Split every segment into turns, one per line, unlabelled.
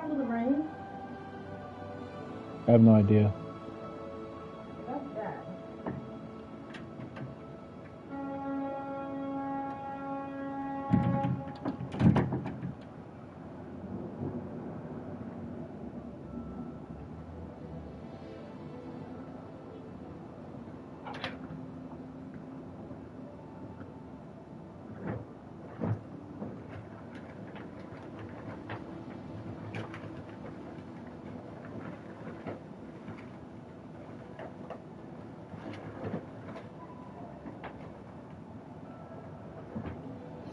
happened to the rain?
I have no idea.
That's bad.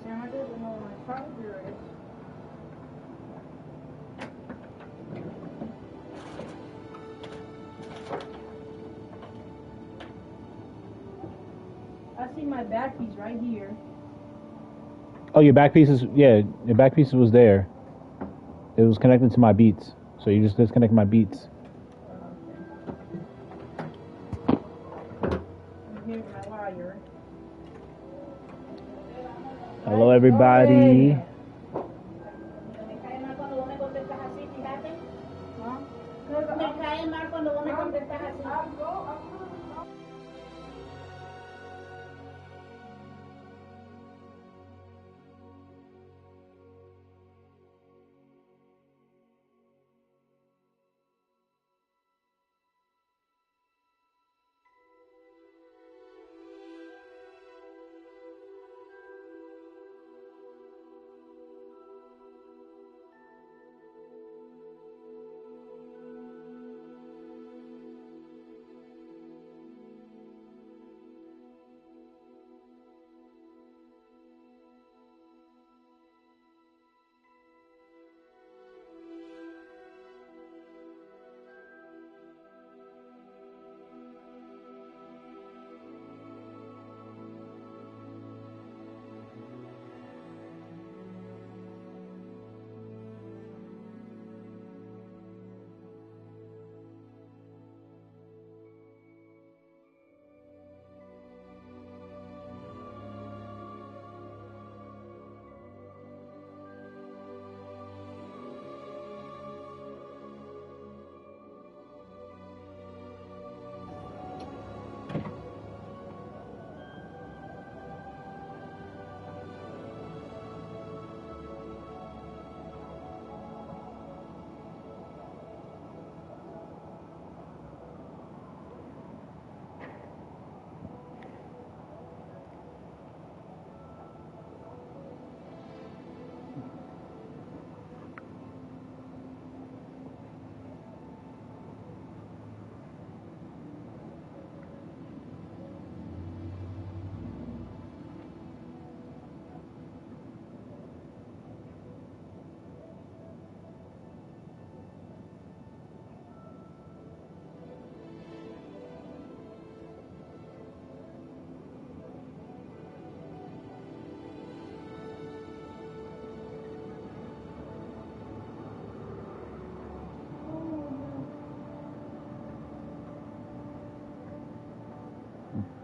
Now I don't know where my charger is. I see my back piece right here.
Oh, your back pieces, yeah, your back pieces was there. It was connected to my Beats. So you just disconnect my Beats.
And here's my wire.
Hello, everybody.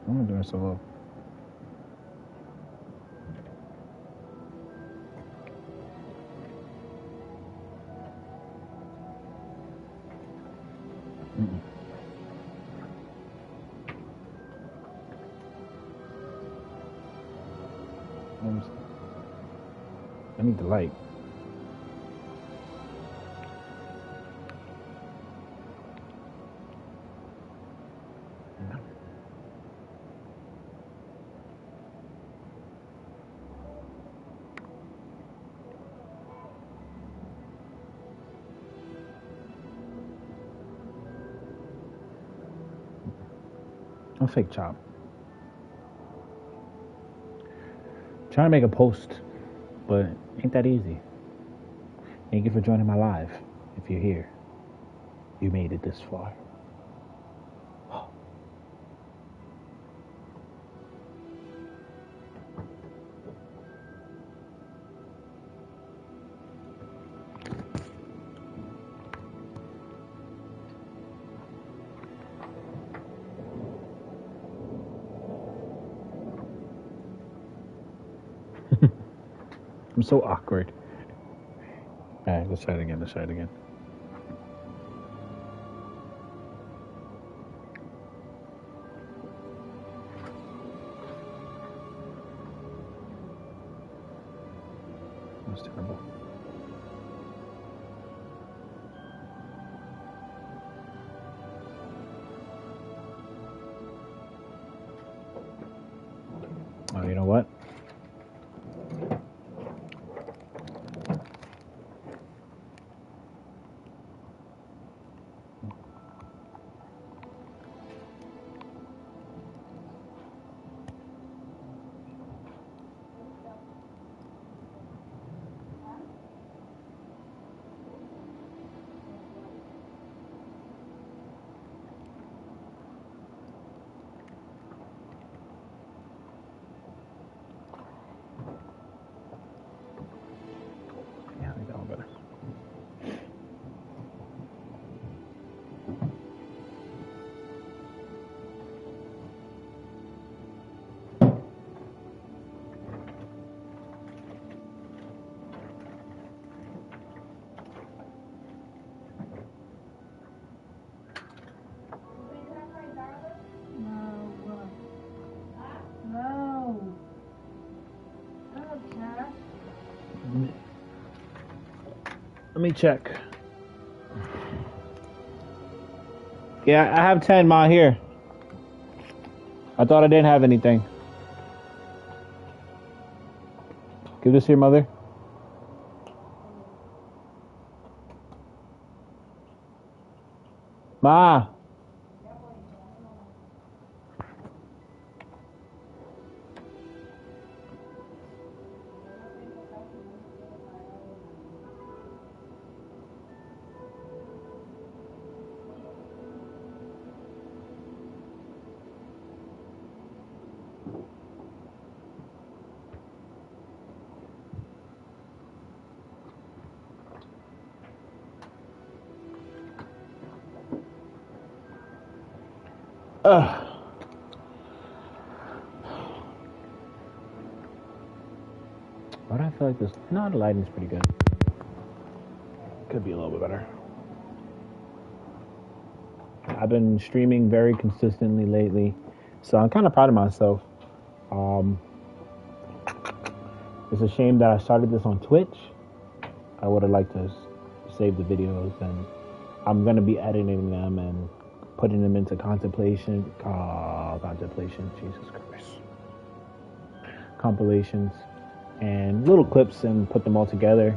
I'm doing so low. I need the light. I'm fake chop. Trying to make a post, but ain't that easy. Thank you for joining my live. If you're here, you made it this far. I'm so awkward. Alright, let's try it again. That's terrible. Oh, you know what? Yeah, I think that one better.
No. Oh, Cash.
Let me check. Yeah, I have 10, Ma, here. I thought I didn't have anything. Give this here, Mother. Ma. Ugh. Why do I feel like this? No, the lighting's pretty good. Could be a little bit better. I've been streaming very consistently lately, so I'm kind of proud of myself. It's a shame that I started this on Twitch. I would have liked to save the videos, and I'm gonna be editing them and putting them into contemplation. Jesus Christ. Compilations and little clips and put them all together.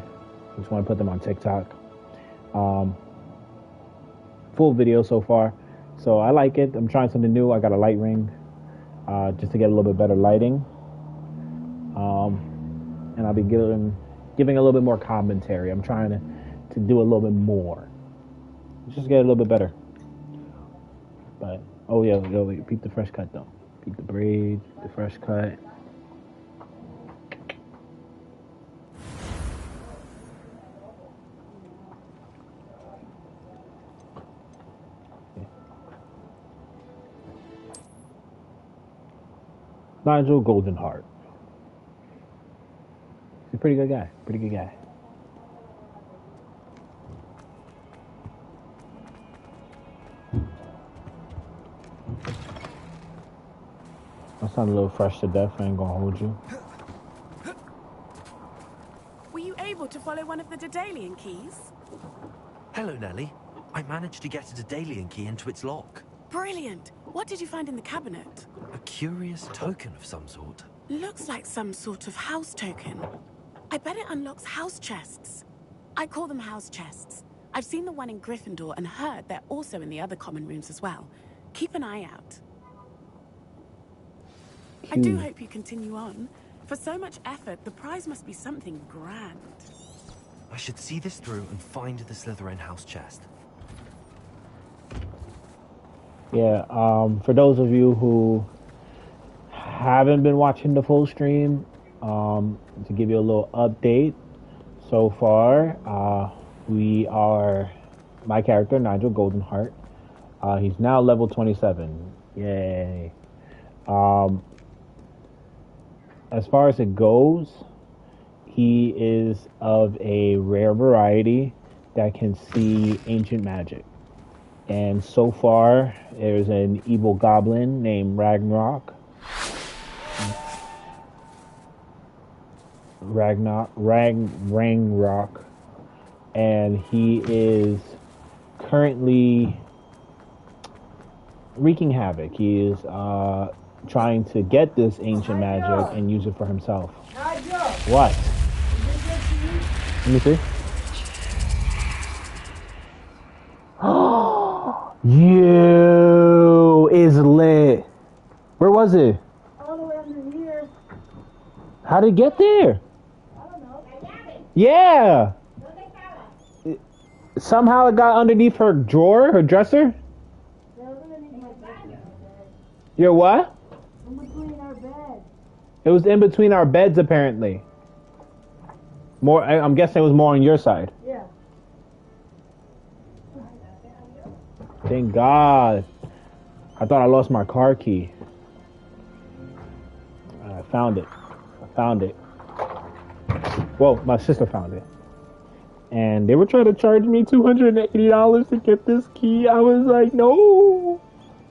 Just want to put them on TikTok. Full video so far, so I like it. I'm trying something new. I got a light ring just to get a little bit better lighting, and I'll be giving a little bit more commentary. I'm trying to do a little bit more, just get a little bit better. But oh yeah, peep the fresh cut though. Peep the braids, the fresh cut. Nadgel Goldenheart. He's a pretty good guy. I sound a little fresh to death. I ain't gonna hold you.
Were you able to follow one of the Daedalian keys?
Hello, Nellie. I managed to get a Daedalian key into its lock.
Brilliant! What did you find in the cabinet?
A curious token of some sort.
Looks like some sort of house token. I bet it unlocks house chests. I call them house chests. I've seen the one in Gryffindor and heard they're also in the other common rooms as well. Keep an eye out. I do hope you continue on. For so much effort, the prize must be something grand.
I should see this through and find the Slytherin house chest.
Yeah, for those of you who haven't been watching the full stream, to give you a little update, so far, my character, Nadgel Goldenheart, he's now level 27. Yay. As far as it goes, he is of a rare variety that can see ancient magic. And so far, there's an evil goblin named Rangrock, and he is currently wreaking havoc. He is trying to get this ancient magic and use it for himself.
Nadgel,
What?
is this good for you?
Let me see. You is lit. Where was it?
All the way under here.
How did it get there?
I don't know.
Yeah. Somehow it got underneath her drawer, her dresser.
That was underneath my bed.
Your what?
In between our beds.
It was in between our beds, apparently. More, I'm guessing it was more on your side.
Yeah.
Thank God. I thought I lost my car key. I found it. Well, my sister found it. And they were trying to charge me $280 to get this key. I was like, no.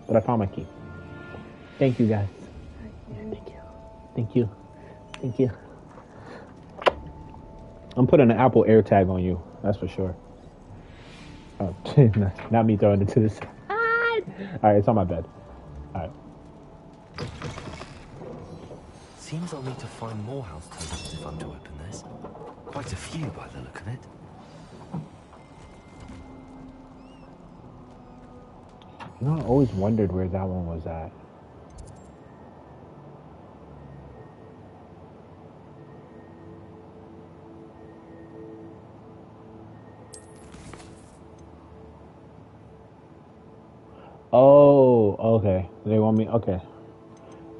But I found my key. Thank you, guys. Thank you. I'm putting an Apple AirTag on you. That's for sure. Oh, not me throwing it to the side. Alright, it's on my bed. Alright.
Seems I'll need to find more house tokens if I'm to open this. Quite a few by the look of it.
You know, I always wondered where that one was at. Oh, okay. They want me. Okay.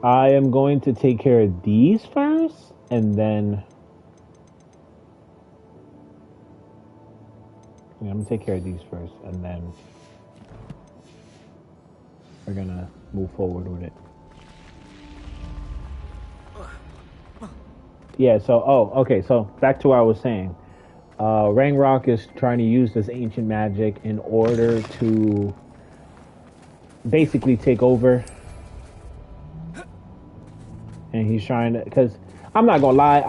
I am going to take care of these first, and then. Yeah, I'm gonna take care of these first, and then we're gonna move forward with it. Yeah. So, okay. So back to what I was saying. Rangrock is trying to use this ancient magic in order to basically take over, and he's trying to, because I'm not gonna lie,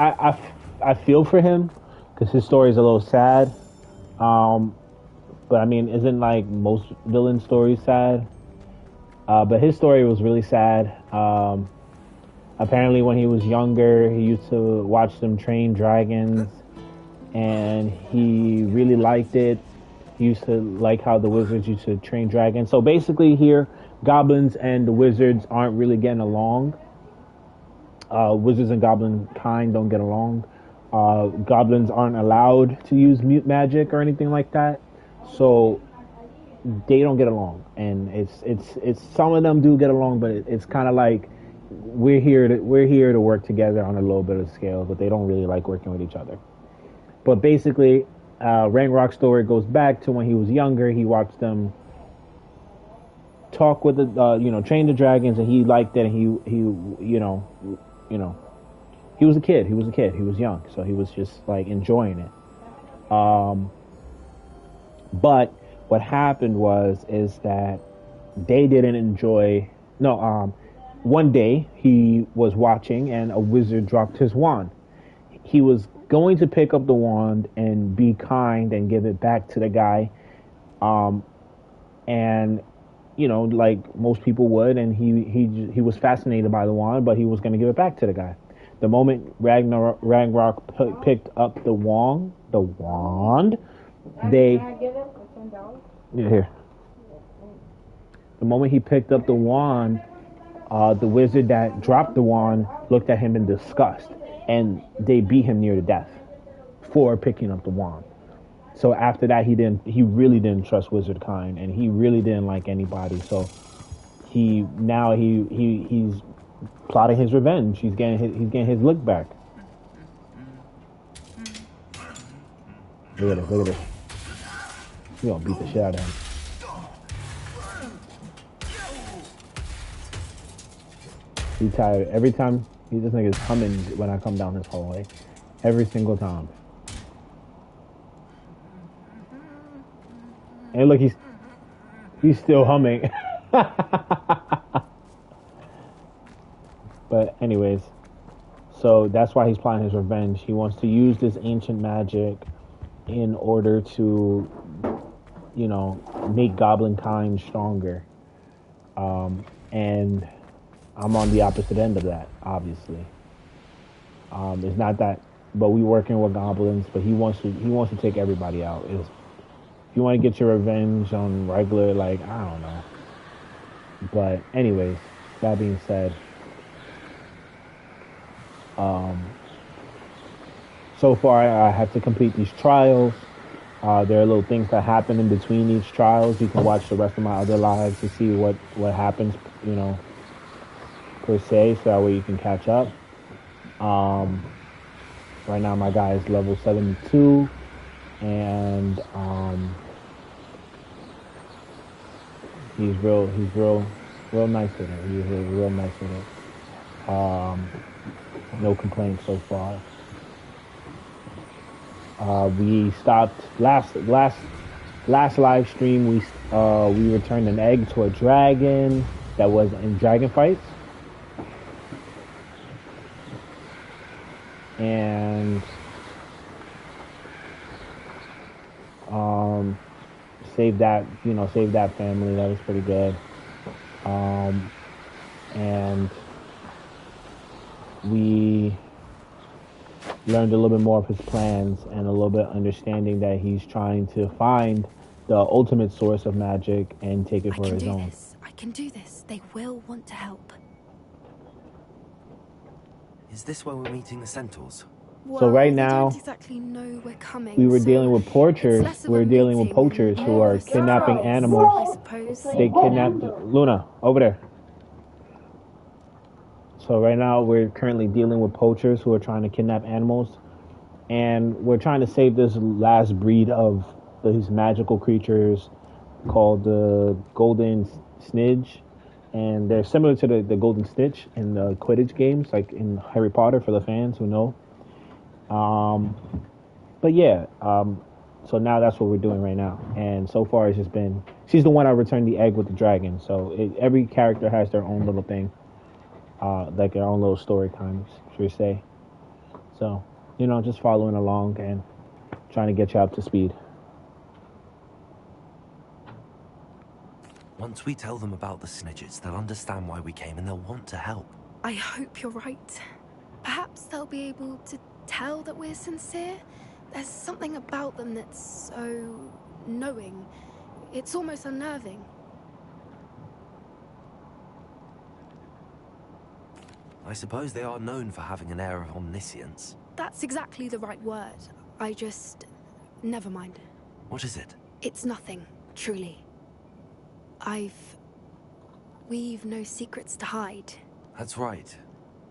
I feel for him because his story is a little sad, but I mean, isn't like most villain stories sad? But his story was really sad. Apparently when he was younger, he used to watch them train dragons, and he really liked it. He used to like how the wizards used to train dragons. So basically here, goblins and the wizards aren't really getting along. Wizards and goblin kind don't get along. Goblins aren't allowed to use mute magic or anything like that. So they don't get along. And it's some of them do get along, but it's kind of like we're here to work together on a little bit of scale, but they don't really like working with each other. But basically, Rangrock's story goes back to when he was younger. He watched them talk with the, train the dragons, and he liked it. And he was a kid. He was young, so he was just like enjoying it. But what happened is that they didn't enjoy. No, one day he was watching, and a wizard dropped his wand. He was going to pick up the wand and be kind and give it back to the guy, and like most people would, and he was fascinated by the wand, but he was going to give it back to the guy. The moment Rangrock picked up the wand, they
Can I get it for $10?
yeah, here. The moment he picked up the wand, the wizard that dropped the wand looked at him in disgust, and they beat him near to death for picking up the wand. So after that, he really didn't trust wizard kind, and he really didn't like anybody. So he's plotting his revenge. He's getting his look back. Look at this. He's gonna beat the shit out of him. He's tired. Every time this nigga's humming when I come down this hallway. Every single time. And look, he's still humming. But anyways, so that's why he's plotting his revenge. He wants to use this ancient magic in order to, you know, make goblin kind stronger. And I'm on the opposite end of that, obviously. It's not that, but we working with goblins, but he wants to take everybody out. If you want to get your revenge on regular, like, I don't know. But anyways, that being said, so far I have to complete these trials. There are little things that happen in between each trials. You can watch the rest of my other lives to see what happens, you know, per se, so that way you can catch up. Right now my guy is level 72, and he's real nice with it. He's real nice with it. No complaints so far. We stopped last live stream. We returned an egg to a dragon that was in dragon fights, and saved that family. That was pretty good. And we learned a little bit more of his plans and a little bit understanding that he's trying to find the ultimate source of magic and take it for his own.
I can do this. They will want to help.
Is this where we're meeting the centaurs?
Well,
so right now,
don't exactly know we're coming,
we were dealing with poachers. We're dealing with poachers who are kidnapping animals.
I suppose.
They kidnapped Luna over there. So right now we're currently dealing with poachers who are trying to kidnap animals, and we're trying to save this last breed of these magical creatures called the golden snidge, and they're similar to the golden snitch in the Quidditch games, like in Harry Potter, for the fans who know. But yeah, so now that's what we're doing right now, and so far it's just been, she's the one I returned the egg with the dragon, so every character has their own little thing. Like their own little story times, should we say. So, you know, just following along and trying to get you up to speed.
Once we tell them about the snidgets, they'll understand why we came and they'll want to help.
I hope you're right. Perhaps they'll be able to tell that we're sincere. There's something about them that's so knowing. It's almost unnerving.
I suppose they are known for having an air of omniscience.
That's exactly the right word. I just... never mind.
What is it?
It's nothing, truly. We've no secrets to hide.
That's right.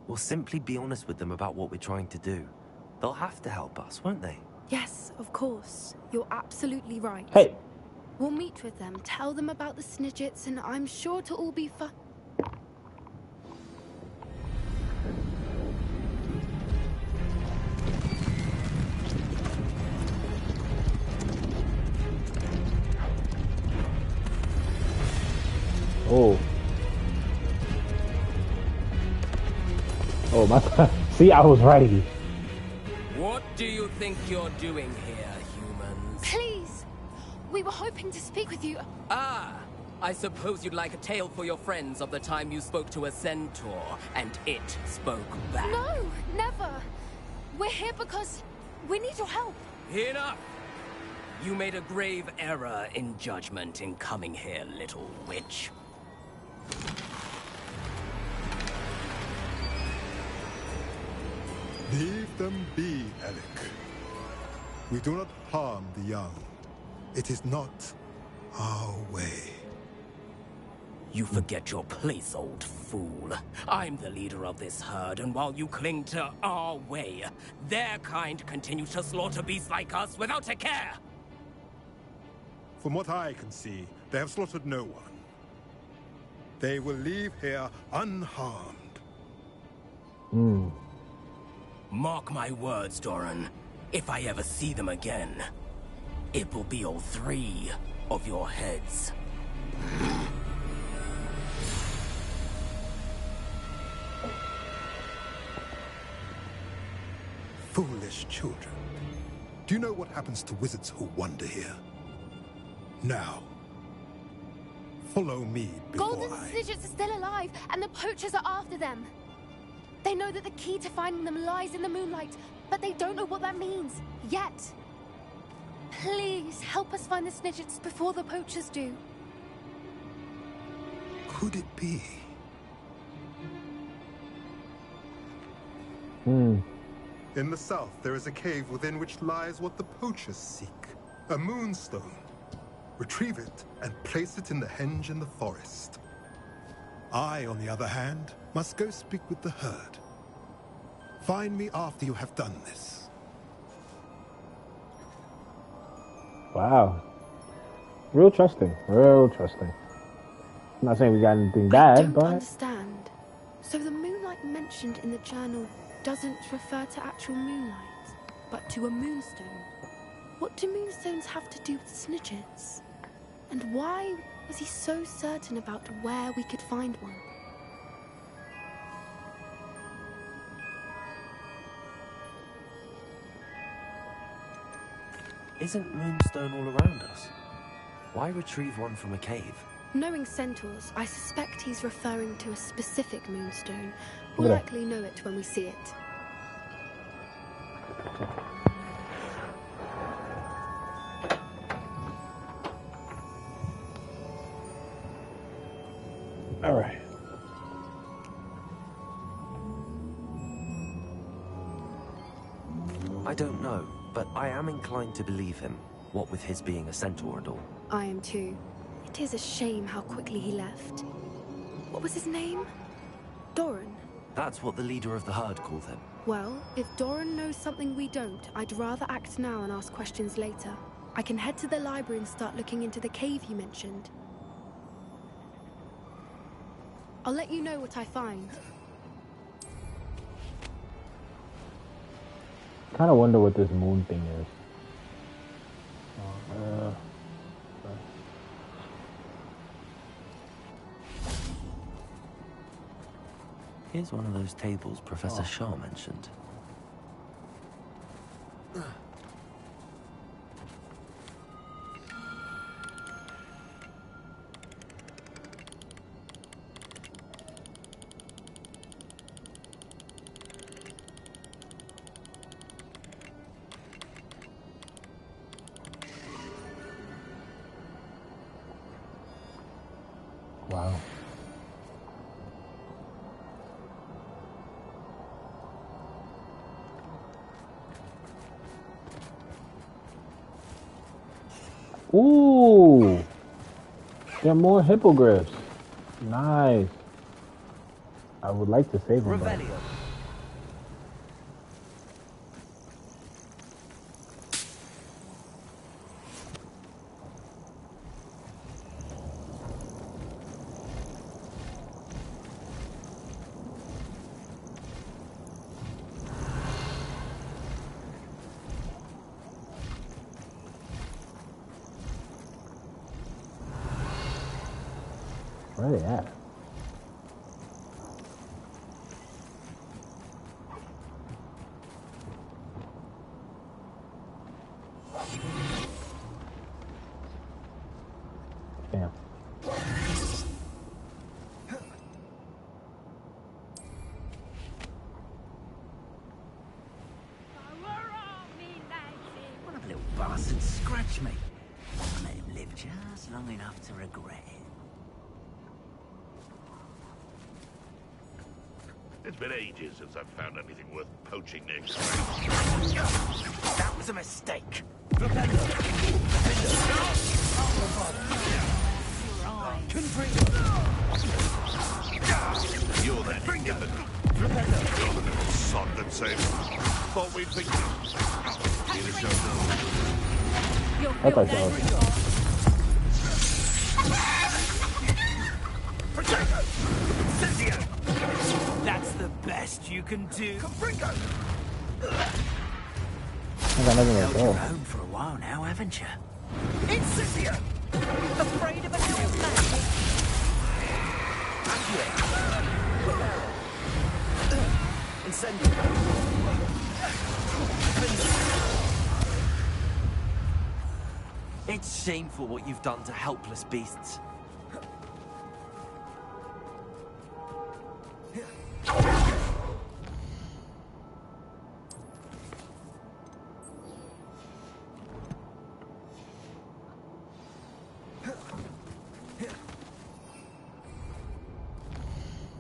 We'll simply be honest with them about what we're trying to do. They'll have to help us, won't they?
Yes, of course. You're absolutely right.
Hey!
We'll meet with them, tell them about the snidgets, and I'm sure to all be fun.
Oh my God. See, I was ready.
What do you think you're doing here, humans?
Please! We were hoping to speak with you.
Ah, I suppose you'd like a tale for your friends of the time you spoke to a centaur, and it spoke back.
No, never. We're here because we need your help.
Enough! You made a grave error in judgment in coming here, little witch.
Leave them be, Alec. We do not harm the young. It is not our way.
You forget your place, old fool. I'm the leader of this herd, and while you cling to our way, their kind continue to slaughter beasts like us without a care.
From what I can see, they have slaughtered no one. They will leave here unharmed.
Mark my words, Doran. If I ever see them again, it will be all 3 of your heads.
Foolish children. Do you know what happens to wizards who wander here? Now, follow me before
Golden
I...
Snidgets are still alive, and the poachers are after them. They know that the key to finding them lies in the moonlight, but they don't know what that means, yet. Please, help us find the Snidgets before the poachers do.
Could it be? In the south, there is a cave within which lies what the poachers seek. A moonstone. Retrieve it and place it in the henge in the forest. I, on the other hand, must go speak with the herd. Find me after you have done this.
Wow. Real trusting. Real trusting. I'm not saying we got anything bad,
I don't
but...
understand. So the moonlight mentioned in the journal doesn't refer to actual moonlight, but to a moonstone. What do moonstones have to do with Snidgets? And why was he so certain about where we could find one?
Isn't Moonstone all around us? Why retrieve one from a cave?
Knowing centaurs, I suspect he's referring to a specific moonstone. We'll likely know it when we see it.
All right.
I don't know, but I am inclined to believe him, what with his being a centaur and all.
I am too. It is a shame how quickly he left. What was his name? Doran?
That's what the leader of the herd called him.
Well, if Doran knows something we don't, I'd rather act now and ask questions later. I can head to the library and start looking into the cave you mentioned. I'll let you know what I find.
Kind of wonder what this moon thing is.
Here's one of those tables Professor Shaw mentioned.
Wow. Ooh, there are more hippogriffs. Nice. I would like to save them.
Revelio.
Where are they at? Damn.
One of the little bastards scratched me. I let him live just long enough to regret it.
It's been ages since I've found anything worth poaching next.
That was a mistake.
You're that independent. You're the little sod that saved. Thought we'd pick you. Need a show now.
I thought that was...
That's the best you can do.
Confringo!
I got nothing to
Held
throw.
your own for a while now, haven't you?
Insidia! Afraid of a new man?
It's shameful what you've done to helpless beasts.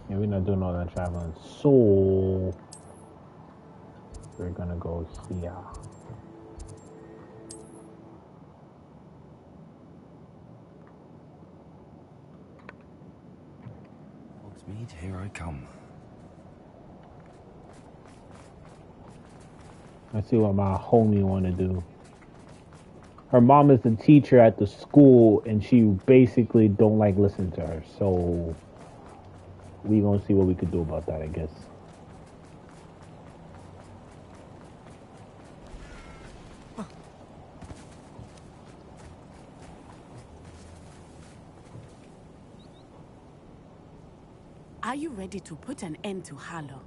Yeah, we're not doing all that traveling. So we're gonna go here.
Hogsmeade, here I come.
Let's see what my homie want to do. Her mom is the teacher at the school, and she basically don't like listening to her. So we gonna see what we could do about that, I guess.
Are you ready to put an end to Harlow?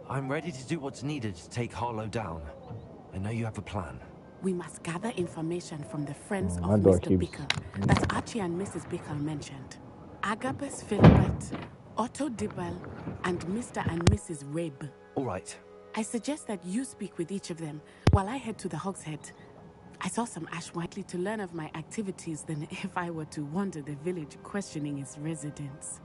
I'm ready to do what's needed to take Harlow down. I know you have a plan.
We must gather information from the friends
my
of
door
Mr.
keeps-
Bickle that Archie and Mrs. Bickle mentioned. Agabus Philbert, Otto Dibble, and Mr. and Mrs. Rabe.
All right.
I suggest that you speak with each of them while I head to the Hogshead. I saw some ash likely to learn of my activities than if I were to wander the village questioning its residents.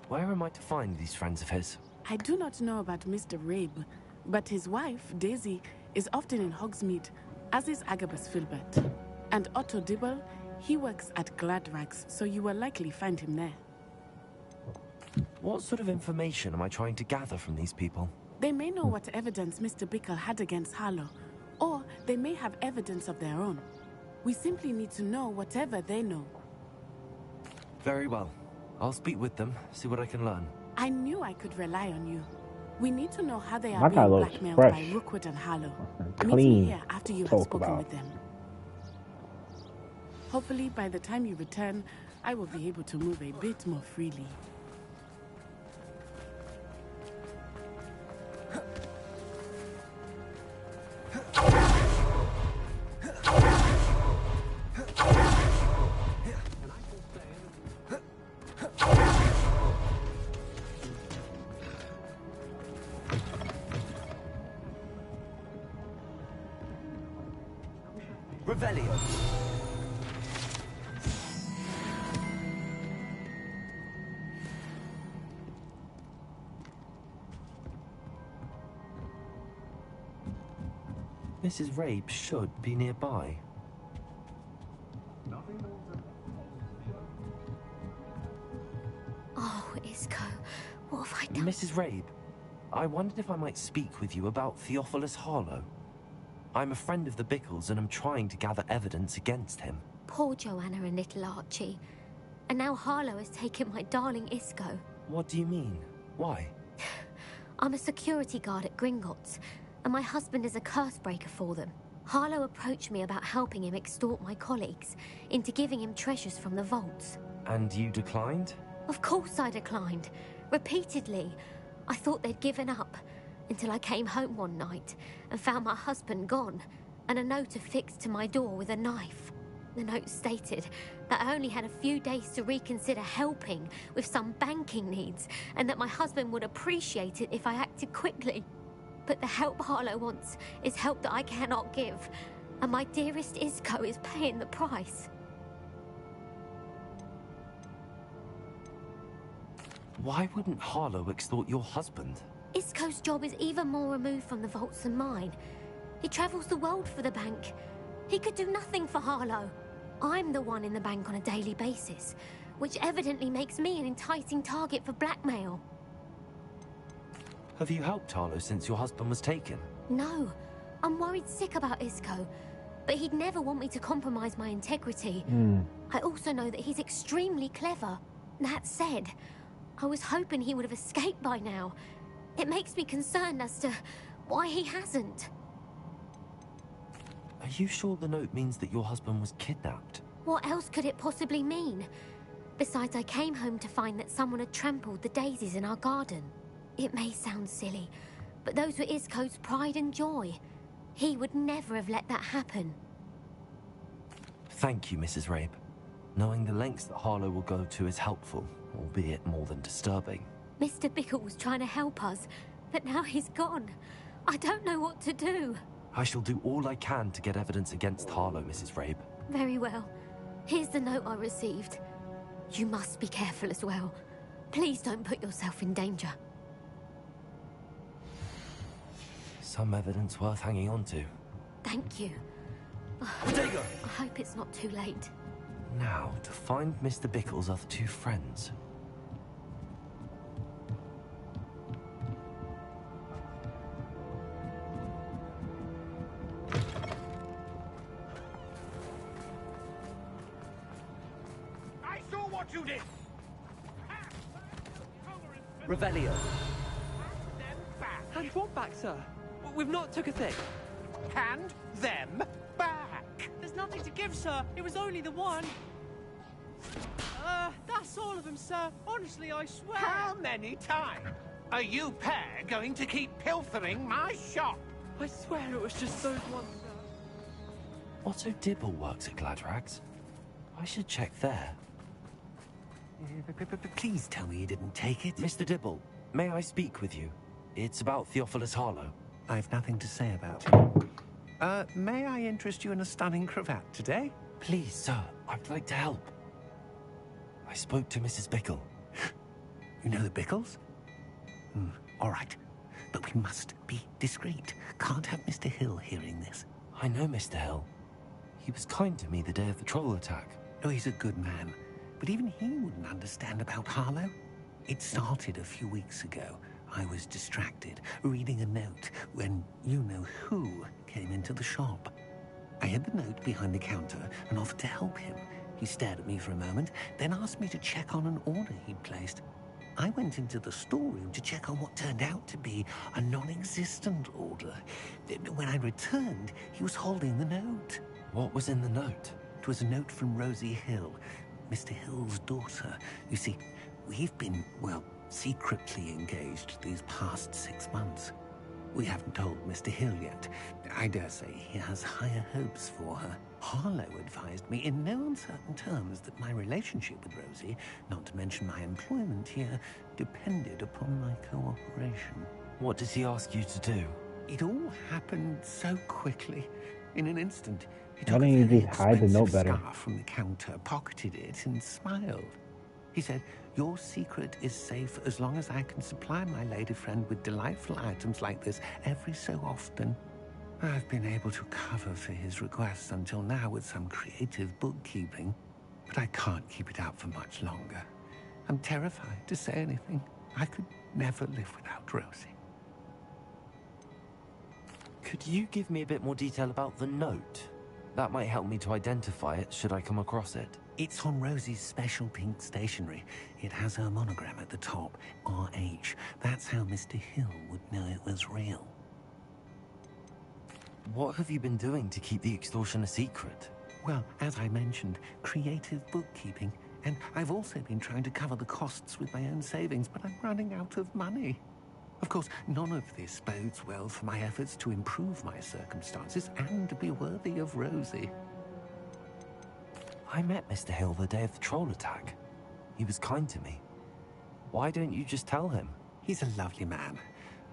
Where am I to find these friends of his?
I do not know about Mr. Rabe, but his wife, Daisy, is often in Hogsmeade, as is Agabus Philbert. And Otto Dibble, he works at Gladrags, so you will likely find him there.
What sort of information am I trying to gather from these people?
They may know what evidence Mr. Bickle had against Harlow, or they may have evidence of their own. We simply need to know whatever they know.
Very well. I'll speak with them, see what I can learn.
I knew I could rely on you. We need to know how they
My
are
guy
being
looks
blackmailed
fresh.
by Rookwood and Harlow. Meet
Clean
me here after you have
talk
spoken
about.
with them. Hopefully, by the time you return, I will be able to move a bit more freely.
Revelio. Mrs. Rabe should be nearby.
Oh, Isco, what have I done?
Mrs. Rabe, I wondered if I might speak with you about Theophilus Harlow. I'm a friend of the Bickles and I'm trying to gather evidence against him.
Poor Joanna and little Archie. And now Harlow has taken my darling Isco.
What do you mean? Why?
I'm a security guard at Gringotts, and my husband is a curse breaker for them. Harlow approached me about helping him extort my colleagues into giving him treasures from the vaults.
And you declined?
Of course I declined. Repeatedly. I thought they'd given up, until I came home one night and found my husband gone, and a note affixed to my door with a knife. The note stated that I only had a few days to reconsider helping with some banking needs, and that my husband would appreciate it if I acted quickly. But the help Harlow wants is help that I cannot give, and my dearest Isco is paying the price.
Why wouldn't Harlow extort your husband?
Isco's job is even more removed from the vaults than mine. He travels the world for the bank. He could do nothing for Harlow. I'm the one in the bank on a daily basis, which evidently makes me an enticing target for blackmail.
Have you helped Harlow since your husband was taken?
No, I'm worried sick about Isco, but he'd never want me to compromise my integrity. I also know that he's extremely clever.
That said, I was hoping he would have escaped by now. It makes me concerned as to why he hasn't.
Are you sure the note means that your husband was kidnapped?
What else could it possibly mean? Besides, I came home to find that someone had trampled the daisies in our garden. It may sound silly, but those were Isco's pride and joy. He would never have let that happen.
Thank you, Mrs. Rabe. Knowing the lengths that Harlow will go to is helpful, albeit more than disturbing.
Mr. Bickle was trying to help us, but now he's gone. I don't know what to do.
I shall do all I can to get evidence against Harlow, Mrs. Rabe.
Very well. Here's the note I received. You must be careful as well. Please don't put yourself in danger.
Some evidence worth hanging on to.
Thank you.
Bodega!
I hope it's not too late.
Now, to find Mr. Bickle's other two friends.
I saw what you did!
Revelio. Hand what back, sir? We've not took a thing.
Hand them back!
There's nothing to give, sir. It was only the one. That's all of them, sir. Honestly, I swear.
How many times are you pair going to keep pilfering my shop?
I swear it was just those ones, sir.
Otto Dibble works at Gladrags. I should check there.
Please tell me you didn't take it.
Mr. Dibble, may I speak with you? It's about Theophilus Harlow.
I've nothing to say about it. May I interest you in a stunning cravat today?
Please, sir, I'd like to help. I spoke to Mrs. Bickle.
You know the Bickles? All right. But we must be discreet. Can't have Mr. Hill hearing this.
I know Mr. Hill. He was kind to me the day of the troll attack.
Oh, he's a good man. But even he wouldn't understand about Harlow. It started a few weeks ago. I was distracted, reading a note, when you-know-who came into the shop. I hid the note behind the counter and offered to help him. He stared at me for a moment, then asked me to check on an order he'd placed. I went into the storeroom to check on what turned out to be a non-existent order. When I returned, he was holding the note.
What was in the note?
It was a note from Rosie Hill, Mr. Hill's daughter. You see, we've been, well, secretly engaged these past 6 months. We haven't told Mr. Hill yet. I dare say he has higher hopes for her. Harlow advised me in no uncertain terms that my relationship with Rosie, not to mention my employment here, depended upon my cooperation.
What does he ask you to do?
It all happened so quickly. In an instant, he
Why
took
don't
a
you
very
just hide the
expensive
note better?
scarf from the counter, pocketed it, and smiled. He said, "Your secret is safe as long as I can supply my lady friend with delightful items like this every so often." I've been able to cover for his requests until now with some creative bookkeeping, but I can't keep it up for much longer. I'm terrified to say anything. I could never live without Rosie.
Could you give me a bit more detail about the note? That might help me to identify it should I come across it.
It's on Rosie's special pink stationery. It has her monogram at the top, RH. That's how Mr. Hill would know it was real.
What have you been doing to keep the extortion a secret?
Well, as I mentioned, creative bookkeeping. And I've also been trying to cover the costs with my own savings, but I'm running out of money. Of course, none of this bodes well for my efforts to improve my circumstances and be worthy of Rosie.
I met Mr. Hill the day of the troll attack. He was kind to me. Why don't you just tell him?
He's a lovely man.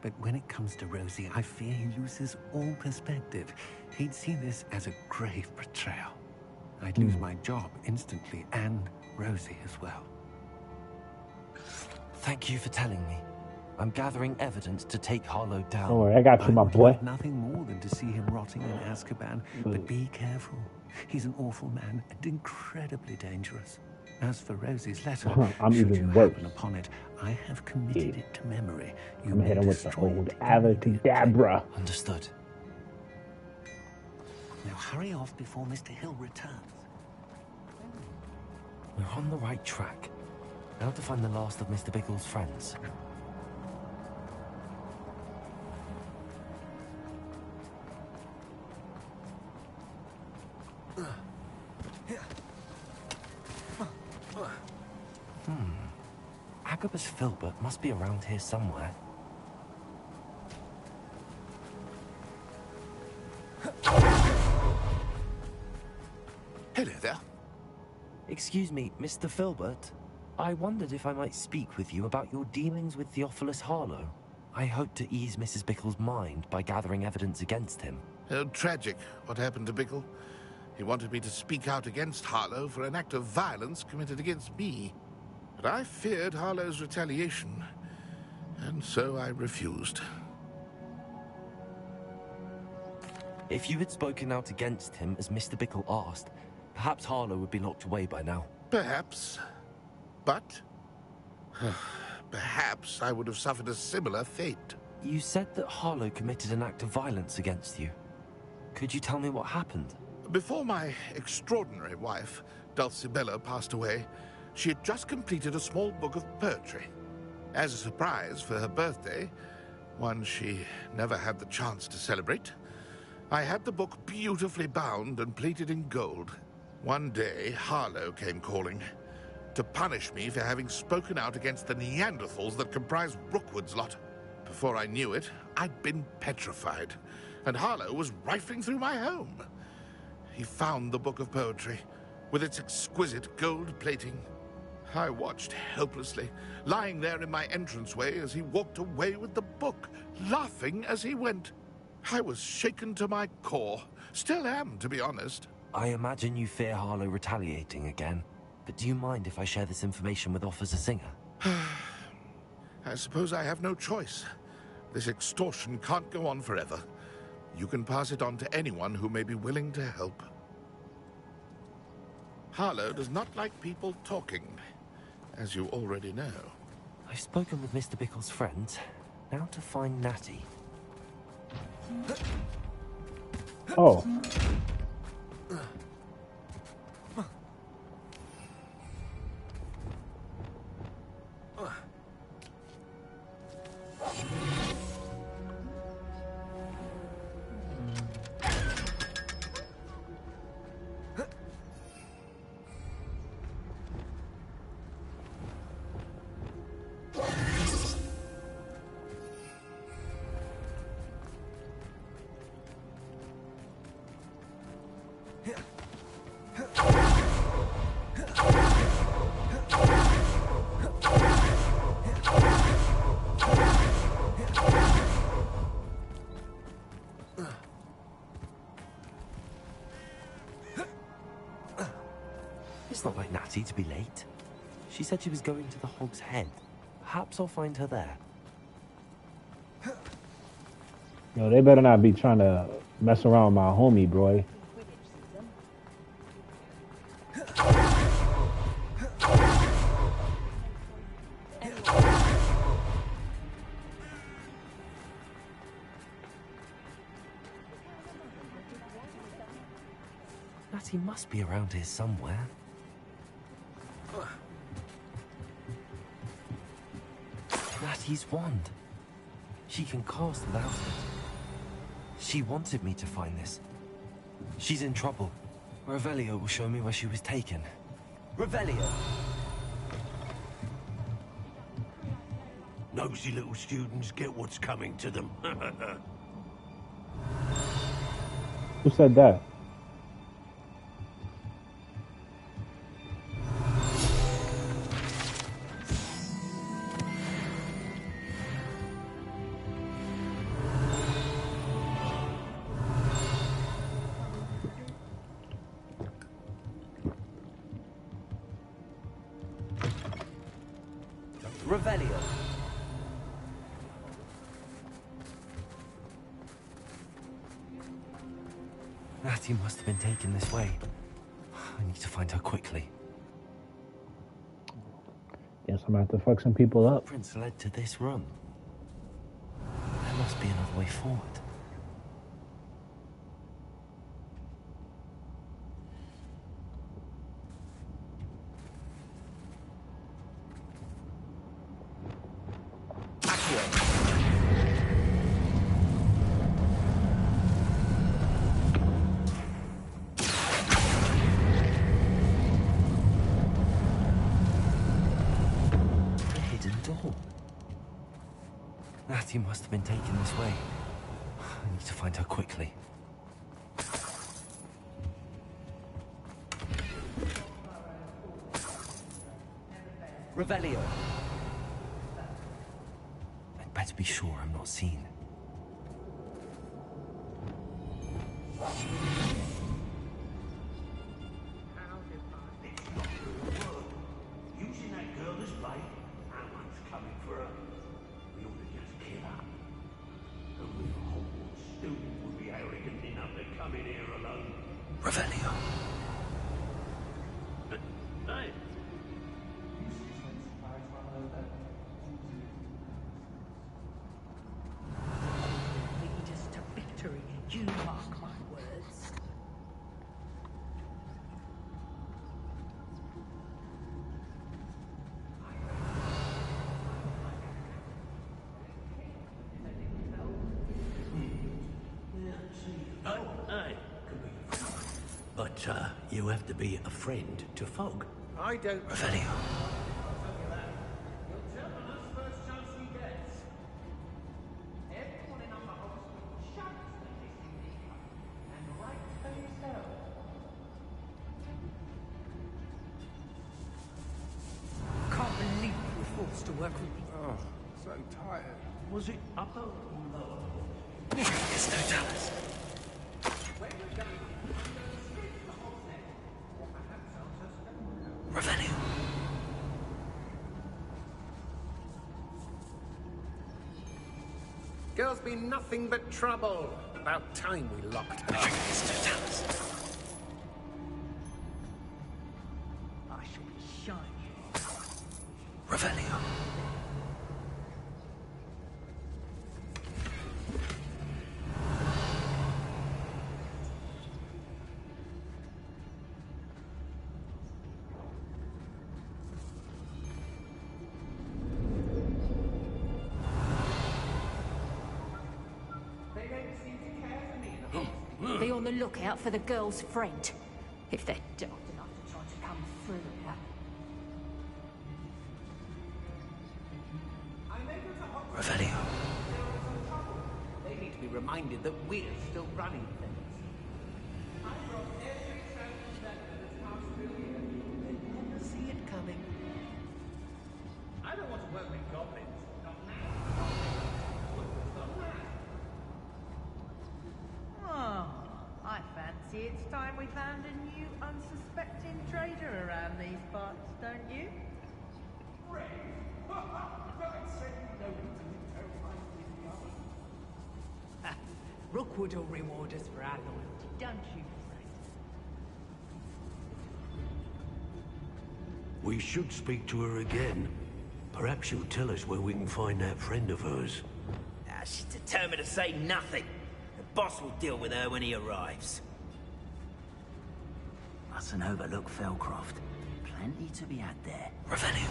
But when it comes to Rosie, I fear he loses all perspective. He'd see this as a grave betrayal. I'd lose my job instantly, and Rosie as well.
Thank you for telling me. I'm gathering evidence to take Harlow down.
Don't worry, I got you, my boy.
I would like nothing more than to see him rotting in Azkaban, but be careful. He's an awful man and incredibly dangerous. As for Rosie's letter,
I'm
should
even
you
worse.
happen upon it, I have committed it to memory. You
I'm
may
hitting with the
destroy
old
it
Avacadabra.
Understood.
Now hurry off before Mr. Hill returns.
We're on the right track. Now to find the last of Mr. Bickle's friends. Agabus Filbert must be around here somewhere.
Hello there.
Excuse me, Mr. Filbert. I wondered if I might speak with you about your dealings with Theophilus Harlow. I hope to ease Mrs. Bickle's mind by gathering evidence against him.
Oh, tragic what happened to Bickle. He wanted me to speak out against Harlow for an act of violence committed against me. But I feared Harlow's retaliation, and so I refused.
If you had spoken out against him as Mr. Bickle asked, perhaps Harlow would be locked away by now.
Perhaps. But perhaps I would have suffered a similar fate.
You said that Harlow committed an act of violence against you. Could you tell me what happened?
Before my extraordinary wife, Dulcibella, passed away, she had just completed a small book of poetry. As a surprise for her birthday, one she never had the chance to celebrate, I had the book beautifully bound and plated in gold. One day, Harlow came calling to punish me for having spoken out against the Neanderthals that comprise Rookwood's lot. Before I knew it, I'd been petrified, and Harlow was rifling through my home. He found the book of poetry, with its exquisite gold plating. I watched helplessly, lying there in my entranceway as he walked away with the book, laughing as he went. I was shaken to my core. Still am, to be honest.
I imagine you fear Harlow retaliating again. But do you mind if I share this information with Officer Singer?
I suppose I have no choice. This extortion can't go on forever. You can pass it on to anyone who may be willing to help. Harlow does not like people talking, as you already know.
I've spoken with Mr. Bickle's friends. Now to find Natty.
Oh.
It's not like Natty to be late. She said she was going to the Hog's Head. Perhaps I'll find her there.
Yo, they better not be trying to mess around with my homie, bro.
Natty must be around here somewhere. Natty's wand. She can cast without it. She wanted me to find this. She's in trouble. Revelio will show me where she was taken. Revelio!
Nosy little students get what's coming to them.
Who said that?
Revelio! Natty must have been taken this way. I need to find her quickly.
Guess I'm gonna have to fuck some people up.
Footprints led to this room. There must be another way forward. She must have been taken this way. I need to find her quickly. Revelio! I'd better be sure I'm not seen.
Using that girl as bait, how much coming for her? We ought to just kill her. Only a hogwart student would be arrogant enough to come in here alone.
Revelio.
Hey,
Lead us to victory, you mark my words.
hey. But you have to be a friend to Fog.
I don't...
Revelio.
Can't believe you were forced to work with me.
Oh, so tired.
Was it upper or lower?
It's no Dallas. Revelio.
Girl's been nothing but trouble. About time we locked her.
It's no Dallas.
I shall be shining.
Revelio.
Be on the lookout for the girl's friend. If they're daft enough to try to come through here.
Revelio.
They need to be reminded that we're still running things. See it coming. I don't want to work with goblins. Not now.
Oh, I fancy it's time we found a new unsuspecting trader around these parts, don't you?
Rookwood will reward us for our loyalty, don't you, friend?
We should speak to her again. Perhaps she'll tell us where we can find that friend of hers.
She's determined to say nothing. The boss will deal with her when he arrives. Mustn't overlook Felcroft. Plenty to be had there.
Revelio.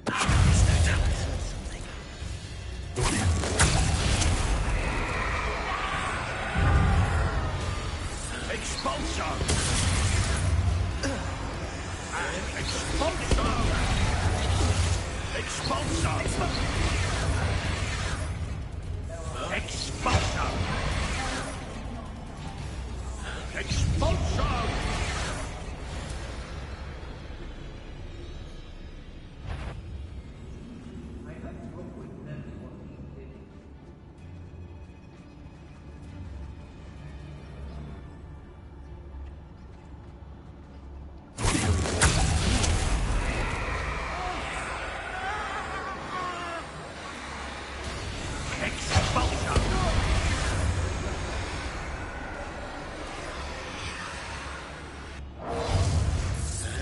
It's no Dallas.
Expulso! Expulso! Expulso! Expulso! Expulso!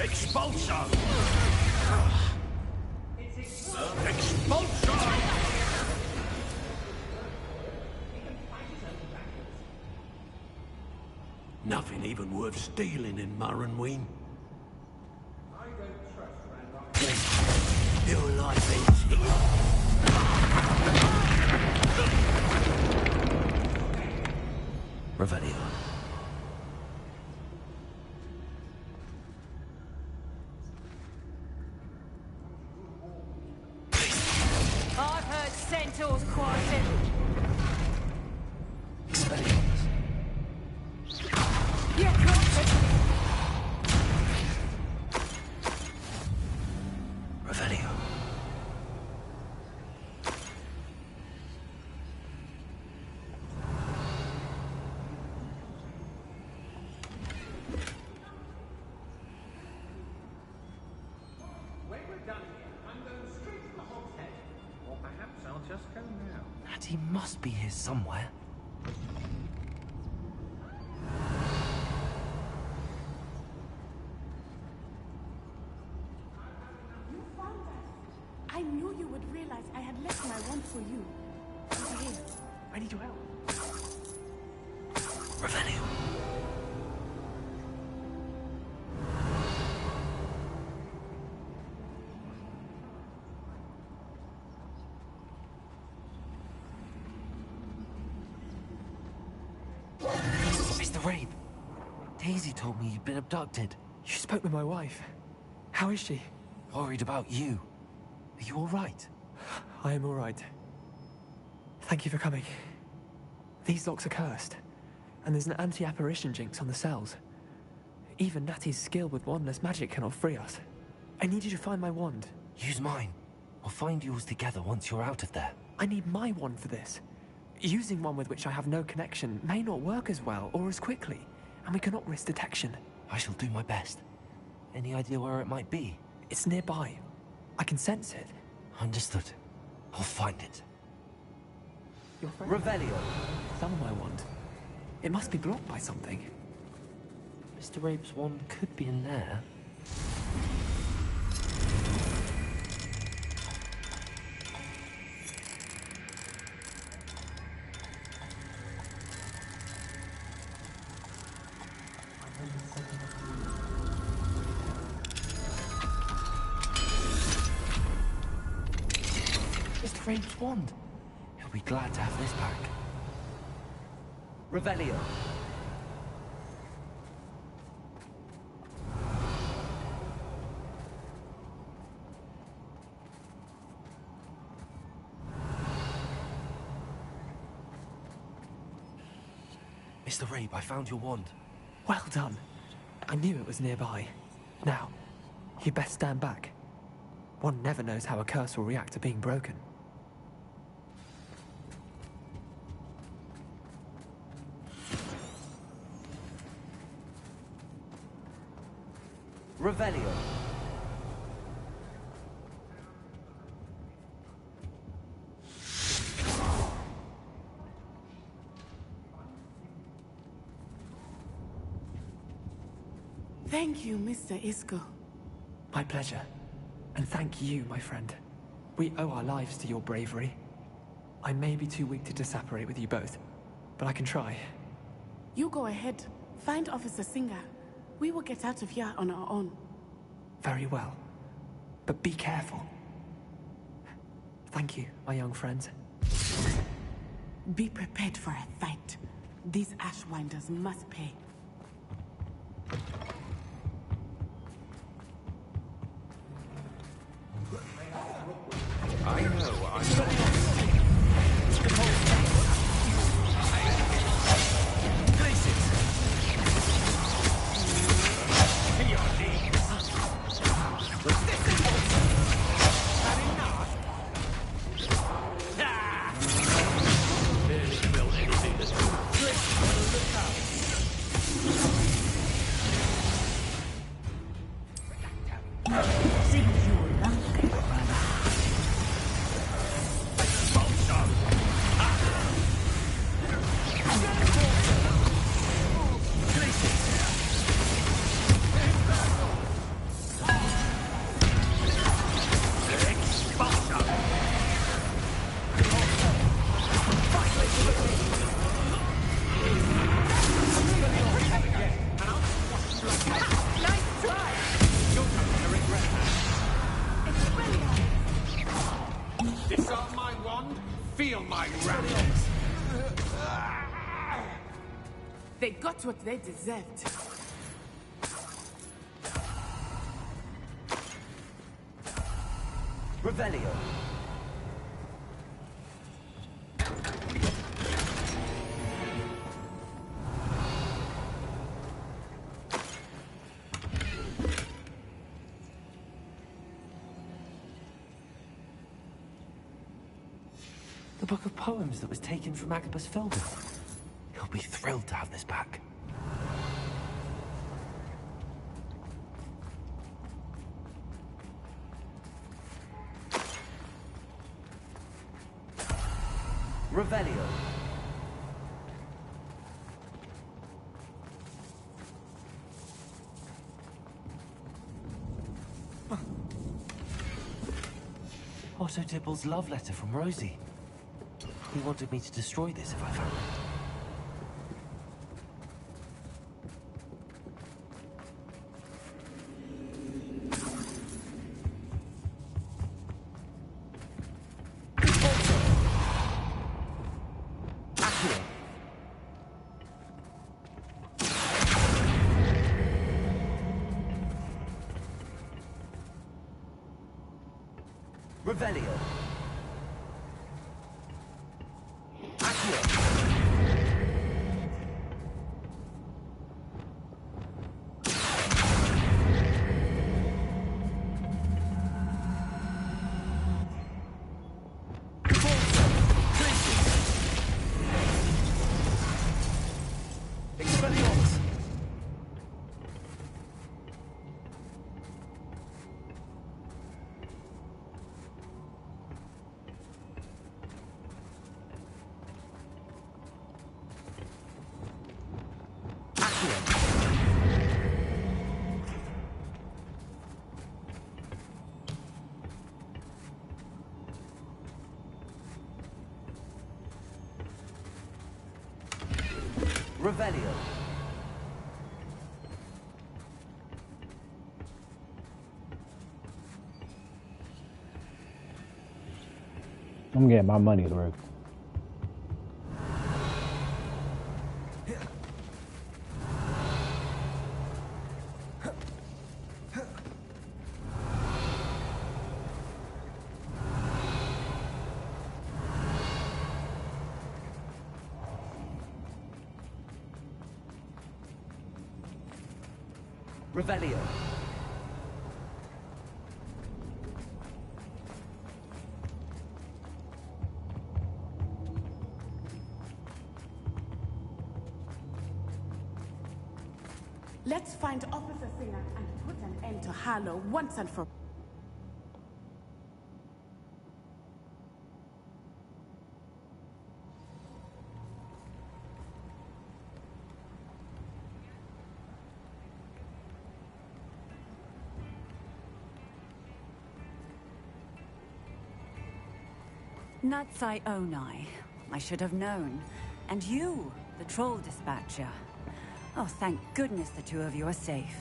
Expulso! Expulso! Nothing even worth stealing in Murrenween. Your life ends here.
Revelio.
Centaurs quieted. Here comes it.
Revelio.
When we're done here, I'm going straight to the Hog's Head. Or perhaps I'll just go now.
Natty must be here somewhere.
You found us. I knew you would realize I had left my wand for you. Over here.
I need your help.
Revelio. Mr. Rabe, Daisy told me you'd been abducted.
You spoke with my wife. How is she?
Worried about you. Are you all right?
I am all right. Thank you for coming. These locks are cursed, and there's an anti-apparition jinx on the cells. Even Natty's skill with wandless magic cannot free us. I need you to find my wand.
Use mine. We'll find yours together once you're out of there.
I need my wand for this. Using one with which I have no connection may not work as well or as quickly, and we cannot risk detection.
I shall do my best. Any idea where it might be?
It's nearby. I can sense it.
Understood. I'll find it.
Your friend?
Revelio.
Summon my wand. It must be blocked by something.
Mr. Rabe's wand could be in there. Mr. Rabe's wand. He'll be glad to have this back. Revelio. Mr. Rabe, I found your wand.
Well done. I knew it was nearby. Now, you best stand back. One never knows how a curse will react to being broken.
Revelio.
Thank you, Mr. Isco.
My pleasure. And thank you, my friend. We owe our lives to your bravery. I may be too weak to disapparate with you both, but I can try.
You go ahead. Find Officer Singer. We will get out of here on our own.
Very well. But be careful. Thank you, my young friends.
Be prepared for a fight. These Ashwinders must pay.
I know I'm Disarm my wand, feel my wrath.
They got what they deserved.
Revelio. The book of poems that was taken from Agabus Filbert. He'll be thrilled to have this back. Revelio. Otto Dibble's love letter from Rosie. He wanted me to destroy this if I found it. Revelio. Revelio.
I'm getting my money's worth.
Revelio.
Let's find Officer Singer and put an end to Harlow once and for all.
Natsai Onai. I should have known. And you, the troll dispatcher. Oh, thank goodness the two of you are safe.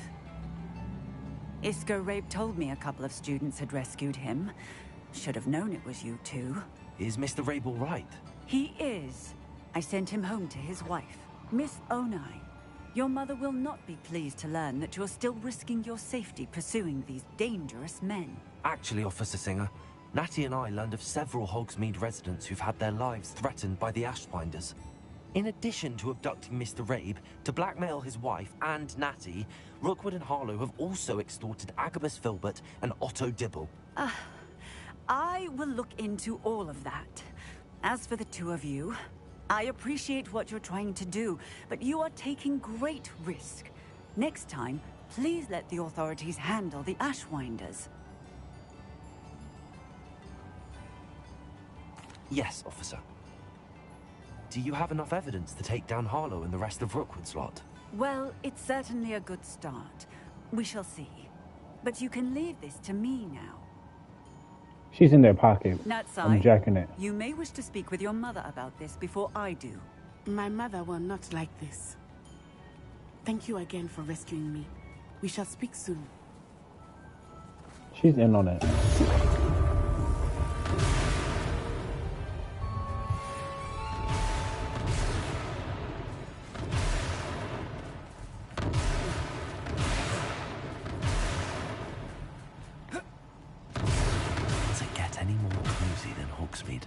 Isco Rape told me a couple of students had rescued him. Should have known it was you two.
Is Mr. Rabe all right?
He is. I sent him home to his wife, Miss Onai. Your mother will not be pleased to learn that you're still risking your safety pursuing these dangerous men.
Actually, Officer Singer, Natty and I learned of several Hogsmeade residents who've had their lives threatened by the Ashbinders. In addition to abducting Mr. Rabe to blackmail his wife and Natty, Rookwood and Harlow have also extorted Agabus Filbert and Otto Dibble.
I will look into all of that. As for the two of you, I appreciate what you're trying to do, but you are taking great risk. Next time, please let the authorities handle the Ashwinders.
Yes, officer. Do you have enough evidence to take down Harlow and the rest of Rookwood's lot?
Well, it's certainly a good start. We shall see. But you can leave this to me now.
She's in their pocket.
Natsai,
I'm jacking it.
you may wish to speak with your mother about this before I do.
My mother will not like this. Thank you again for rescuing me. We shall speak soon.
She's in on it.
Does it get any more cozy than Hogsmeade?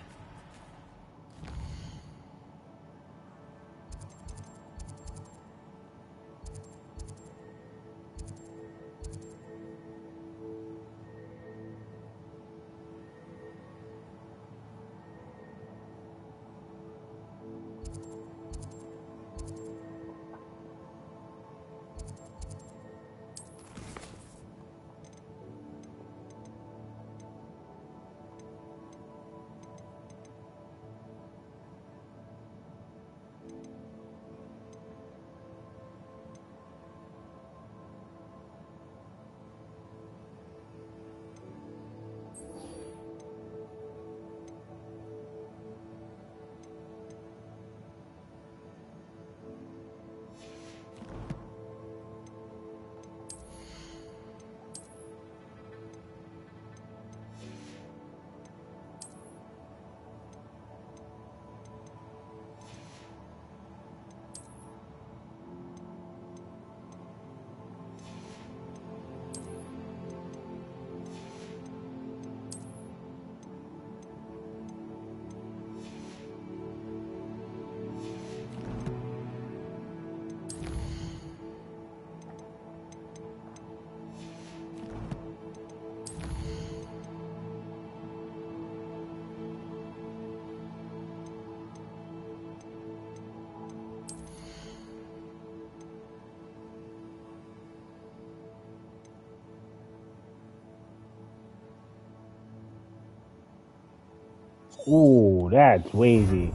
Ooh, that's wavy.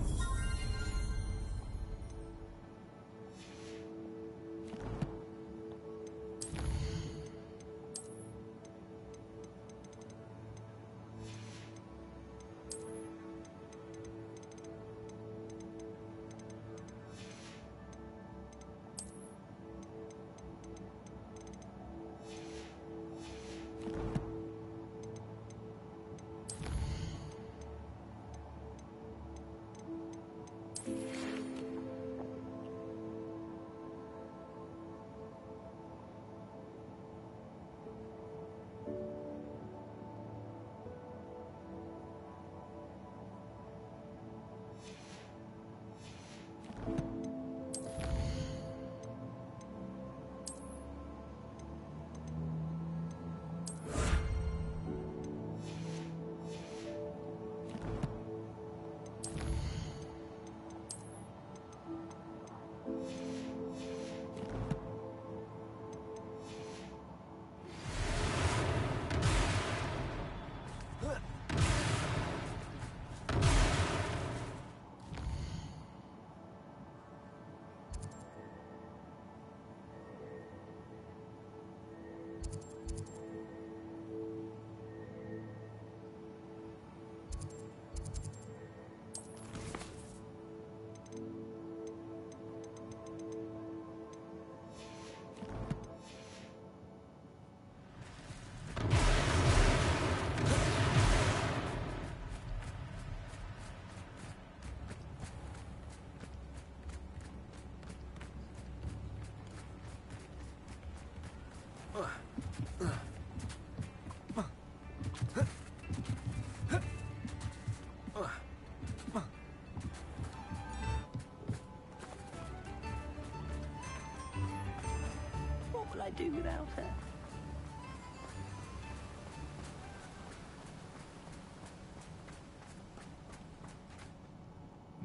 What will I do without her?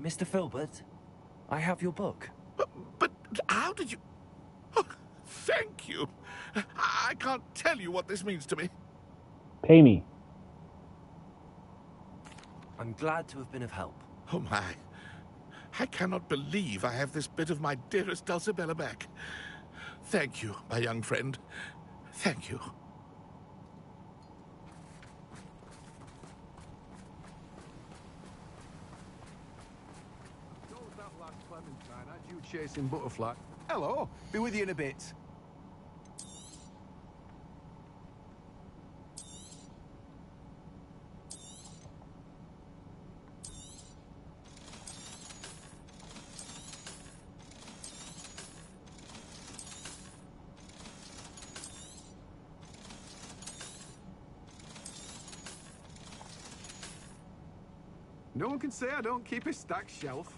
Mr. Filbert, I have your book.
But how did you... Oh, thank you. I can't tell you what this means to me.
Pay me.
I'm glad to have been of help.
Oh, my. I cannot believe I have this bit of my dearest Dulcibella back. Thank you, my young friend. Thank you.
That last Clementine had you chasing Butterfly. Hello, be with you in a bit. No one can say I don't keep a stacked shelf.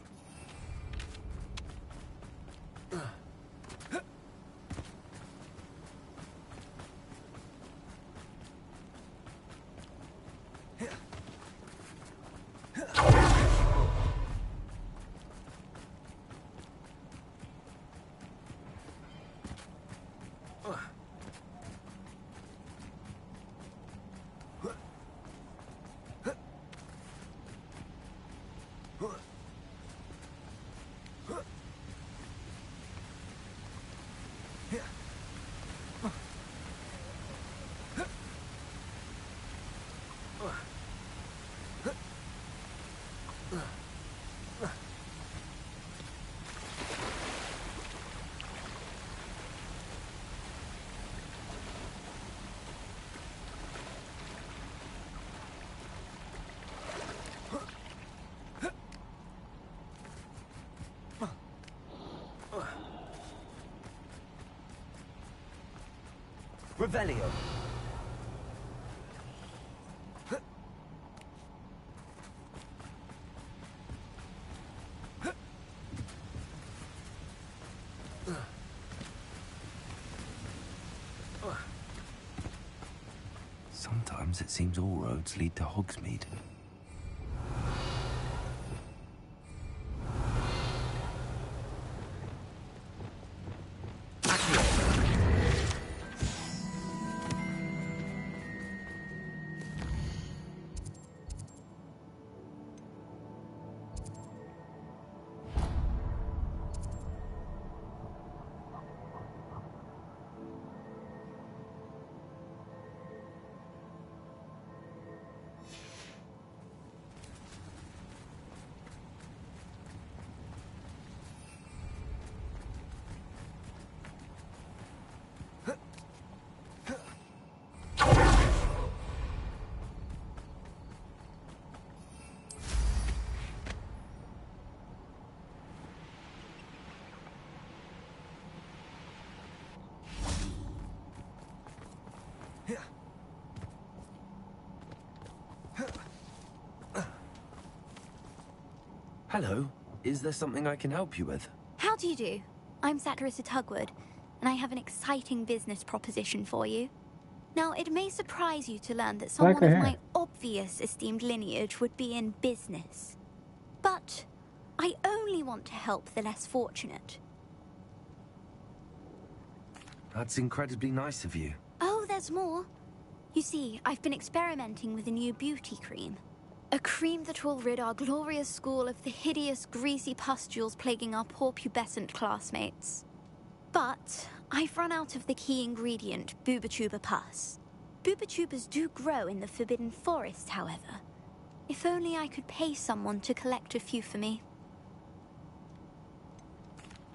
Revelio. Sometimes it seems all roads lead to Hogsmeade. Hello. Is there something I can help you with?
How do you do? I'm Satirissa Tugwood, and I have an exciting business proposition for you. Now, it may surprise you to learn that someone of my obvious esteemed lineage would be in business. But I only want to help the less fortunate.
That's incredibly nice of you.
Oh, there's more. You see, I've been experimenting with a new beauty cream. A cream that will rid our glorious school of the hideous, greasy pustules plaguing our poor pubescent classmates. But I've run out of the key ingredient, boobotuber pus. Boobotubers do grow in the Forbidden Forest, however. If only I could pay someone to collect a few for me.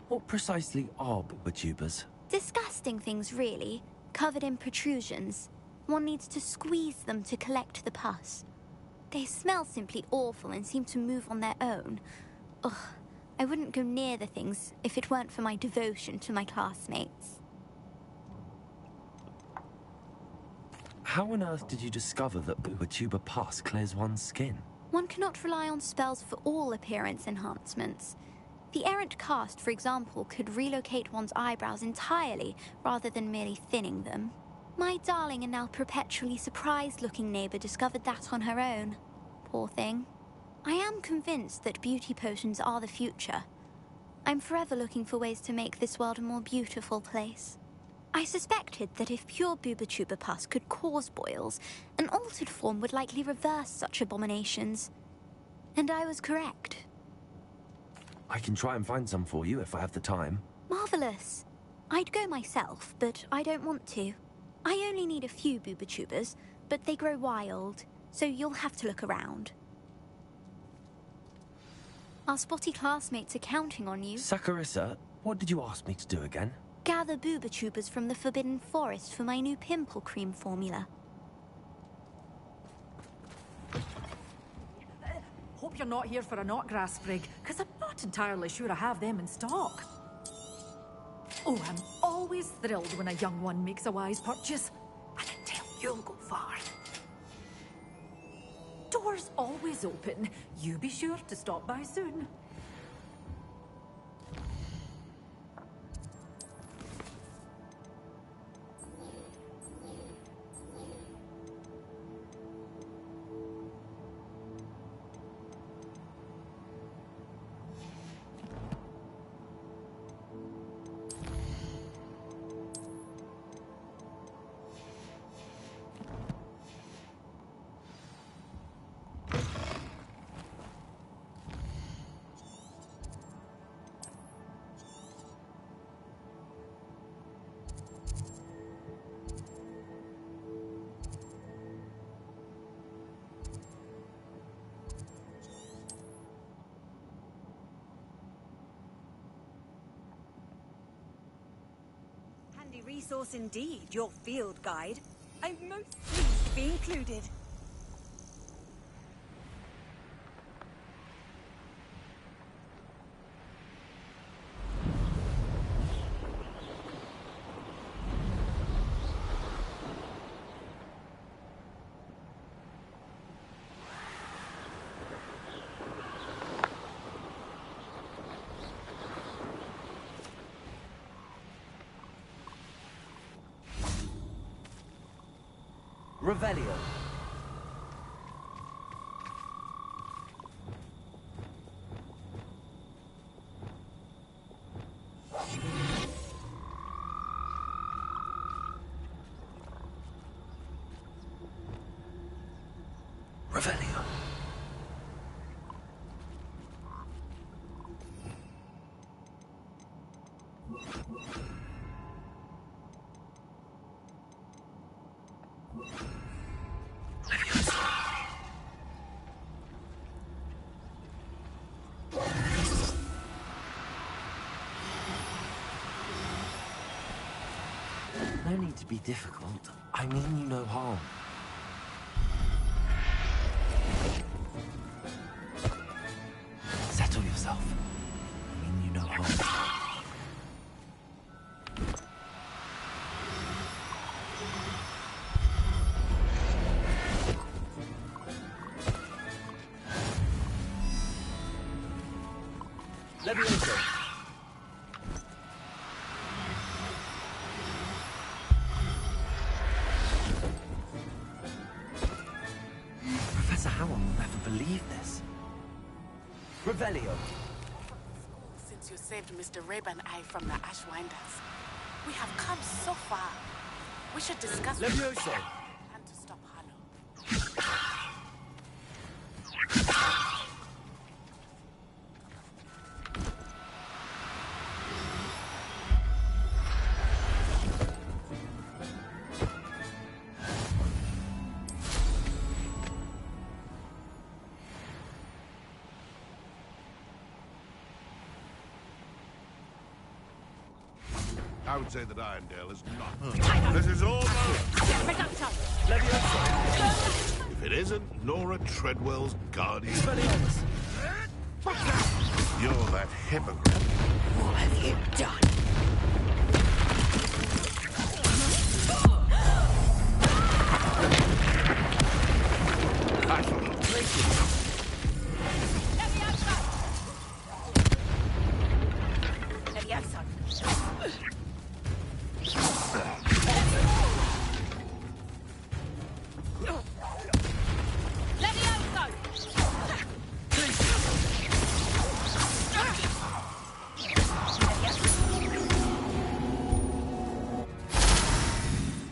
What precisely are boobotubers?
Disgusting things, really, covered in protrusions. One needs to squeeze them to collect the pus. They smell simply awful and seem to move on their own. Ugh, I wouldn't go near the things if it weren't for my devotion to my classmates.
How on earth did you discover that boobotuber pus clears one's skin?
One cannot rely on spells for all appearance enhancements. The errant cast, for example, could relocate one's eyebrows entirely rather than merely thinning them. My darling and now perpetually surprised-looking neighbour discovered that on her own. Poor thing. I am convinced that beauty potions are the future. I'm forever looking for ways to make this world a more beautiful place. I suspected that if pure boobotuber pus could cause boils, an altered form would likely reverse such abominations. And I was correct.
I can try and find some for you if I have the time.
Marvellous. I'd go myself, but I don't want to. I only need a few boobotubers, but they grow wild, so you'll have to look around. Our spotty classmates are counting on you.
Satirissa, what did you ask me to do again?
Gather boobotubers from the Forbidden Forest for my new pimple cream formula.
Hope you're not here for a knotgrass sprig, because I'm not entirely sure I have them in stock. Oh, I'm always thrilled when a young one makes a wise purchase. I can tell you'll go far. Doors always open. You be sure to stop by soon.
Resource indeed, your field guide. I'm most pleased to be included.
Revelio. Revelio. No need to be difficult. I mean you no harm. Settle yourself. I mean you no harm. Levioso. Professor Howell will never believe this. Revelio.
Since you saved Mr. Rib and I from the Ashwinders, we have come so far. We should discuss
Levioso.
and to stop Harlow.
I would say that Irondale is not. This is all. If it isn't Nora Treadwell's guardian. You're that hypocrite.
What have you done?
I shall not take it.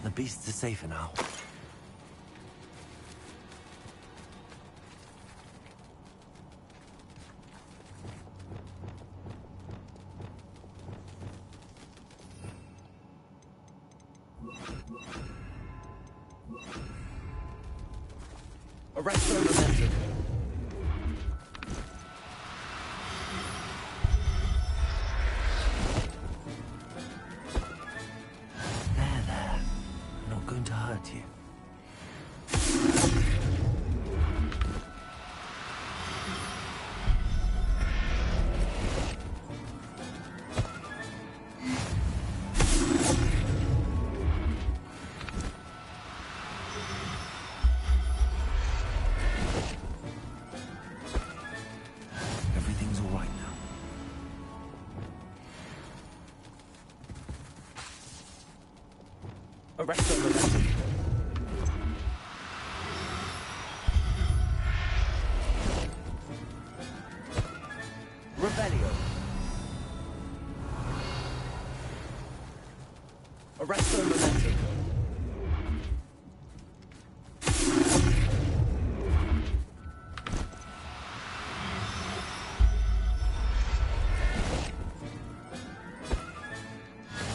The beasts are safer now. Arrest their momentum. There. I'm not going to hurt you. Everything's all right now. Arrest their momentum. Revelio. Arrest their momentum.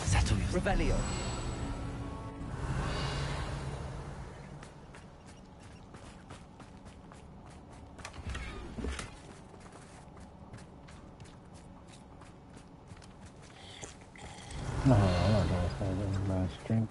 Settle your... Revelio.
No, I'm not gonna say that last drink.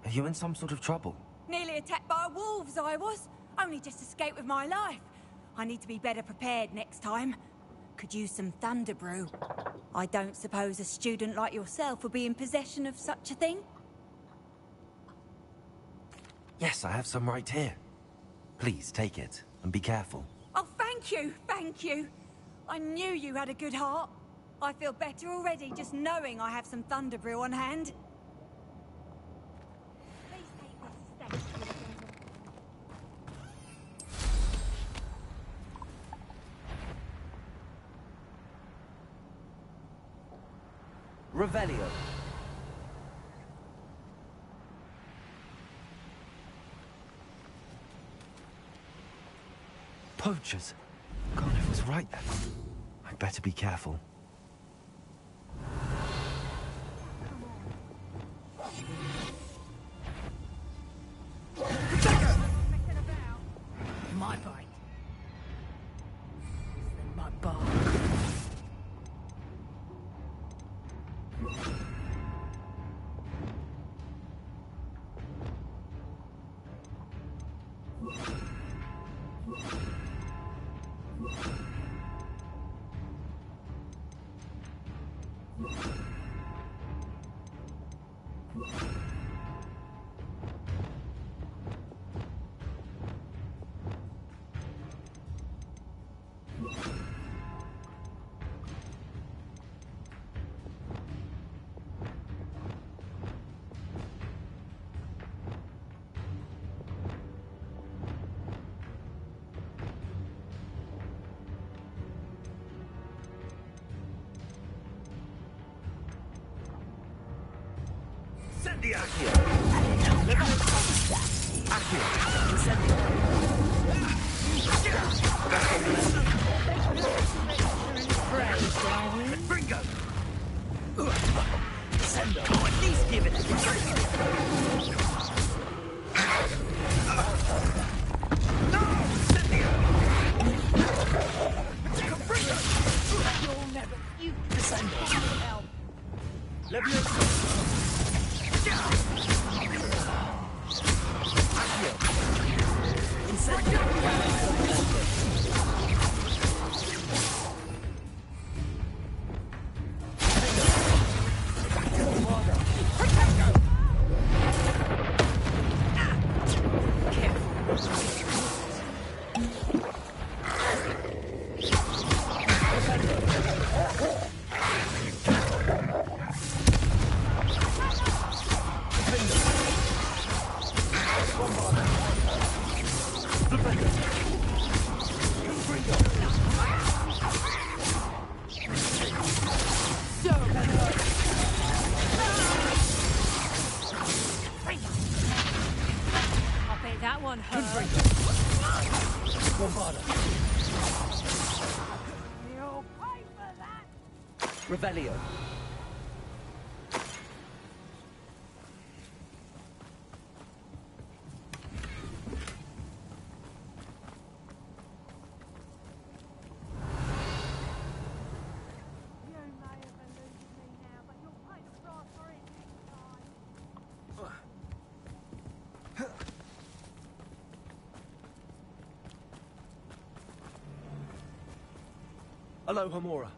Are you in some sort of trouble?
Nearly attacked by wolves, I was. Only just escaped with my life. I need to be better prepared next time. Could use some thunder brew. I don't suppose a student like yourself would be in possession of such a thing?
Yes, I have some right here. Please take it and be careful.
Oh, thank you, thank you. I knew you had a good heart. I feel better already just knowing I have some thunder brew on hand.
Revelio. Poachers. God, I was right then. I better be careful.
My bite. My bark.
Revelio. Hello, Hamora.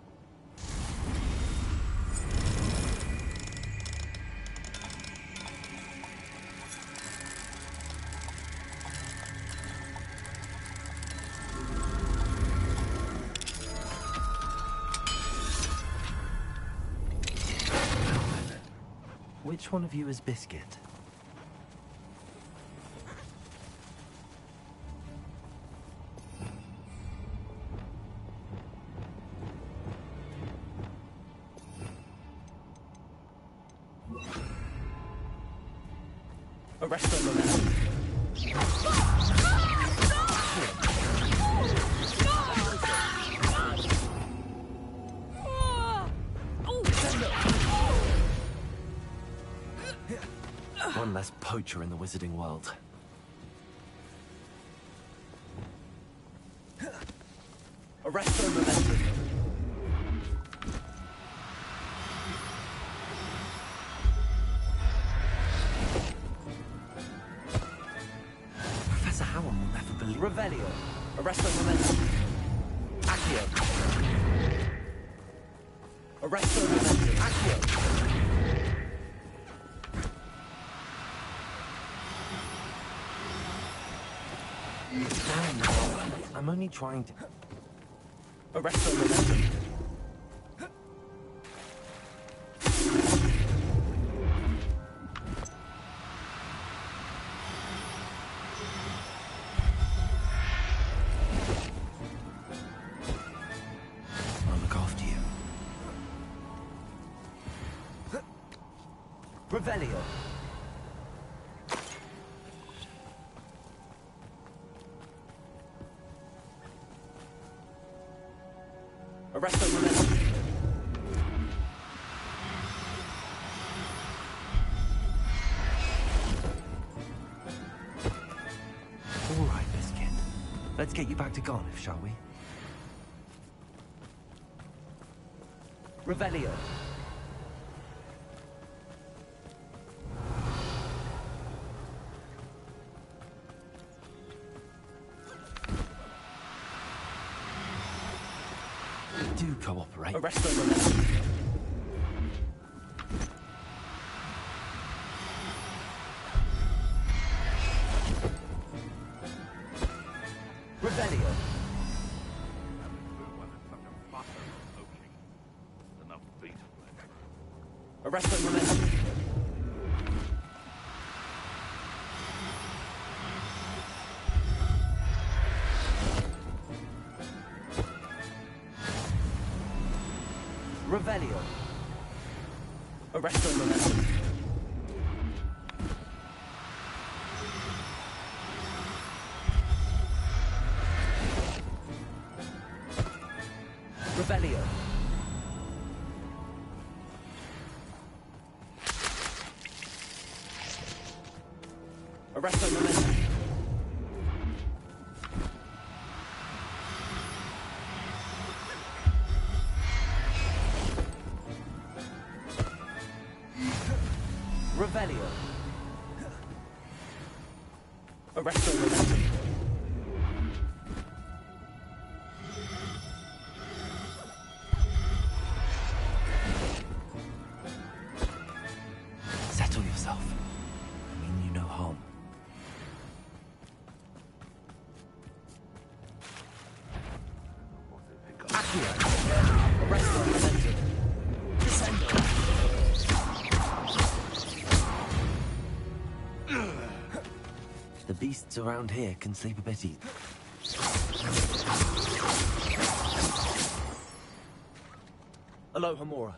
Which one of you is Biscuit?
Arrest them, momentum.
One less poacher in the wizarding world.
Arrest them, momentum.
Professor Howard will never believe...
Revelio. Arrest them, momentum. Accio. Arrest them, momentum. Accio.
I'm only trying to...
Arrest them, momentum.
I'll look after you.
Revelio.
Arresto momentum.
All right, Biscuit. Let's get you back to Garniff, shall we? Revelio. Do cooperate.
Arresto momentum. Revelio. Arresto momentum. Revelio. Arresto momentum. Revelio. Arresto momentum. Revelio. Arresto momentum.
Settle yourself. I mean you no harm.
Accio. Arresto momentum. Descendo.
The beasts around here can sleep a bit easy.
Hello, Hamura.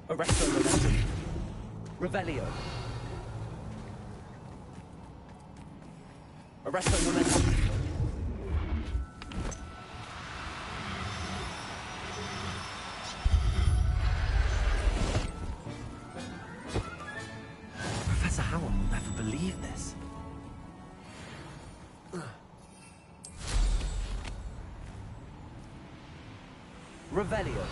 Arresto momentum. Revelio. Arresto momentum.
Professor Howard will never believe this.
Revelio.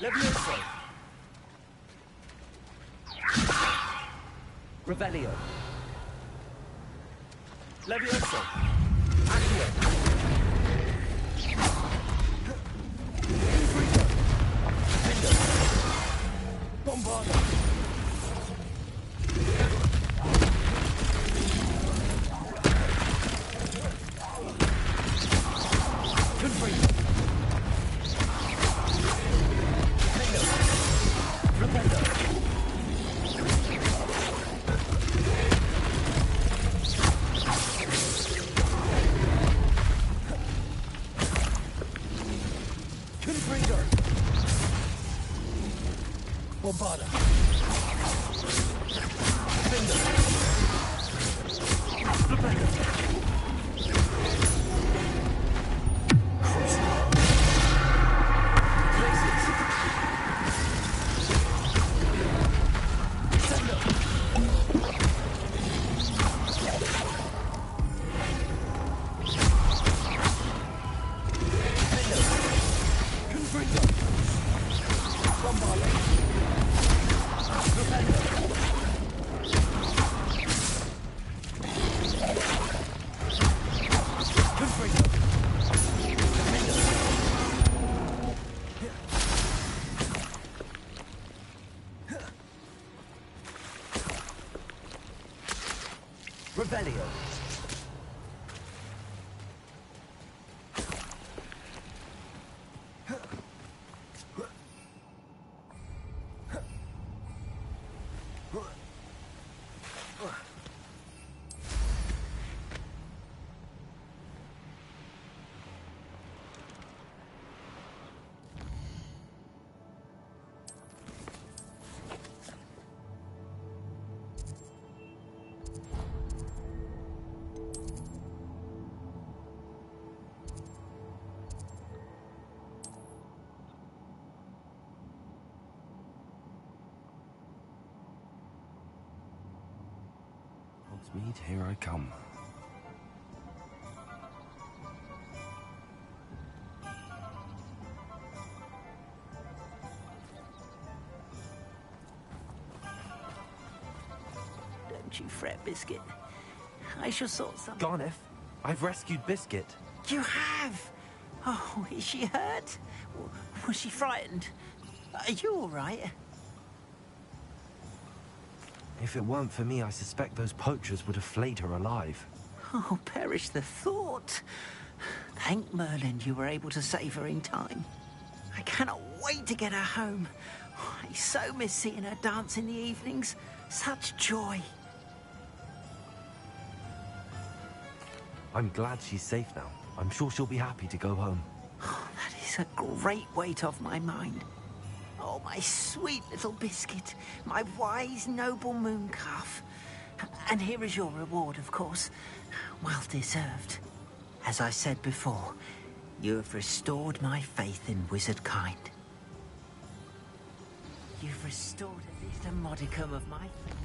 Levioso. Revelio. Levioso. Accio. Vindo. Bombardo. Confringo. Bombarda. Defender. Defender. Places. Sender. Defender. Confringo. Bombarda. Defender.
Revelio. Hogsmeade, here I come.
Don't you fret, Biscuit. I shall sort something.
Garneth, I've rescued Biscuit.
You have? Oh, is she hurt? Was she frightened? Are you all right?
If it weren't for me, I suspect those poachers would have flayed her alive.
Oh, perish the thought. Thank Merlin you were able to save her in time. I cannot wait to get her home. I so miss seeing her dance in the evenings. Such joy.
I'm glad she's safe now. I'm sure she'll be happy to go home.
Oh, that is a great weight off my mind. Oh, my sweet little Biscuit, my wise, noble moon calf. And here is your reward, of course. Well deserved. As I said before, you have restored my faith in wizard kind. You've restored at least a modicum of my faith.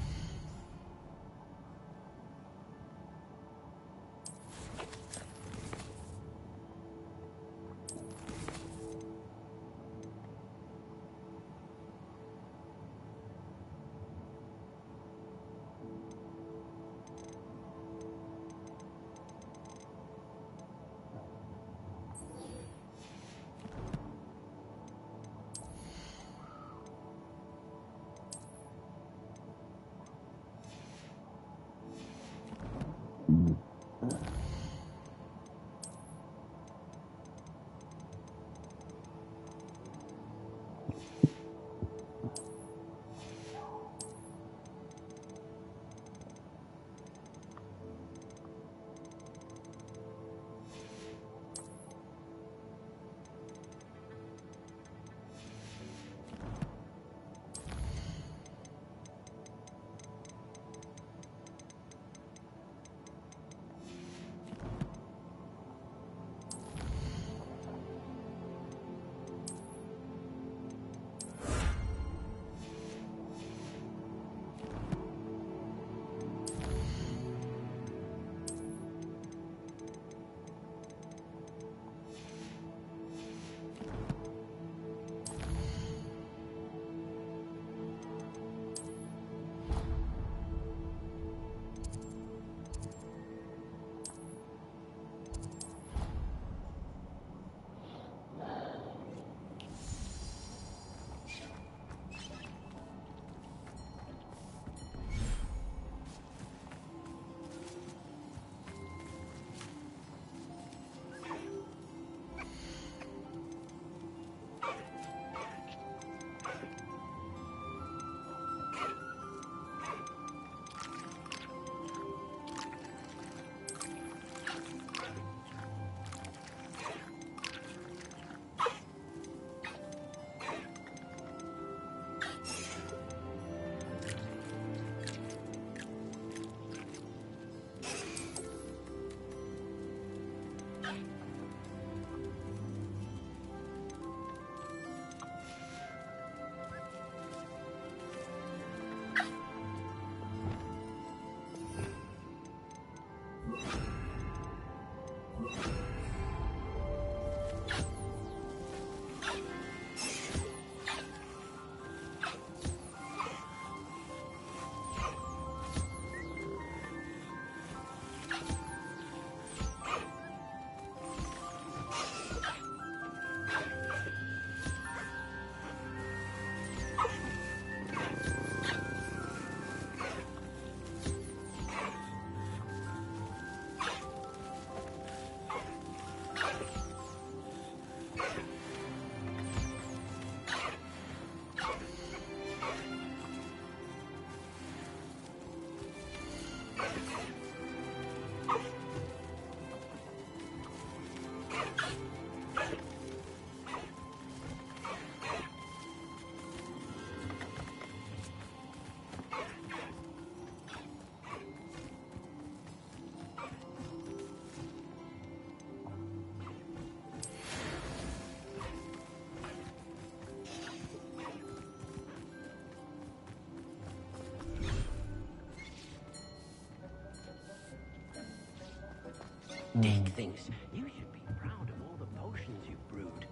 Dick thinks you should be proud of all the potions you've brewed.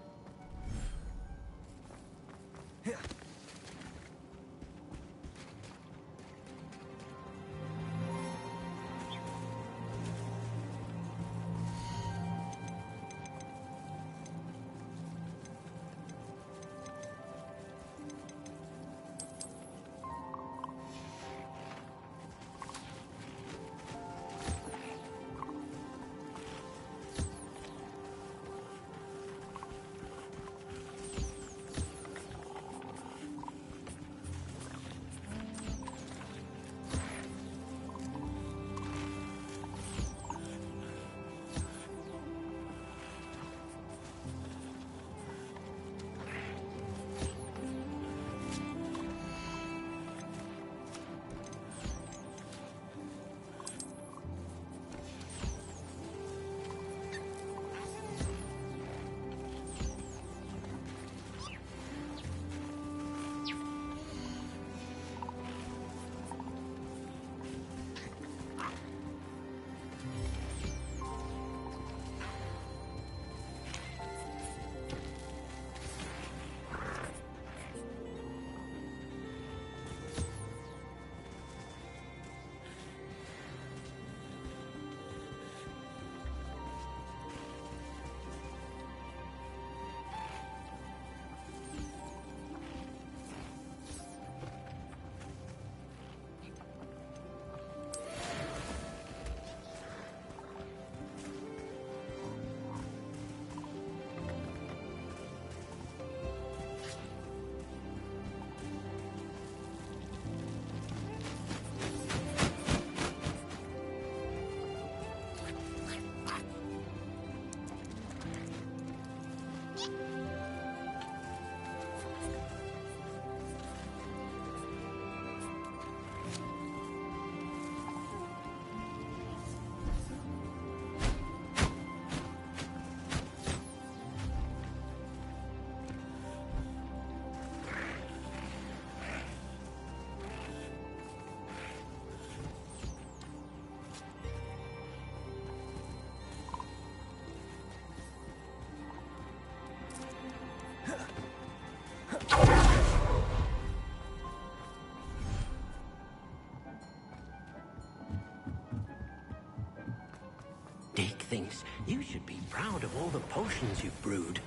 Dick thinks you should be proud of all the potions you've brewed.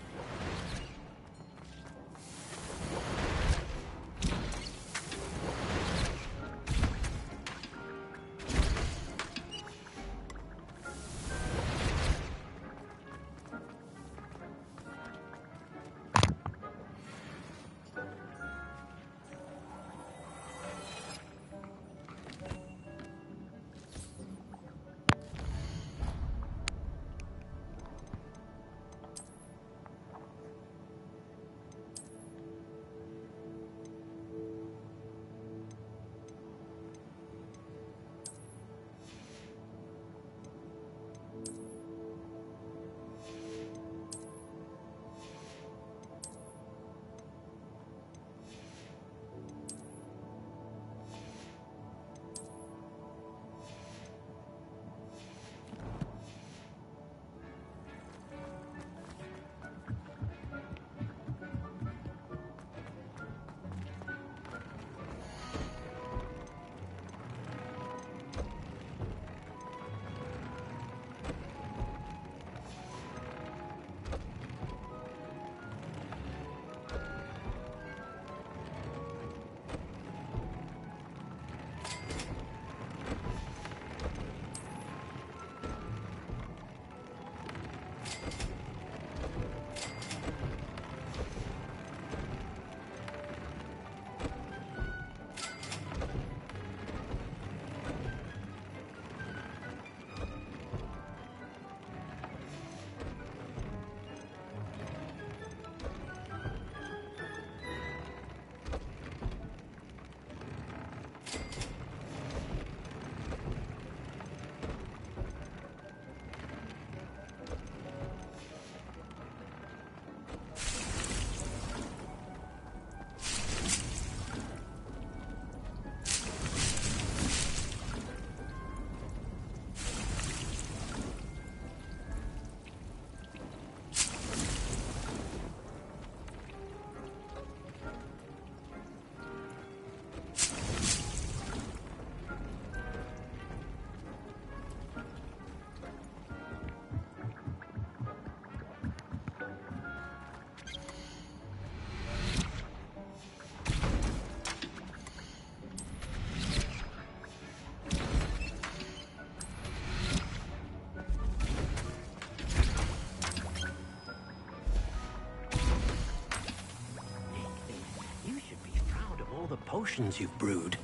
potions you've brewed.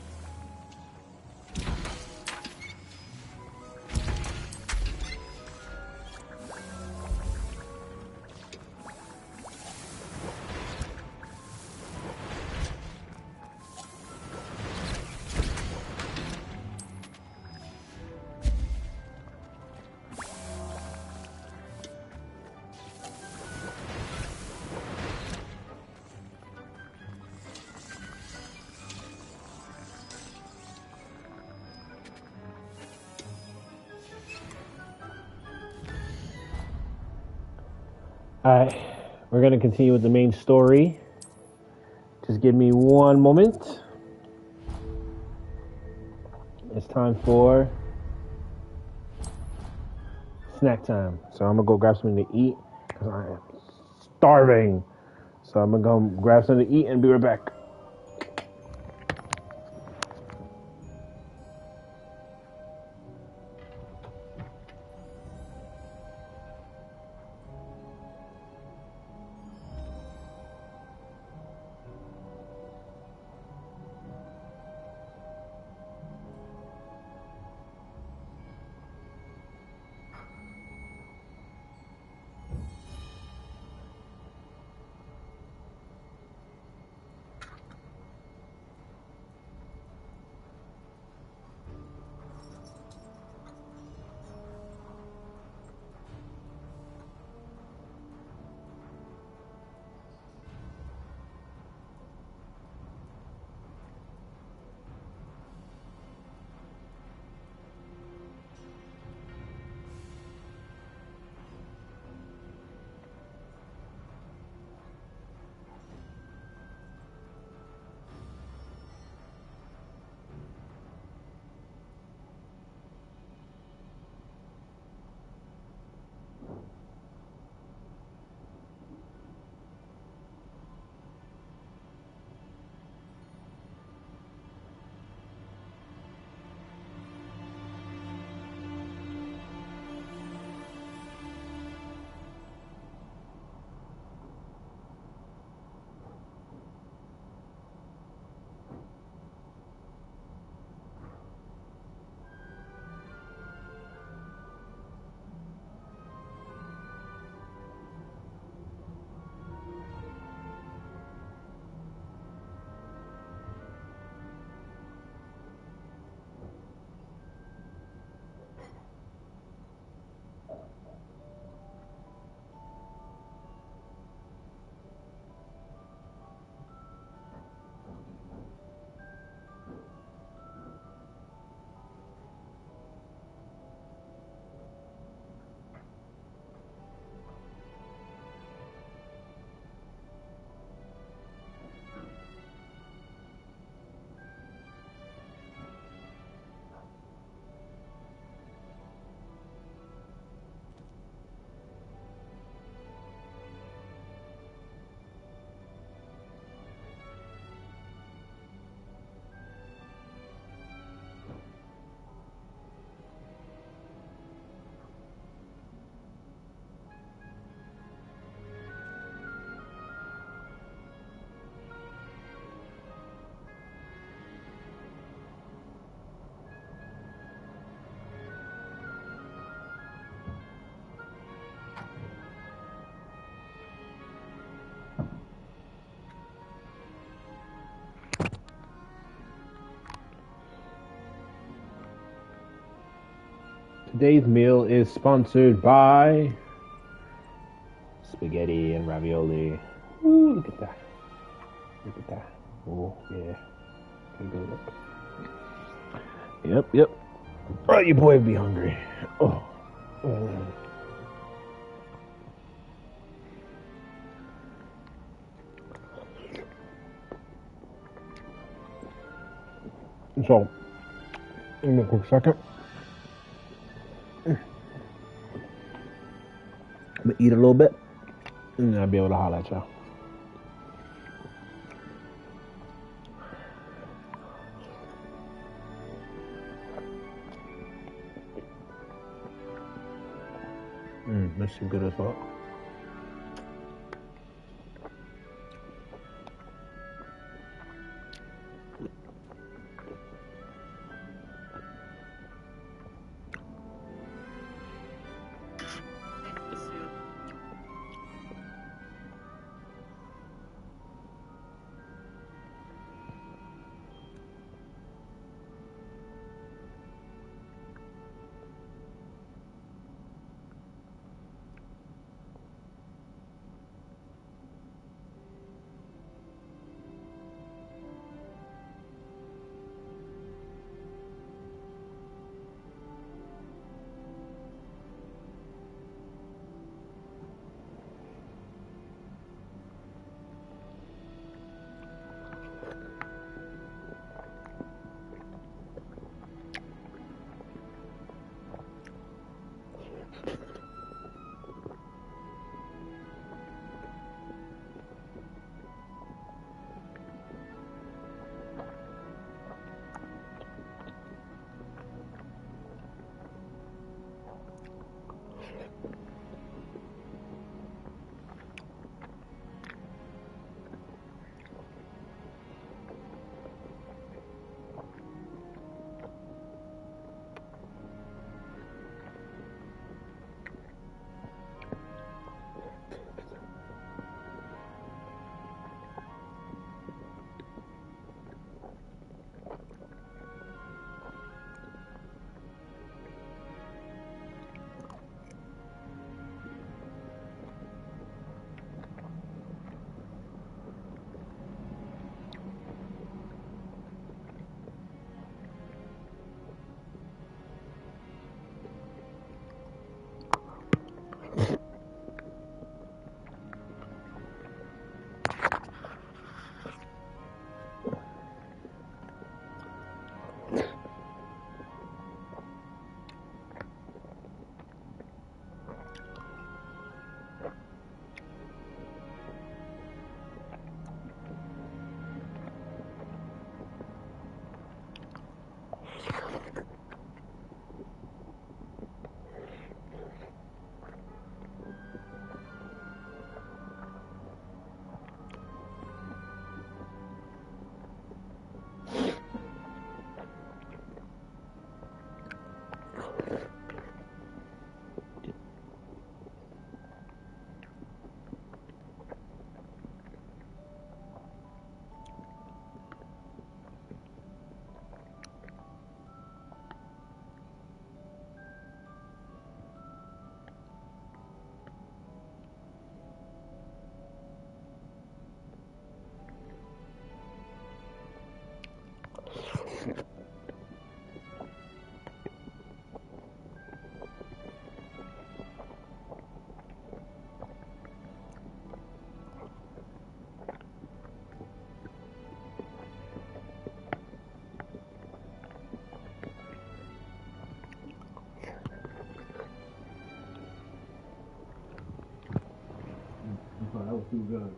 Alright, we're gonna continue with the main story. Just give me one moment. It's time for snack time. So I'm gonna go grab something to eat because I am starving. So I'm gonna go grab something to eat and be right back. Today's meal is sponsored by spaghetti and ravioli. Ooh, look at that. Look at that. Oh, yeah. Okay, go look. Yep. Oh, your boy be hungry. Oh. So, give me a quick second. I'm gonna eat a little bit, and then I'll be able to holler at y'all. That's too good as well. That was too good.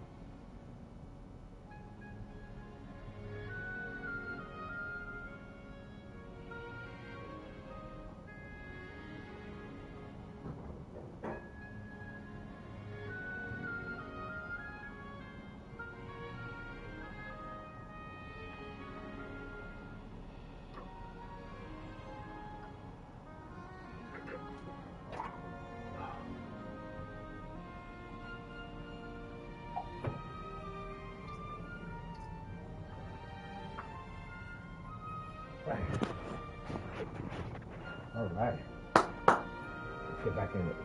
All right. Let's get back in it.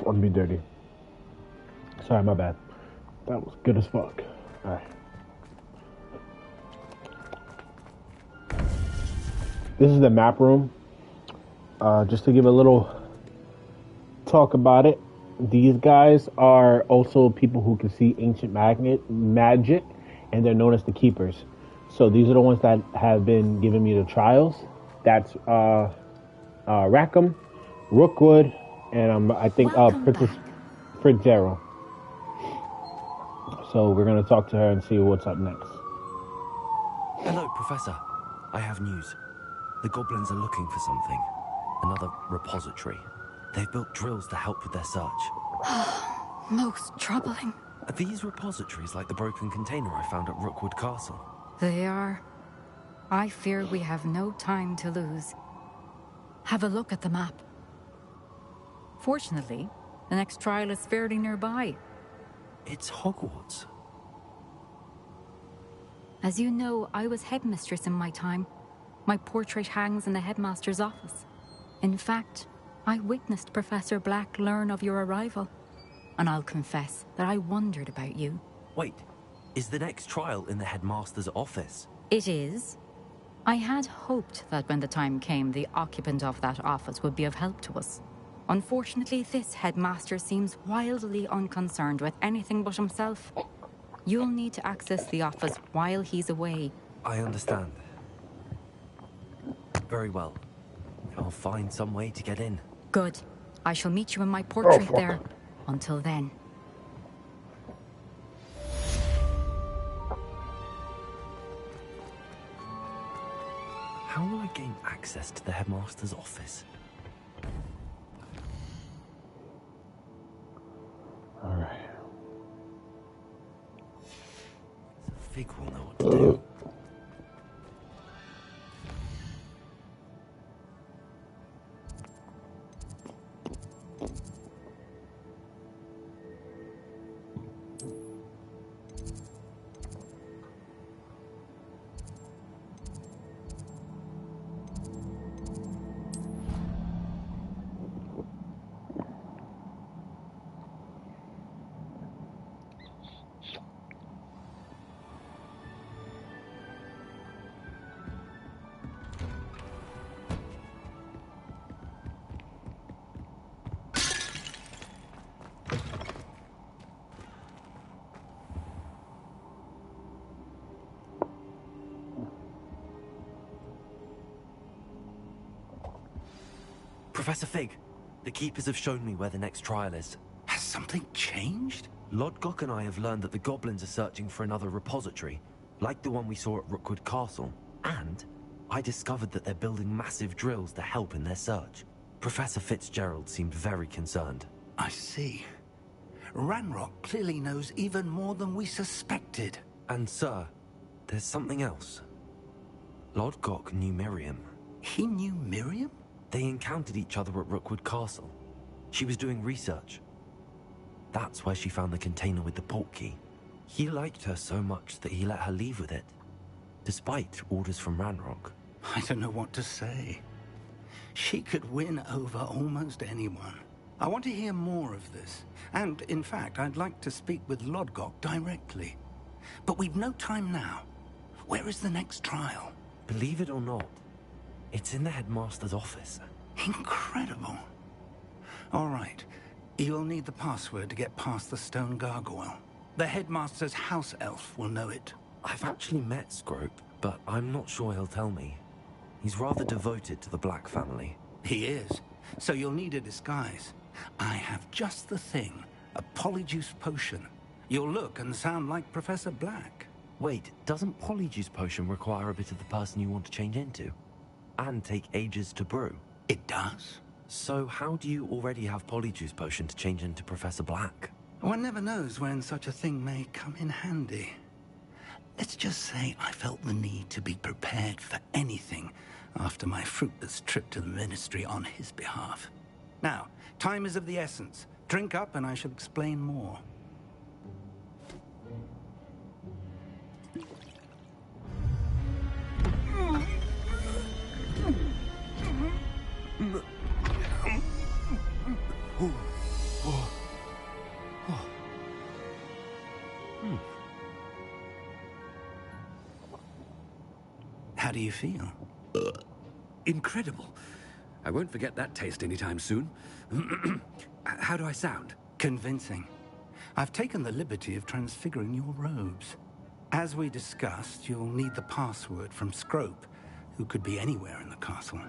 Want to be dirty. Sorry, my bad. That was good as fuck. All right. This is the map room. Just to give a little talk about it. These guys are also people who can see ancient magic, and they're known as the Keepers. So these are the ones that have been giving me the trials. That's Rackham, Rookwood, and I think Princess Fitzgerald. So we're gonna talk to her and see what's up next.
Hello, Professor. I have news. The goblins are looking for something. Another repository. They've built drills to help with their search.
Most troubling.
Are these repositories like the broken container I found at Rookwood Castle?
They are. I fear we have no time to lose.
Have a look at the map.
Fortunately, the next trial is fairly nearby.
It's Hogwarts.
As you know, I was headmistress in my time. My portrait hangs in the headmaster's office. In fact, I witnessed Professor Black learn of your arrival. And I'll confess that I wondered about you.
Wait, is the next trial in the headmaster's office?
It is. I had hoped that when the time came, the occupant of that office would be of help to us. Unfortunately, this headmaster seems wildly unconcerned with anything but himself. You'll need to access the office while he's away.
I understand. Very well. I'll find some way to get in.
Good. I shall meet you in my portrait there. Until then.
How will I gain access to the headmaster's office?
All right.
Fig will know what to do. Professor Fig, the Keepers have shown me where the next trial is.
Has something changed?
Lodgok and I have learned that the goblins are searching for another repository, like the one we saw at Rookwood Castle. And I discovered that they're building massive drills to help in their search. Professor Fitzgerald seemed very concerned.
I see. Ranrock clearly knows even more than we suspected.
And sir, there's something else. Lodgok knew Miriam.
He knew Miriam?
They encountered each other at Rookwood Castle. She was doing research. That's where she found the container with the portkey. He liked her so much that he let her leave with it, despite orders from Ranrock.
I don't know what to say. She could win over almost anyone. I want to hear more of this. And, in fact, I'd like to speak with Lodgok directly. But we've no time now. Where is the next trial?
Believe it or not, it's in the headmaster's office.
Incredible. All right. You'll need the password to get past the stone gargoyle. The headmaster's house elf will know it.
I've actually met Scrope, but I'm not sure he'll tell me. He's rather devoted to the Black family.
He is. So you'll need a disguise. I have just the thing. A polyjuice potion. You'll look and sound like Professor Black.
Wait, doesn't polyjuice potion require a bit of the person you want to change into? And take ages to brew?
It does.
So how do you already have polyjuice potion to change into Professor Black?
One never knows when such a thing may come in handy. Let's just say I felt the need to be prepared for anything after my fruitless trip to the Ministry on his behalf. Now, time is of the essence. Drink up and I shall explain more. How do you feel?
Incredible. I won't forget that taste anytime soon. How do I sound?
Convincing. I've taken the liberty of transfiguring your robes. As we discussed, you'll need the password from Scrope, who could be anywhere in the castle.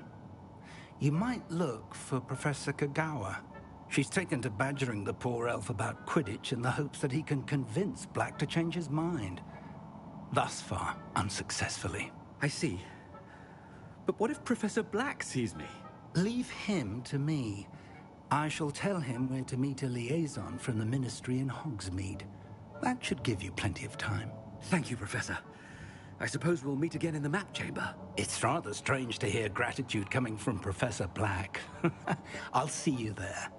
You might look for Professor Kagawa. She's taken to badgering the poor elf about Quidditch in the hopes that he can convince Black to change his mind. Thus far, unsuccessfully.
I see. But what if Professor Black sees me?
Leave him to me. I shall tell him where to meet a liaison from the Ministry in Hogsmeade. That should give you plenty of time.
Thank you, Professor. I suppose we'll meet again in the map chamber.
It's rather strange to hear gratitude coming from Professor Black. I'll see you there.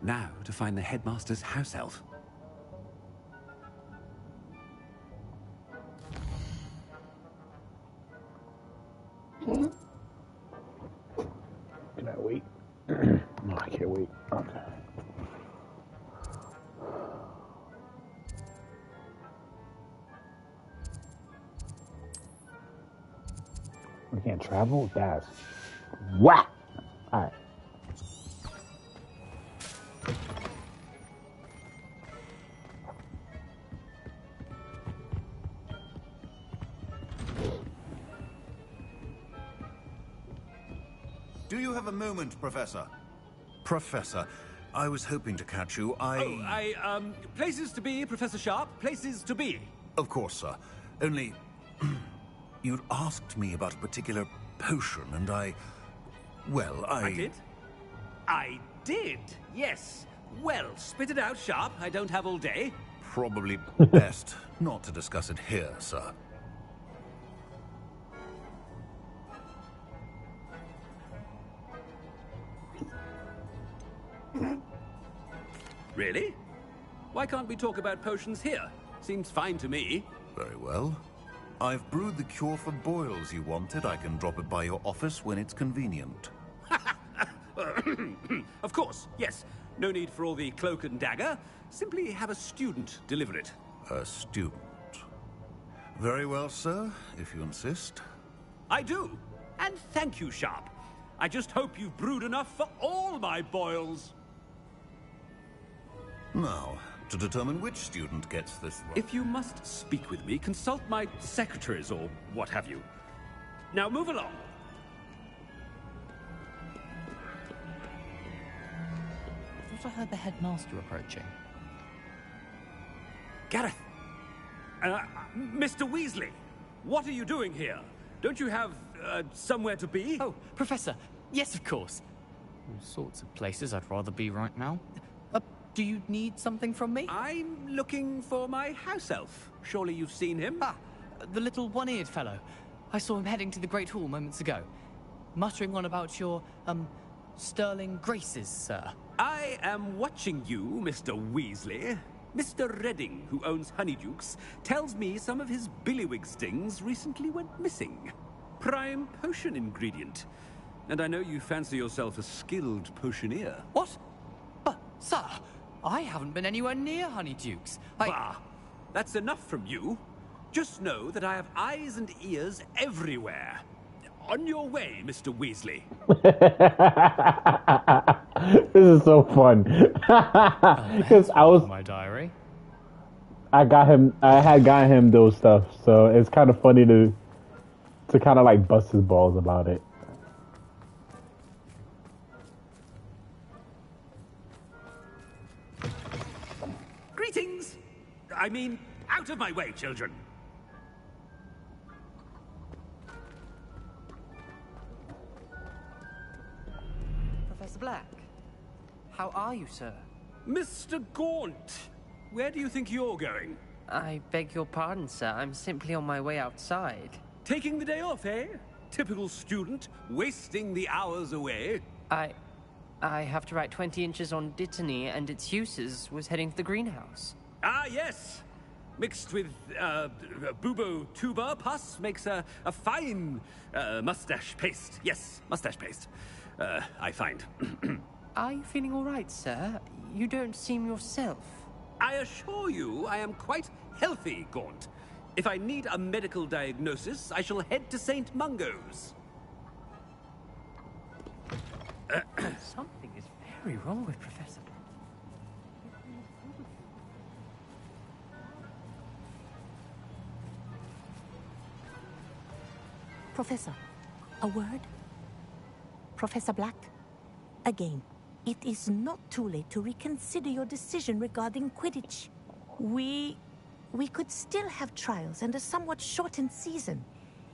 Now to find the headmaster's house elf.
Can I wait? No, I can't wait. Okay. We can't travel? That's whack! Alright.
Do you have a moment, Professor? Professor, I was hoping to catch you.
Places to be, Professor Sharp. Places to be.
Of course, sir. Only... you'd asked me about a particular potion, and I
did? I did, yes. Well, spit it out, Sharp. I don't have all day.
Probably best not to discuss it here, sir.
Really? Why can't we talk about potions here? Seems fine to me.
Very well. I've brewed the cure for boils you wanted. I can drop it by your office when it's convenient.
Of course, yes. No need for all the cloak and dagger. Simply have a student deliver it.
A student. Very well, sir, if you insist.
I do. And thank you, Sharp. I just hope you've brewed enough for all my boils.
Now, to determine which student gets this right.
If you must speak with me, consult my secretaries or what have you. Now move along.
I thought I heard the headmaster approaching.
Gareth! Mr. Weasley! What are you doing here? Don't you have, somewhere to be?
Oh, Professor! Yes, of course. All sorts of places I'd rather be right now. Do you need something from me?
I'm looking for my house elf. Surely you've seen him?
Ah, the little one-eared fellow. I saw him heading to the Great Hall moments ago. Muttering on about your, sterling graces, sir.
I am watching you, Mr. Weasley. Mr. Redding, who owns Honeydukes, tells me some of his billywig stings recently went missing. Prime potion ingredient. And I know you fancy yourself a skilled potioneer.
What? But, sir, I haven't been anywhere near Honeydukes.
Bah! That's enough from you. Just know that I have eyes and ears everywhere. On your way, Mr. Weasley.
This is so fun. Because I was
my diary.
I had gotten him those stuff, so it's kind of funny to kind of like bust his balls about it.
Greetings! I mean, out of my way, children.
Professor Black, how are you, sir?
Mr. Gaunt, where do you think you're going?
I beg your pardon, sir. I'm simply on my way outside.
Taking the day off, eh? Typical student, wasting the hours away.
I have to write 20 inches on Dittany and its uses. Was heading to the greenhouse.
Ah, yes. Mixed with bubo tuber pus makes a fine mustache paste. Yes, mustache paste. I find.
Are you feeling all right, sir? You don't seem yourself.
I assure you I am quite healthy, Gaunt. If I need a medical diagnosis, I shall head to St. Mungo's.
Something is very wrong with Professor.
Professor, a word? Professor Black, again, it is not too late to reconsider your decision regarding Quidditch. We could still have trials and a somewhat shortened season.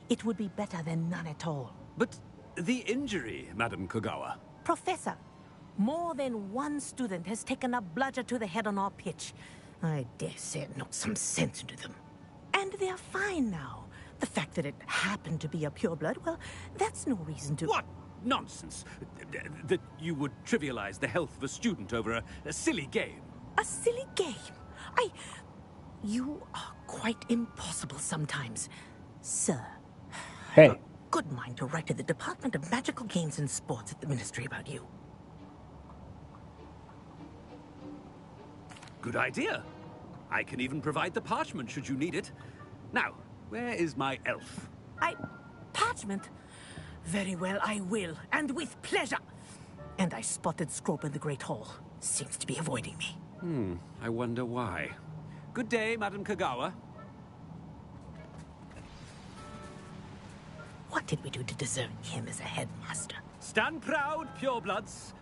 It would be better than none at all.
But the injury, Madam Kogawa.
Professor, more than one student has taken a bludger to the head on our pitch. I dare say it knocked some sense into them. And they're fine now. The fact that it happened to be a pureblood, well, that's no reason to...
What nonsense! That you would trivialize the health of a student over a silly game.
A silly game? You are quite impossible sometimes, sir.
Hey.
Good mind to write to the Department of Magical Games and Sports at the Ministry about you.
Good idea. I can even provide the parchment should you need it. Now, where is my elf?
Parchment? Very well, I will, and with pleasure. And I spotted Scrope in the Great Hall. Seems to be avoiding me.
I wonder why. Good day, Madam Kogawa.
What did we do to deserve him as a headmaster?
Stand proud, purebloods.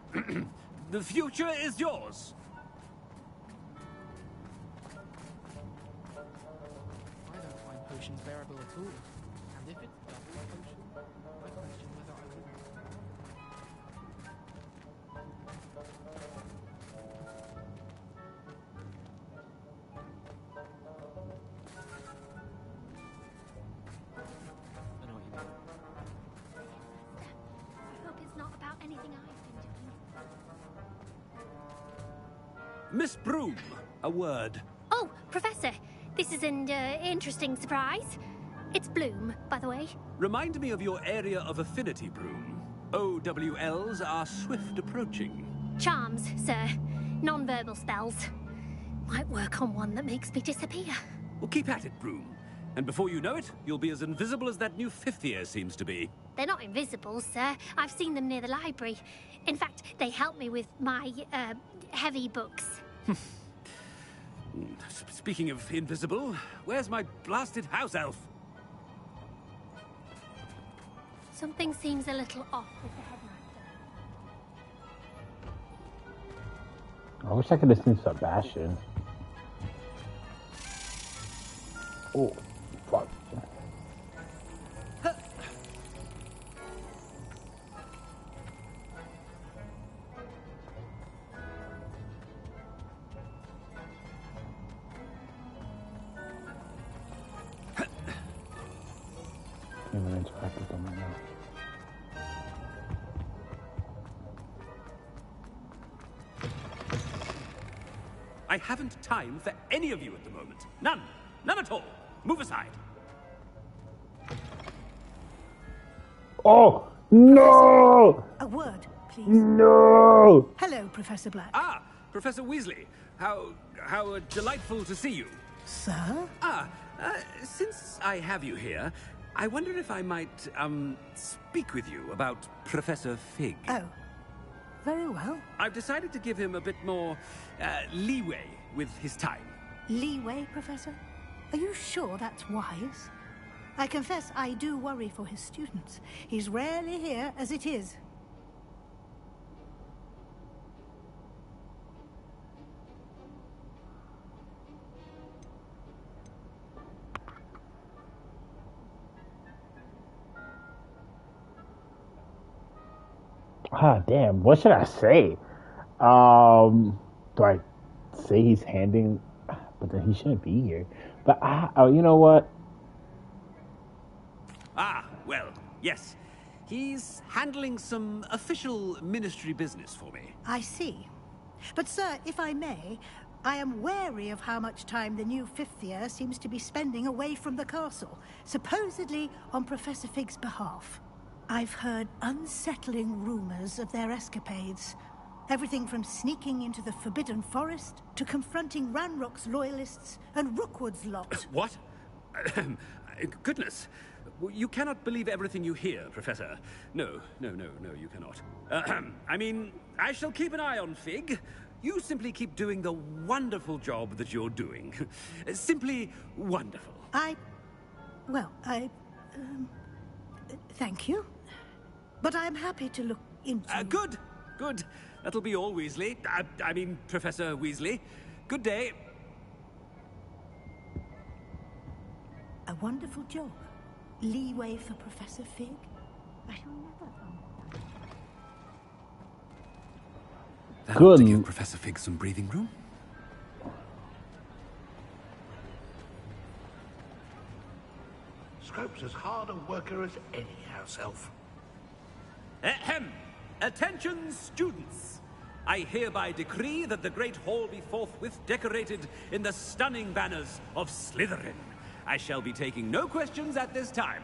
The future is yours.
I don't find potions bearable at all. And if it's double potion, I question whether I would. I know what you mean.
I hope it's not about anything I've been doing.
Miss Broom, a word.
Oh, Professor, this is an interesting surprise. It's Bloom, by the way.
Remind me of your area of affinity, Broom. OWLs are swift approaching.
Charms, sir. Non-verbal spells. Might work on one that makes me disappear.
Well, keep at it, Broom. And before you know it, you'll be as invisible as that new fifth year seems to be.
They're not invisible, sir. I've seen them near the library. In fact, they help me with my, heavy books.
Speaking of invisible, where's my blasted house elf?
Something seems a little off with the headmaster.
I wish I could have seen Sebastian. Oh, fuck. Can't even interact with them right now.
I haven't time for any of you at the moment. None. None at all. Move aside.
Oh, No!
A word, please.
No!
Hello, Professor Black.
Ah, Professor Weasley. How delightful to see you.
Sir?
Since I have you here, I wonder if I might, speak with you about Professor Fig.
Oh, very well.
I've decided to give him a bit more, leeway with his time.
Leeway, Professor? Are you sure that's wise? I confess I do worry for his students. He's rarely here as it is.
Ah, damn. What should I say? Do I say he's handing? But then he shouldn't be here. But you know what?
Ah, well, yes. He's handling some official ministry business for me.
I see. But, sir, if I may, I am wary of how much time the new fifth year seems to be spending away from the castle, supposedly on Professor Fig's behalf. I've heard unsettling rumors of their escapades. Everything from sneaking into the Forbidden Forest to confronting Ranrock's loyalists and Rookwood's lot.
What? Goodness. You cannot believe everything you hear, Professor. No, you cannot. I mean, I shall keep an eye on Fig. You simply keep doing the wonderful job that you're doing. Simply wonderful.
Thank you. But I'm happy to look into...
Good. That'll be all, Weasley. I mean, Professor Weasley. Good day.
A wonderful job. Leeway for Professor Fig? I don't know.
That ought to give Professor Fig some breathing room.
Scrope's as hard a worker as any house elf.
Ahem! Attention, students! I hereby decree that the Great Hall be forthwith decorated in the stunning banners of Slytherin. I shall be taking no questions at this time.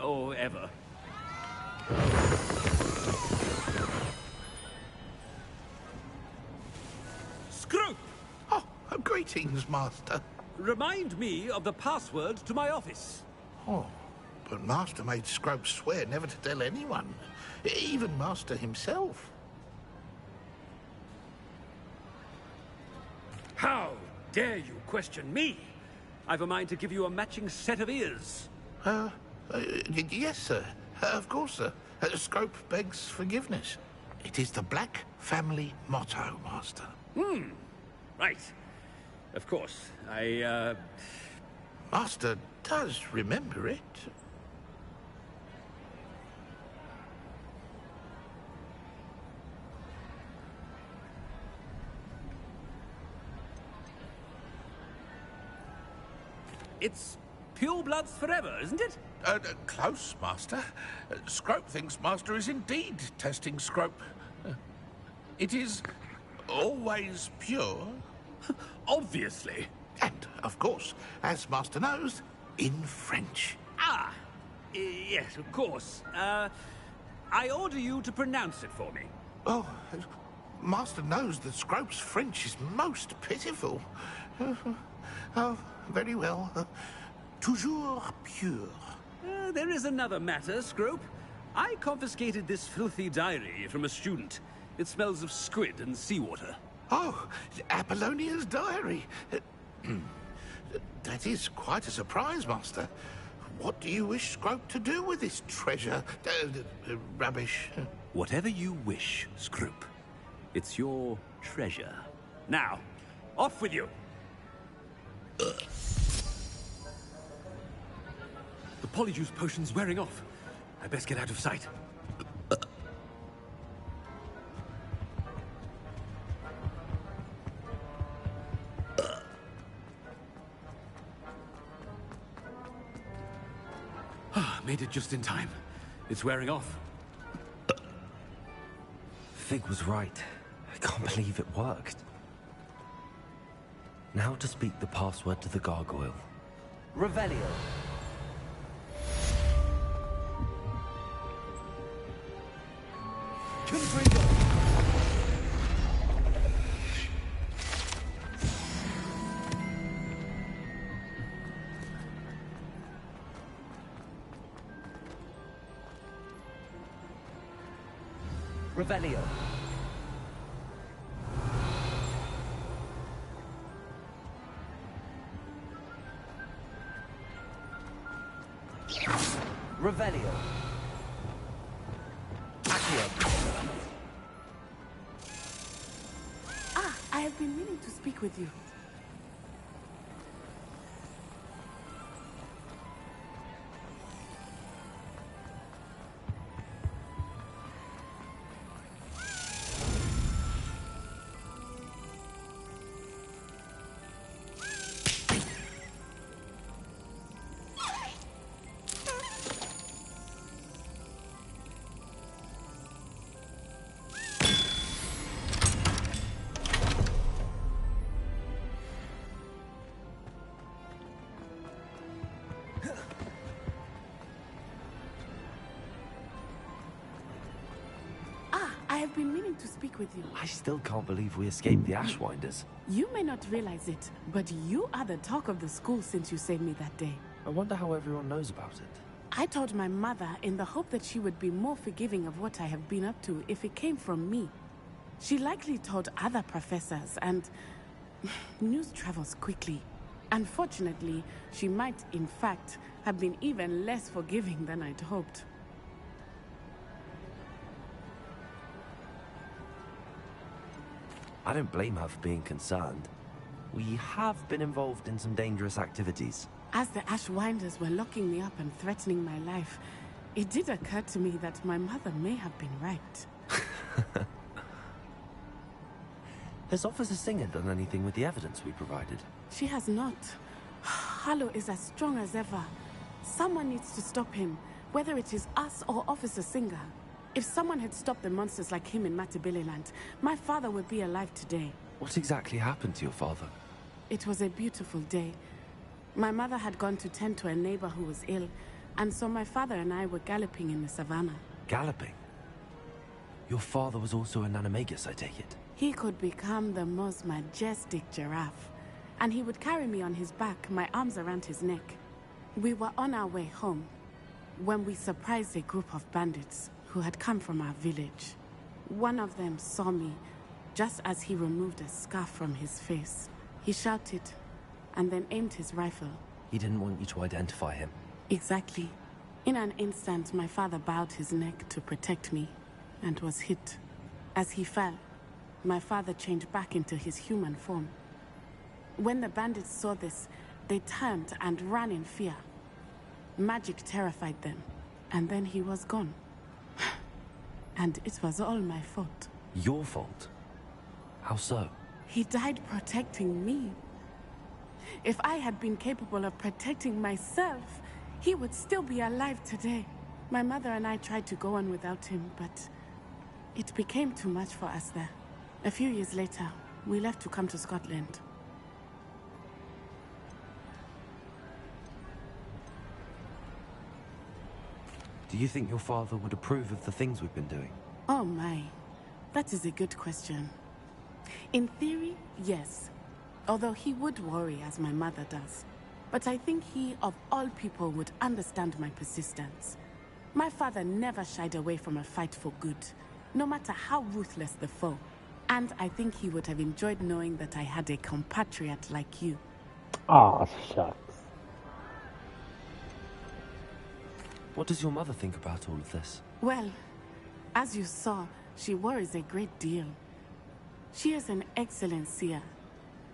Or ever. Scrope!
Oh, greetings, Master.
Remind me of the password to my office.
Oh, but Master made Scrope swear never to tell anyone. Even Master himself.
How dare you question me? I've a mind to give you a matching set of ears.
Yes, sir. Of course, sir. Scrope begs forgiveness. It is the Black family motto, Master.
Right. Of course.
Master does remember it.
It's pure bloods forever, isn't it?
Close, Master. Scrope thinks Master is indeed testing Scrope. It is always pure.
Obviously.
And, of course, as Master knows, in French.
Yes, of course. I order you to pronounce it for me.
Oh, Master knows that Scrope's French is most pitiful. Oh, very well. Toujours pure.
There is another matter, Scrope. I confiscated this filthy diary from a student. It smells of squid and seawater.
Oh, Apollonia's diary. That is quite a surprise, Master. What do you wish Scrope to do with this treasure? Rubbish.
Whatever you wish, Scrope. It's your treasure. Now, off with you. The polyjuice potion's wearing off. I best get out of sight. Made it just in time. It's wearing off.
Fig was right. I can't believe it worked. Now to speak the password to the gargoyle.
Revelio.
Confringo! Revelio. Revelio. Accio.
Ah, I have been meaning to speak with you. I have been meaning to speak with you.
I still can't believe we escaped the Ashwinders.
You may not realize it, but you are the talk of the school since you saved me that day.
I wonder how everyone knows about it.
I told my mother in the hope that she would be more forgiving of what I have been up to if it came from me. She likely told other professors, and news travels quickly. Unfortunately, she might, in fact, have been even less forgiving than I'd hoped.
I don't blame her for being concerned. We have been involved in some dangerous activities.
As the Ashwinders were locking me up and threatening my life, it did occur to me that my mother may have been right.
Has Officer Singer done anything with the evidence we provided?
She has not. Harlow is as strong as ever. Someone needs to stop him, whether it is us or Officer Singer. If someone had stopped the monsters like him in Matabeleland, my father would be alive today.
What exactly happened to your father?
It was a beautiful day. My mother had gone to tend to a neighbor who was ill, and so my father and I were galloping in the savannah.
Galloping? Your father was also an animagus, I take it?
He could become the most majestic giraffe, and he would carry me on his back, my arms around his neck. We were on our way home when we surprised a group of bandits who had come from our village. One of them saw me just as he removed a scarf from his face. He shouted and then aimed his rifle.
He didn't want you to identify him.
Exactly. In an instant, my father bowed his neck to protect me and was hit. As he fell, my father changed back into his human form. When the bandits saw this, they turned and ran in fear. Magic terrified them, and then he was gone. And it was all my fault.
Your fault? How so?
He died protecting me. If I had been capable of protecting myself, he would still be alive today. My mother and I tried to go on without him, but it became too much for us there. A few years later, we left to come to Scotland.
Do you think your father would approve of the things we've been doing?
Oh my, that is a good question. In theory, yes. Although he would worry as my mother does. But I think he, of all people, would understand my persistence. My father never shied away from a fight for good, no matter how ruthless the foe. And I think he would have enjoyed knowing that I had a compatriot like you.
Aw, shucks.
What does your mother think about all of this?
Well, as you saw, she worries a great deal. She is an excellent seer,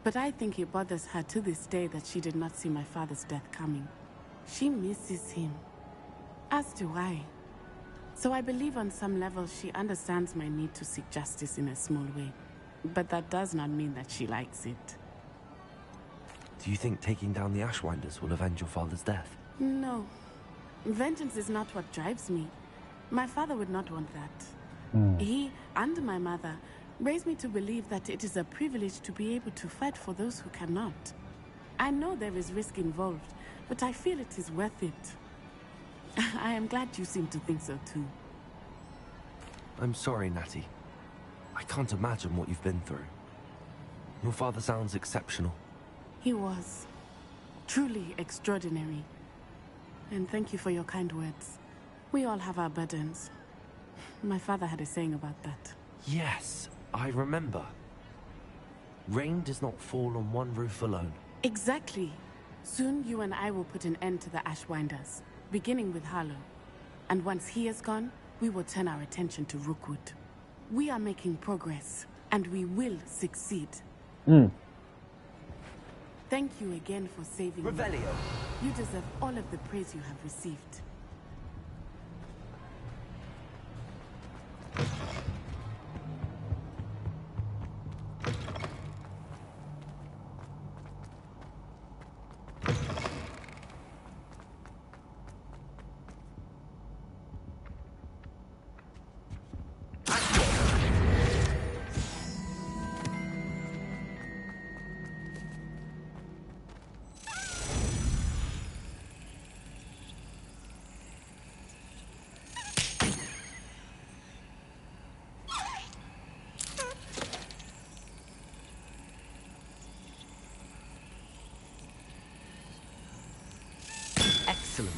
but I think it bothers her to this day that she did not see my father's death coming. She misses him, as do I. So I believe on some level she understands my need to seek justice in a small way. But that does not mean that she likes it.
Do you think taking down the Ashwinders will avenge your father's death?
No. Vengeance is not what drives me. My father would not want that. He and my mother raised me to believe that it is a privilege to be able to fight for those who cannot. I know there is risk involved, but I feel it is worth it. I am glad you seem to think so too.
I'm sorry, Natty. I can't imagine what you've been through. Your father sounds exceptional.
He was. Truly extraordinary. And thank you for your kind words. We all have our burdens. My father had a saying about that.
Yes, I remember. Rain does not fall on one roof alone.
Exactly. Soon you and I will put an end to the Ashwinders, beginning with Harlow. And once he is gone, we will turn our attention to Rookwood. We are making progress, and we will succeed. Thank you again for saving me.
Revelio.
You deserve all of the praise you have received.
Excellent.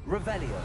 Revelio.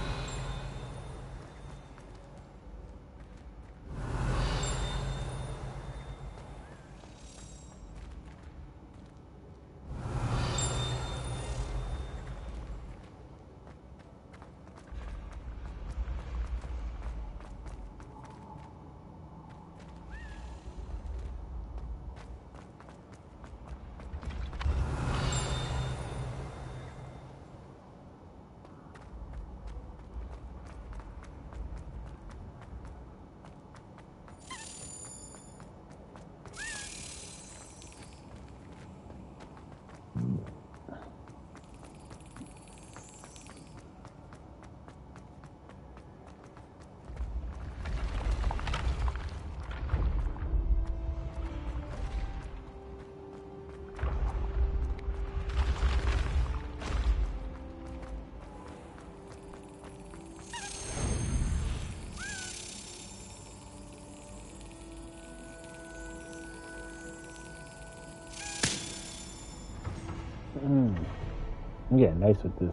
I'm getting nice with this.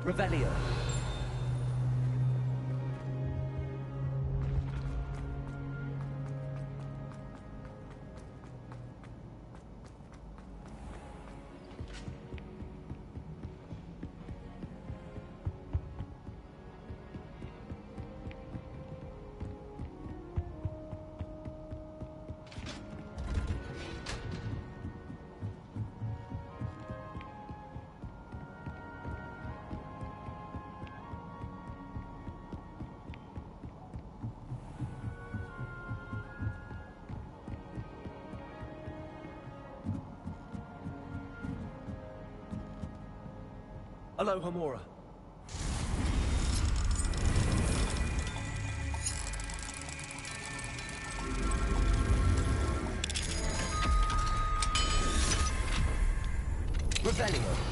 Revelio. Hello, Hamura. Revelio.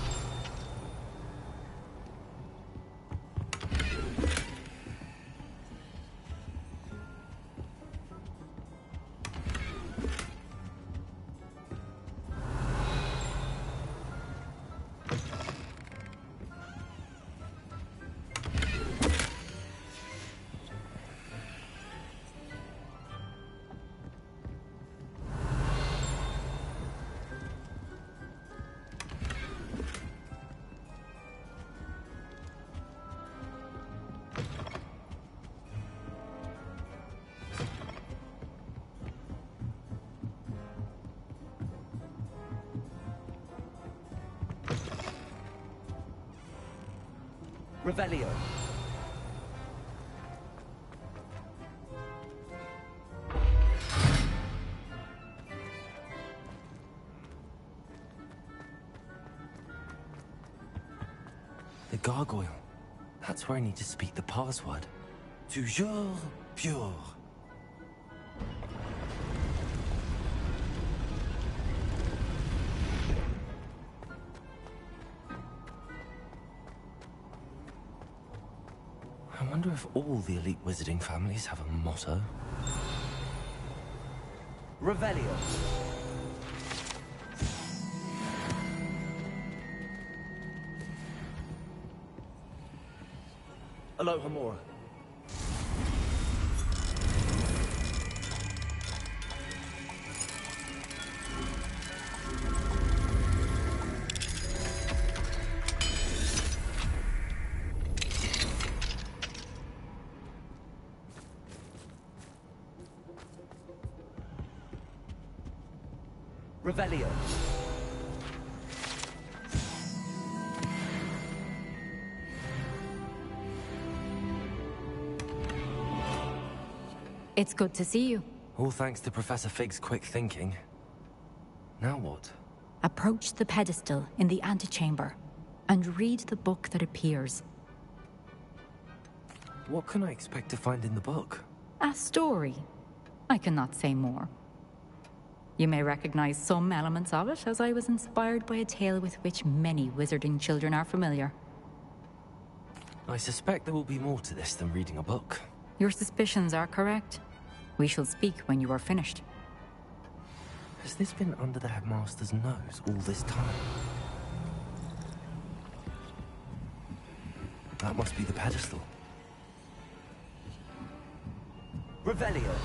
Revelio. The gargoyle. That's where I need to speak the password. Toujours pure. I wonder if all the elite wizarding families have a motto. Revelio. Aloha Mora. Revelio.
It's good to see you.
All thanks to Professor Fig's quick thinking. Now what?
Approach the pedestal in the antechamber and read the book that appears.
What can I expect to find in the book?
A story. I cannot say more. You may recognize some elements of it, as I was inspired by a tale with which many wizarding children are familiar.
I suspect there will be more to this than reading a book.
Your suspicions are correct. We shall speak when you are finished.
Has this been under the headmaster's nose all this time? That must be the pedestal. Revelio.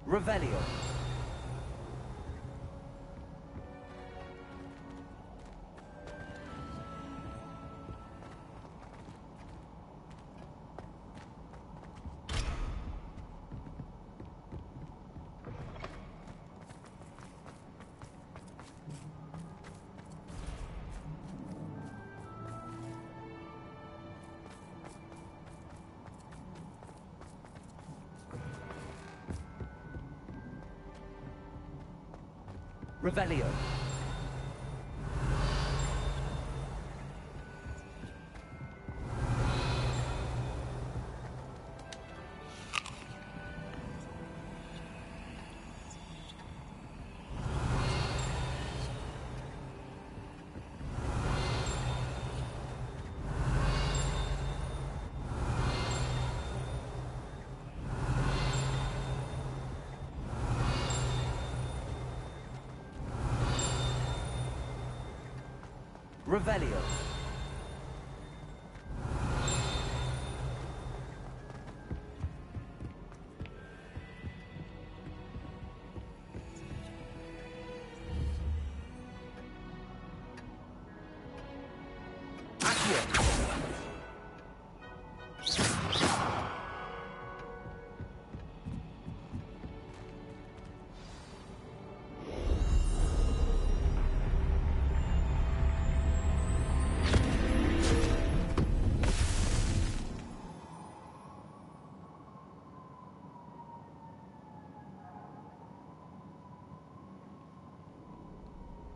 Revelio. Revelio. Revelio.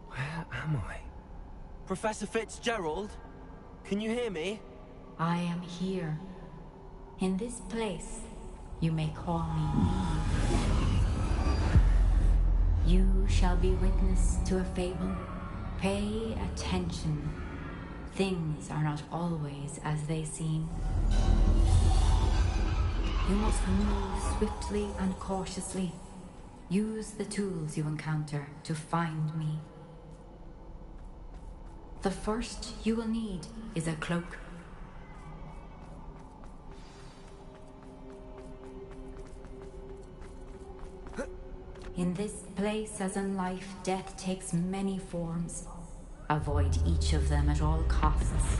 Where am I? Professor Fitzgerald? Can you hear me?
I am here. In this place, you may call me Eve. You shall be witness to a fable. Pay attention. things are not always as they seem. You must move swiftly and cautiously. Use the tools you encounter to find me. The first you will need is a cloak. In this place, as in life, death takes many forms. Avoid each of them at all costs.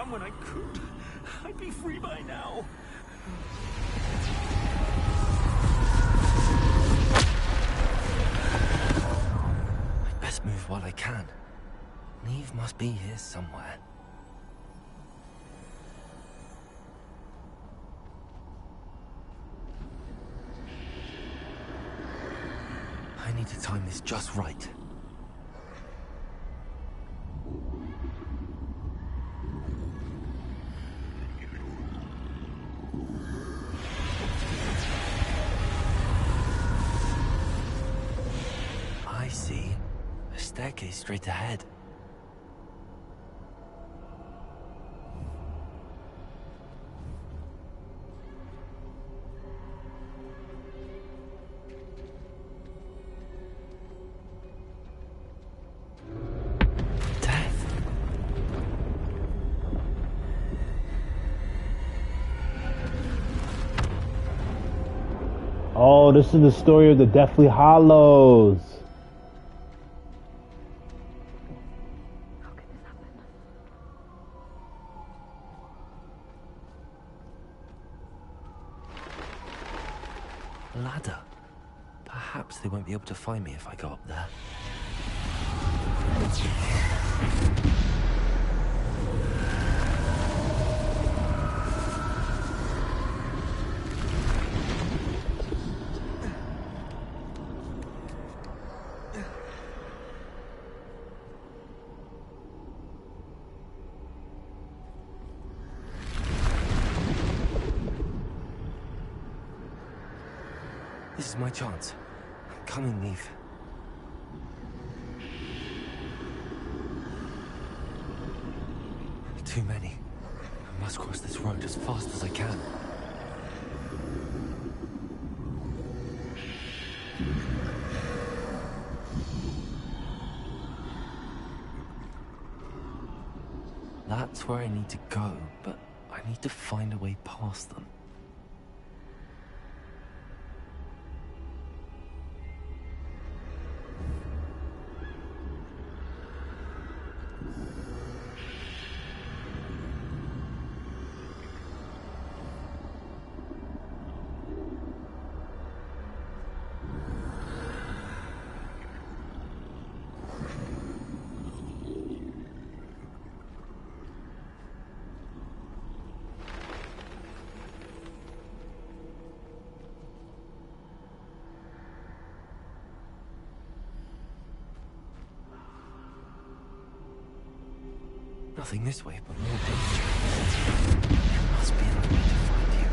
When I could, I'd be free by now.
I'd best move while I can. Neve must be here somewhere. I need to time this just right. Staircase straight ahead. Death.
Oh, this is the story of the Deathly Hallows.
Ladder. Perhaps they won't be able to find me if I go up there. This is my chance. I'm coming, Neve. Too many. I must cross this road as fast as I can. That's where I need to go, but I need to find a way past them. Nothing this way, but more danger. There must be another way to find you.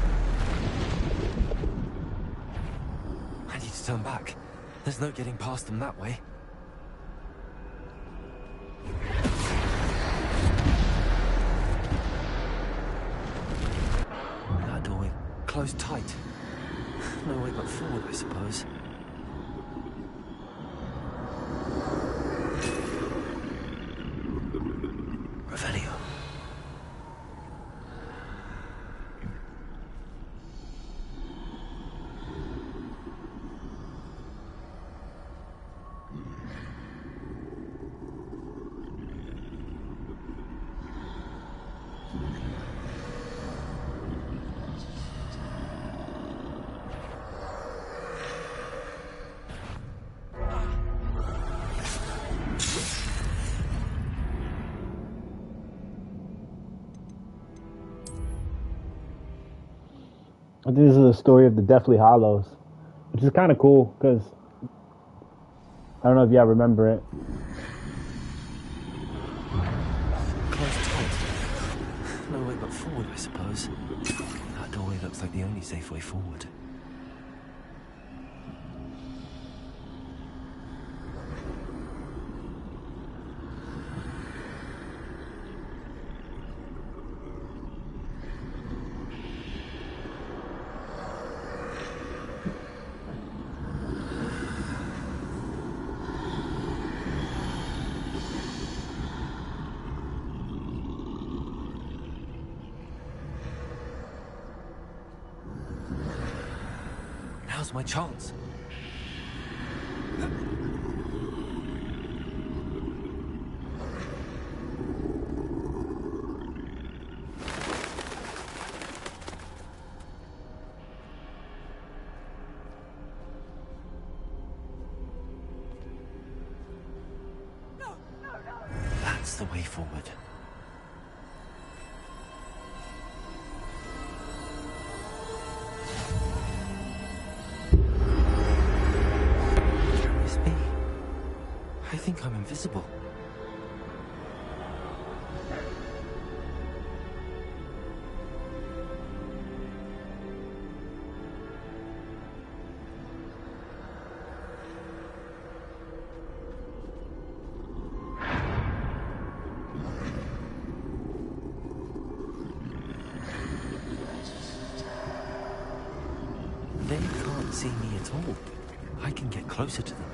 I need to turn back. There's no getting past them that way. That doorway closed tight. No way but forward, I suppose.
I think this is a story of the Deathly Hallows, which is kind of cool because I don't know if y'all remember it.
Closed tight. No way but forward, I suppose. That doorway looks like the only safe way forward. Now's my chance. That's the way forward. Can this be? I think I'm invisible. They can't see me at all. I can get closer to them.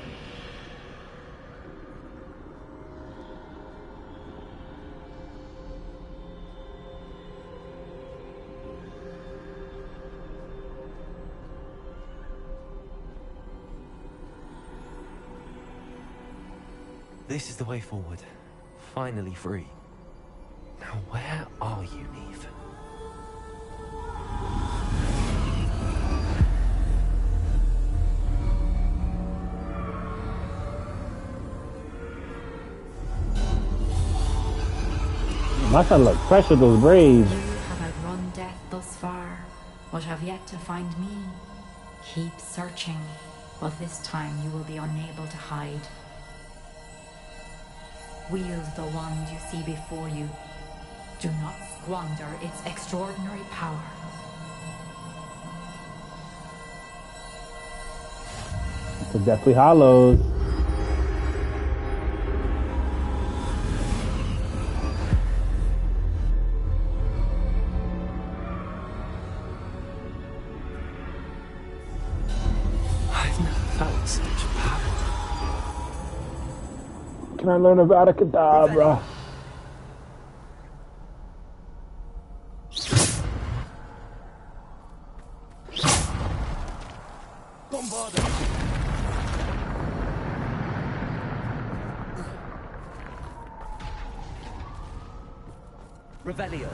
This is the way forward. Finally free. Now where are you, Neve?
My son look fresh with those braids.
You have outrun death thus far, but have yet to find me. Keep searching, but this time you will be unable to hide. Wield the wand you see before you. Do not squander its extraordinary power.
The Deathly Hallows.
I've never felt such power.
Can I learn about a cadabra?
Revelio.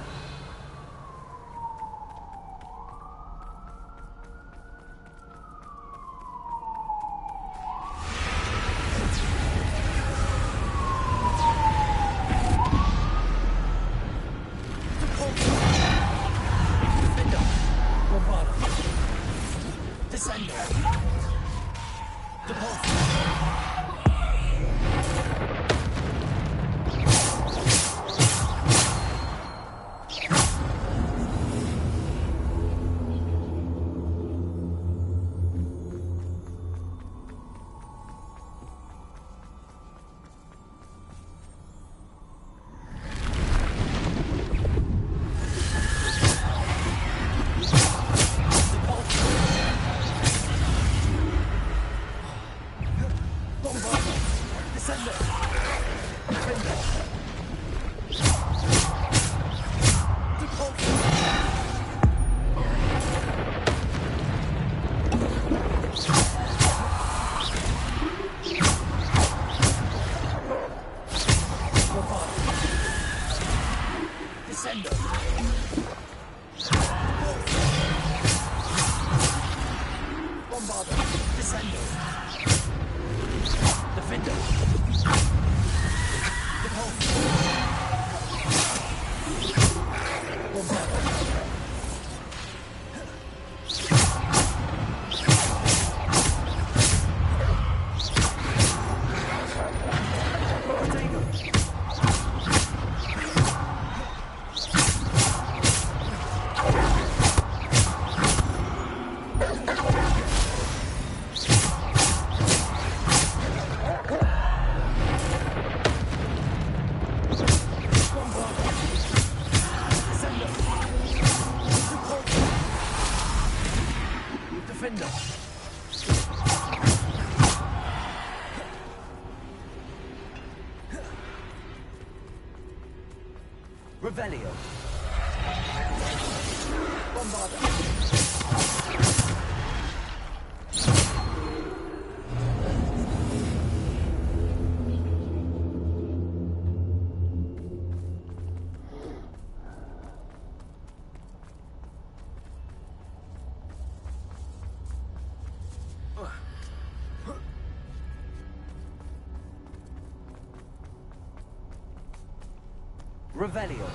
Revelio. Bombarda. Revelio.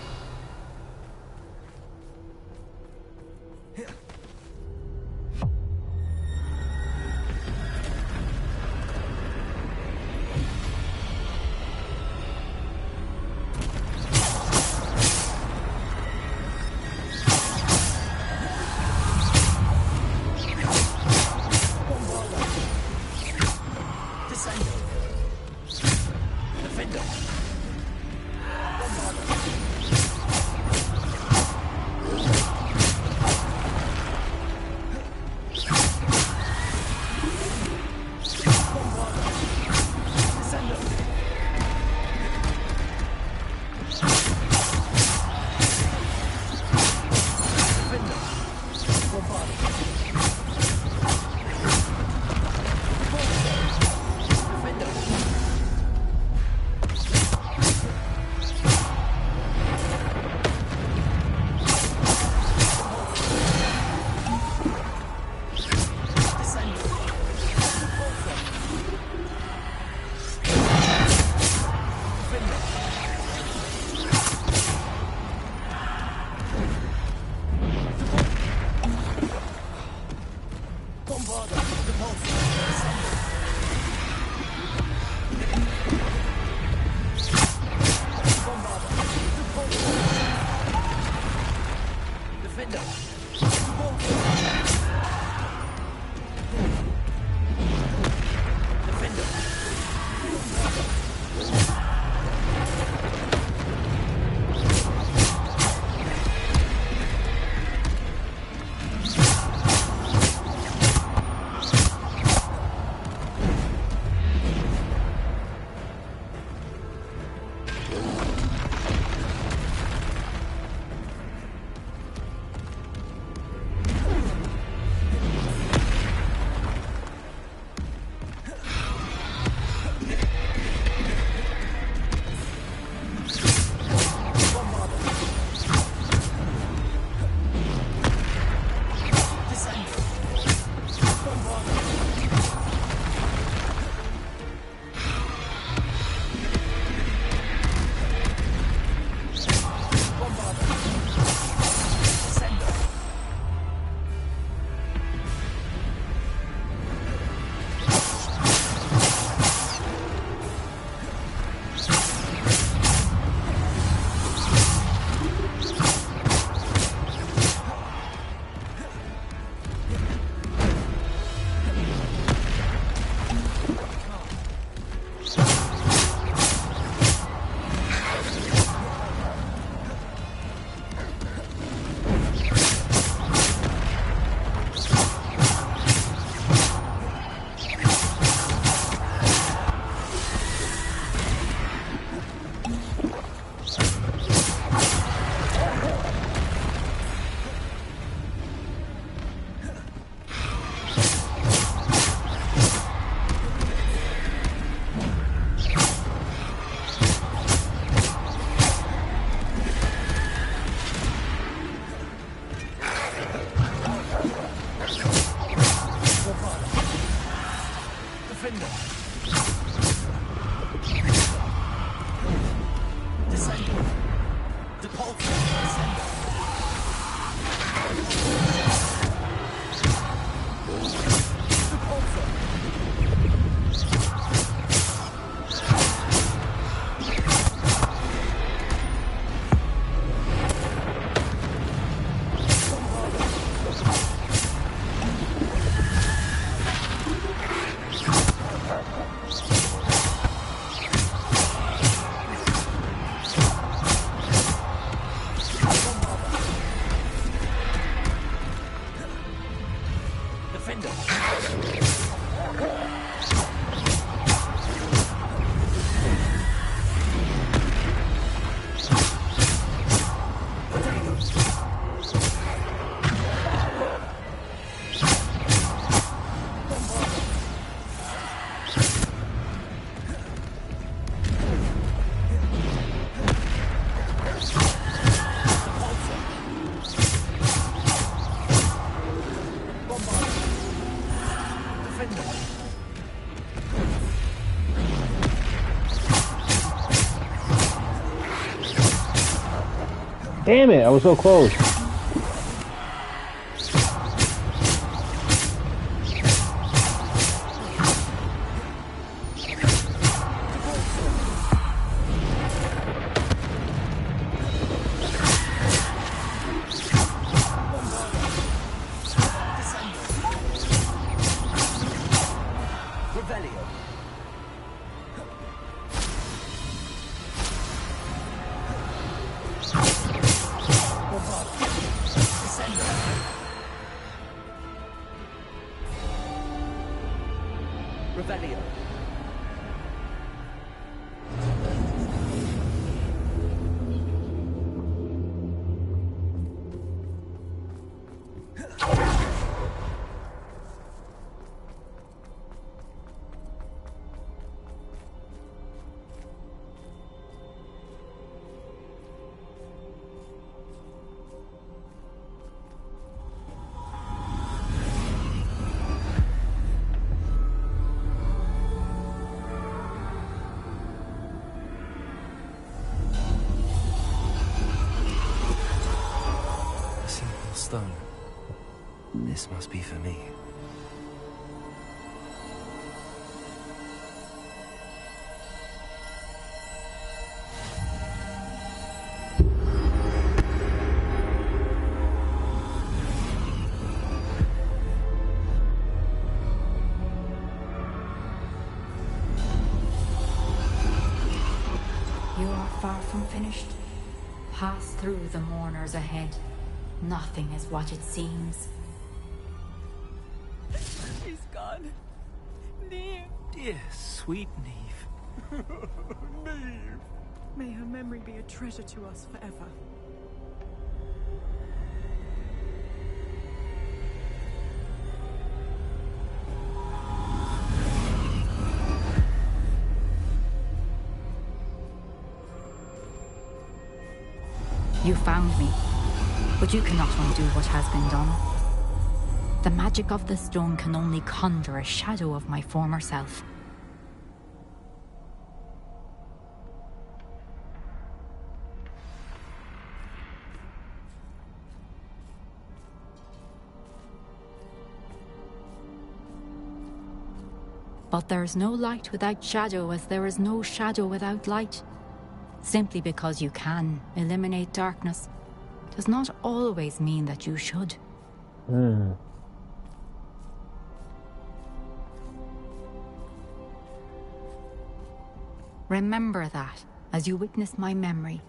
Damn it, I was so close.
Stone. This must be for me.
You are far from finished. Pass through the mourners ahead. Nothing is what it seems.
He's gone. Neve.
Dear, sweet Neve.
Neve. May her memory be a treasure to us forever.
You found me. But you cannot undo what has been done. The magic of the stone can only conjure a shadow of my former self. But there is no light without shadow, as there is no shadow without light. Simply because you can eliminate darkness does not always mean that you should. Remember that as you witness my memory.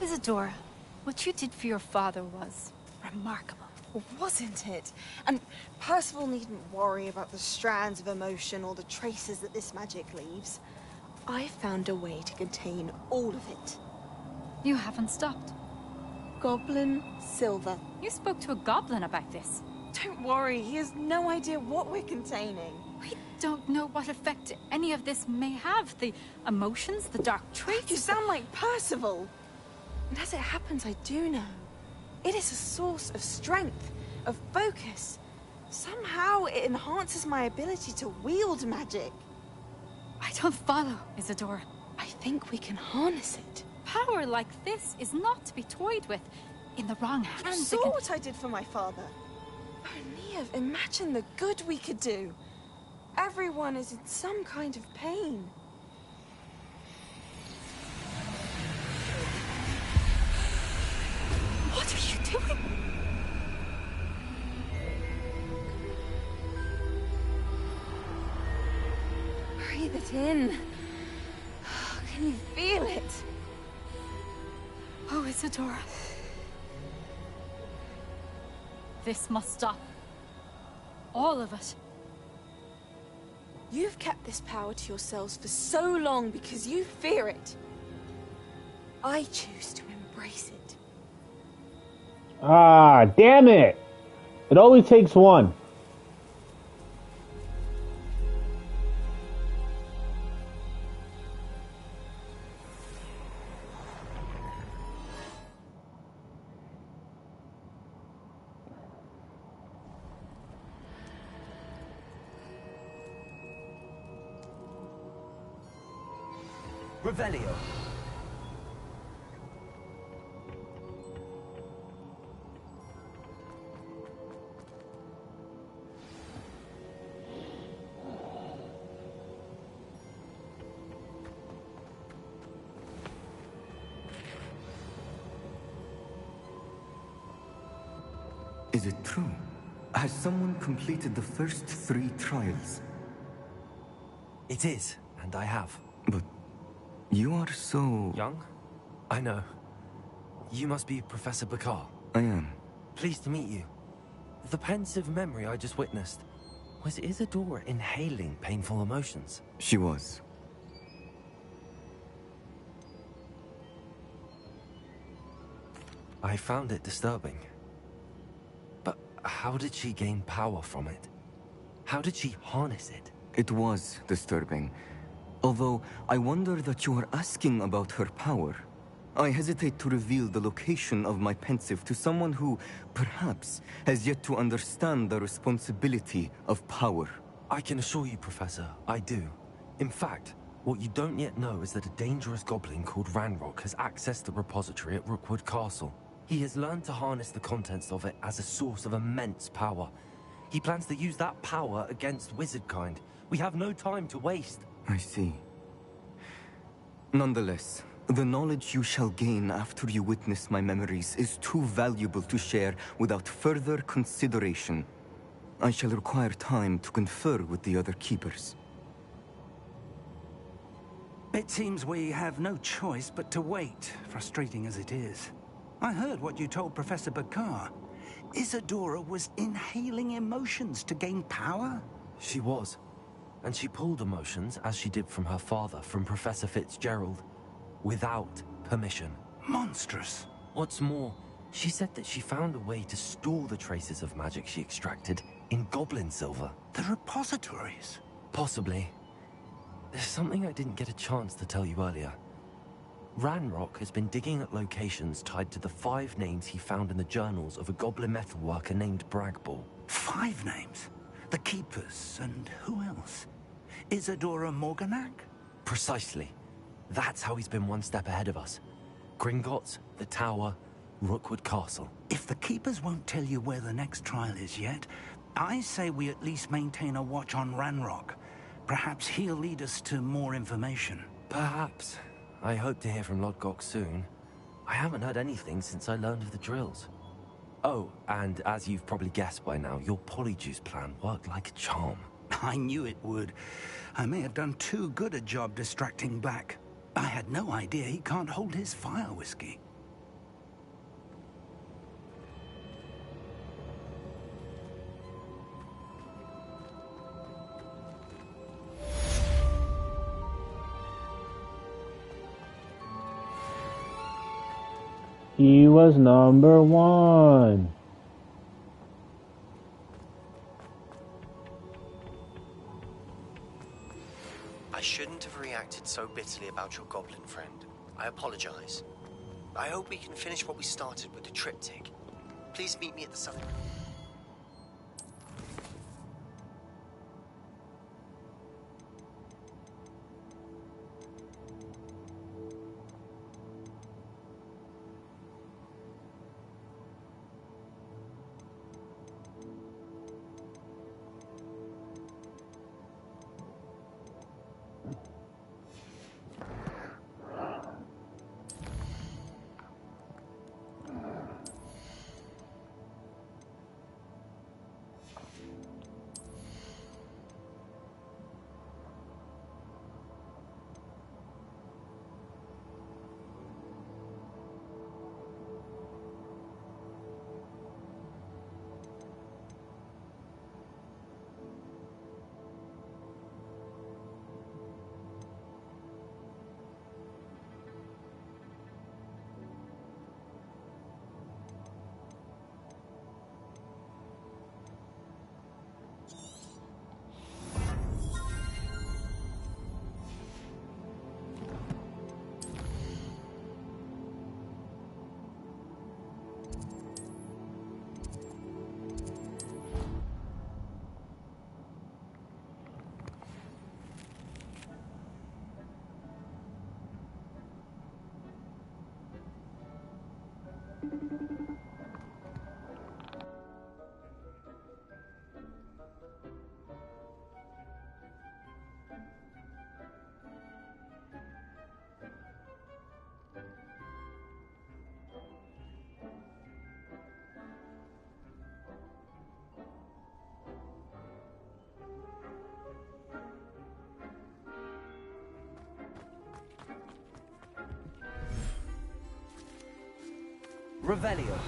Isadora, what you did for your father was remarkable.
Wasn't it? And Percival needn't worry about the strands of emotion or the traces that this magic leaves. I found a way to contain all of it.
You haven't stopped.
Goblin Silver.
You spoke to a goblin about this.
Don't worry, he has no idea what we're containing.
We don't know what effect any of this may have. The emotions, the dark traits.
You sound like Percival. And as it happens, I do know. It is a source of strength, of focus. Somehow it enhances my ability to wield magic.
I don't follow, Isadora.
I think we can harness it.
Power like this is not to be toyed with. In the wrong hands.
You saw what I did for my father. Oh, Neve, imagine the good we could do. Everyone is in some kind of pain.
What are you doing?
Breathe it in. Can you feel it?
Oh, Isadora. This must stop. All of it.
You've kept this power to yourselves for so long because you fear it. I choose to embrace it.
Ah, damn it! It always takes one.
Revelio.
Is it true? Has someone completed the first 3 trials?
It is, and I have.
But you are so...
young? I know. You must be Professor Bakar.
I am.
Pleased to meet you. The pensive memory I just witnessed, was Isadora inhaling painful emotions?
She was.
I found it disturbing. But how did she gain power from it? How did she harness it?
It was disturbing. Although, I wonder that you are asking about her power. I hesitate to reveal the location of my pensive to someone who, perhaps, has yet to understand the responsibility of power.
I can assure you, Professor, I do. In fact, what you don't yet know is that a dangerous goblin called Ranrock has accessed the repository at Rookwood Castle. He has learned to harness the contents of it as a source of immense power. He plans to use that power against wizardkind. We have no time to waste.
I see. Nonetheless, the knowledge you shall gain after you witness my memories is too valuable to share without further consideration. I shall require time to confer with the other keepers.
It seems we have no choice but to wait, frustrating as it is. I heard what you told Professor Bakar. Isadora was inhaling emotions to gain power?
She was. And she pulled emotions, as she did from her father, from Professor Fitzgerald, without permission.
Monstrous.
What's more, she said that she found a way to store the traces of magic she extracted in goblin silver.
The repositories?
Possibly. There's something I didn't get a chance to tell you earlier. Ranrock has been digging at locations tied to the 5 names he found in the journals of a goblin metalworker named Bragball.
5 names? The Keepers, and who else? Isadora Morganac?
Precisely. That's how he's been one step ahead of us. Gringotts, the Tower, Rookwood Castle.
If the Keepers won't tell you where the next trial is yet, I say we at least maintain a watch on Ranrock. Perhaps he'll lead us to more information.
Perhaps. I hope to hear from Lodgok soon. I haven't heard anything since I learned of the drills. Oh, and as you've probably guessed by now, your polyjuice plan worked like a charm.
I knew it would. I may have done too good a job distracting Black. I had no idea he can't hold his fire whiskey.
He was number 1.
I shouldn't have reacted so bitterly about your goblin friend. I apologize. I hope we can finish what we started with the triptych. Please meet me at the southern...
Revelio.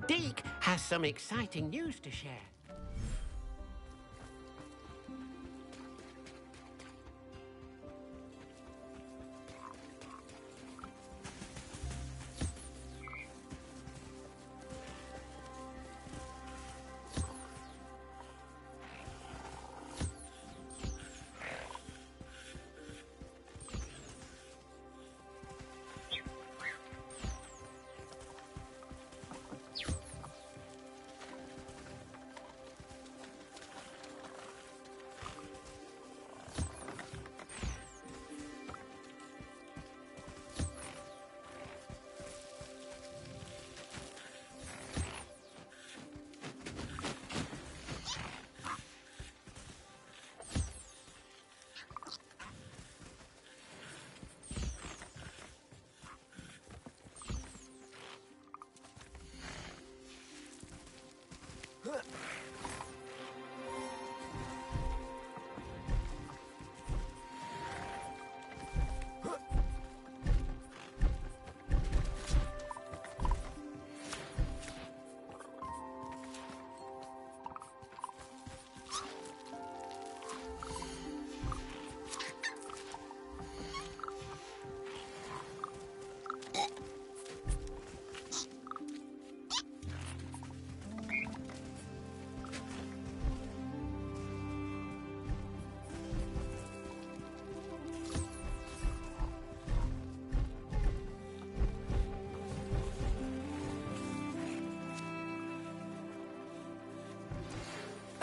Deke has some exciting news to share.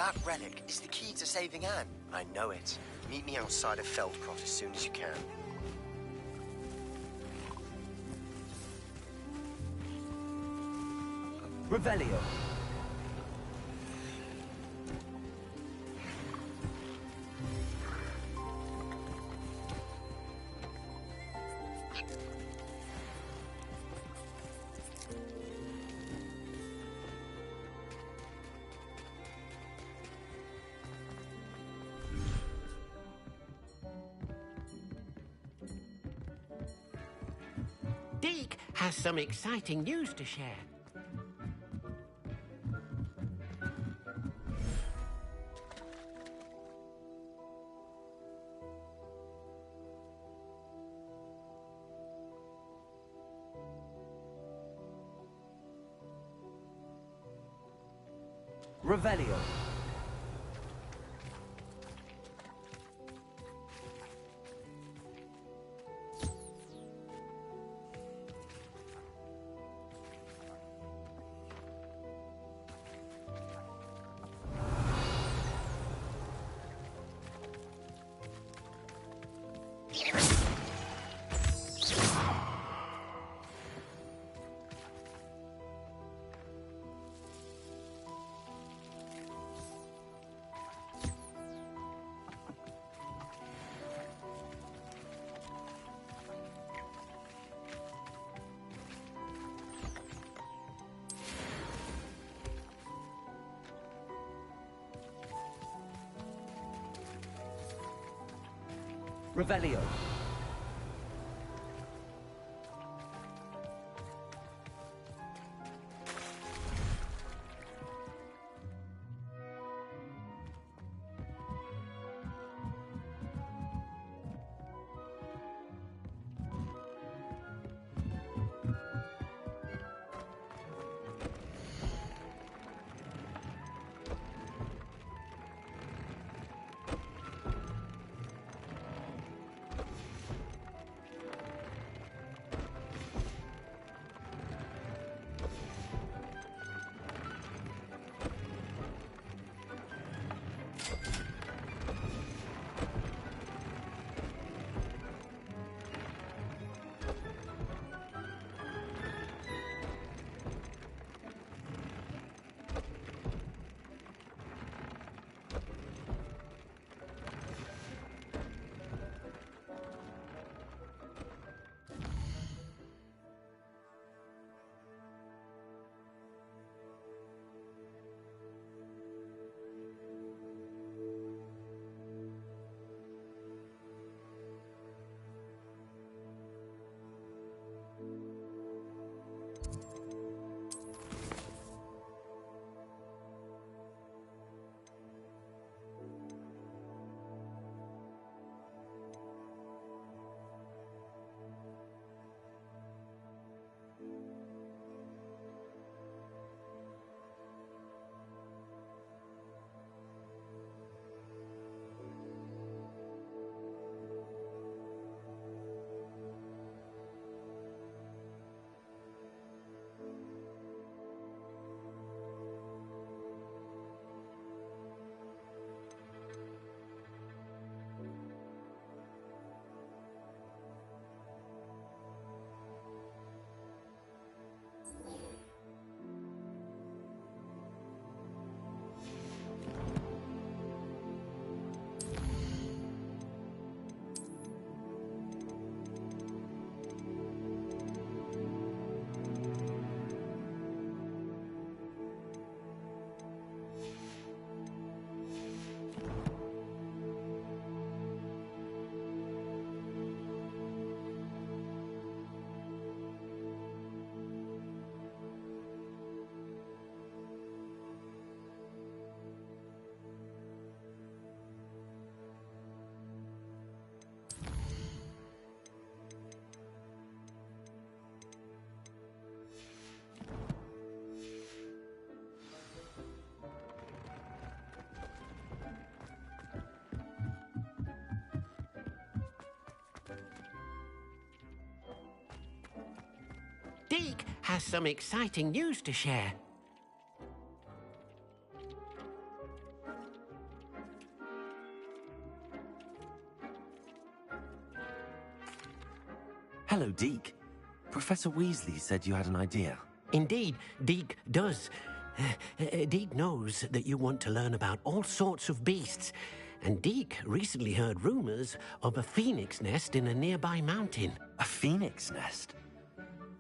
That relic is the key to saving Anne. I know it. Meet me outside of Feldcroft as soon as you can.
Revelio.
Deke has some exciting news to share.
Revelio. Revelio.
Deke has some exciting news to share.
Hello, Deke. Professor Weasley said you had an idea.
Indeed, Deke does. Deke knows that you want to learn about all sorts of beasts, and Deke recently heard rumors of a phoenix nest in a nearby mountain.
A phoenix nest?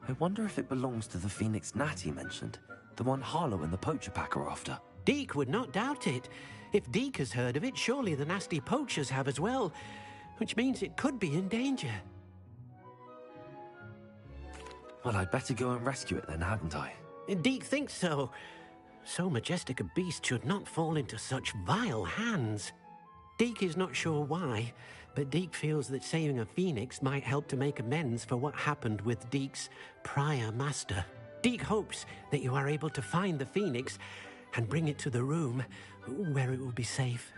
I wonder if it belongs to the phoenix gnat he mentioned, the one Harlow and the poacher pack are after.
Deke would not doubt it. If Deke has heard of it, surely the nasty poachers have as well, which means it could be in danger.
Well, I'd better go and rescue it then, hadn't I?
Deke thinks so. So majestic a beast should not fall into such vile hands. Deke is not sure why, but Deke feels that saving a phoenix might help to make amends for what happened with Deke's prior master. Deke hopes that you are able to find the phoenix and bring it to the room where it will be safe.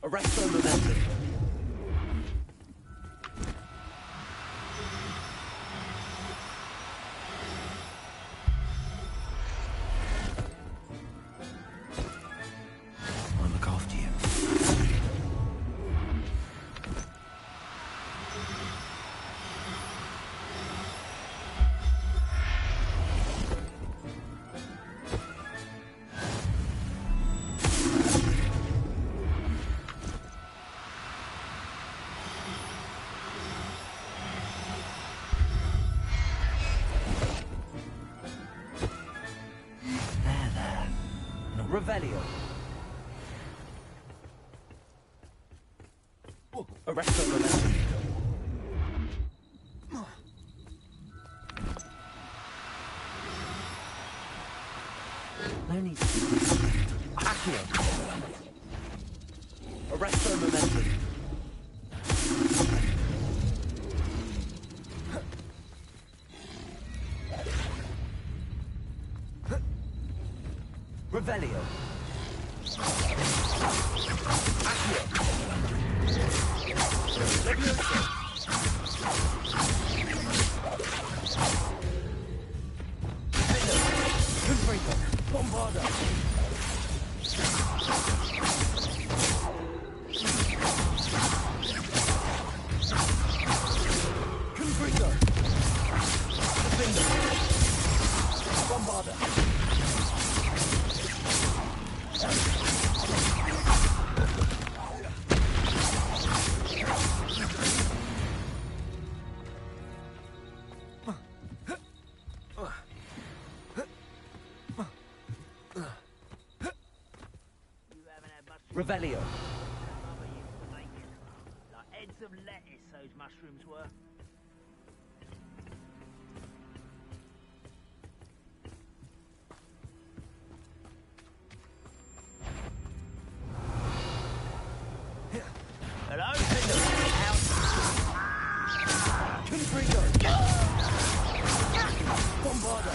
Arrest the momentum.
I'll look after you.
Revelio. Arrest the momentum.
No need to be
Accio. Arrest the momentum. Revelio. Accio. Levioso. Confringo. Bombarda. Confringo. Defender. Bombarda.
Revelio.
Like heads of lettuce, those mushrooms were. Hello, Confringo. Bombardo.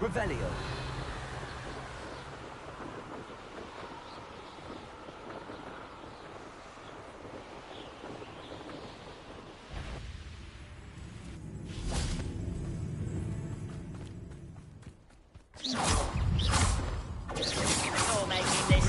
Revelio.
You're making this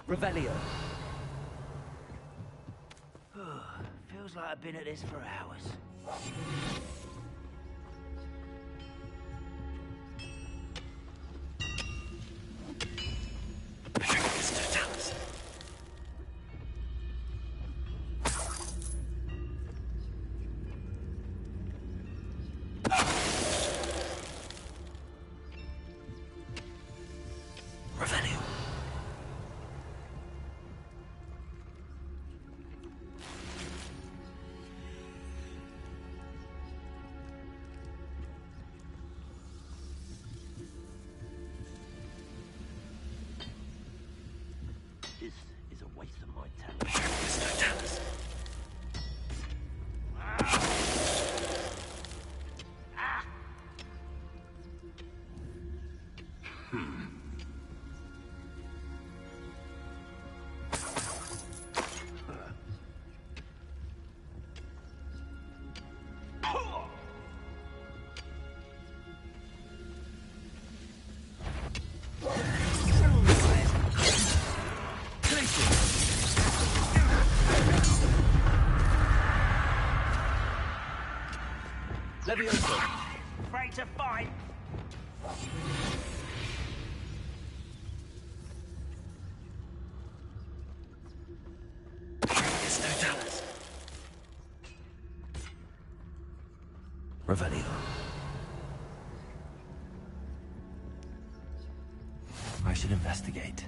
Revelio.
Feels like I've been at this for hours. This is a waste of my talent. Levioso. Afraid to fight.
It's no Dallas. Revelio. I should investigate.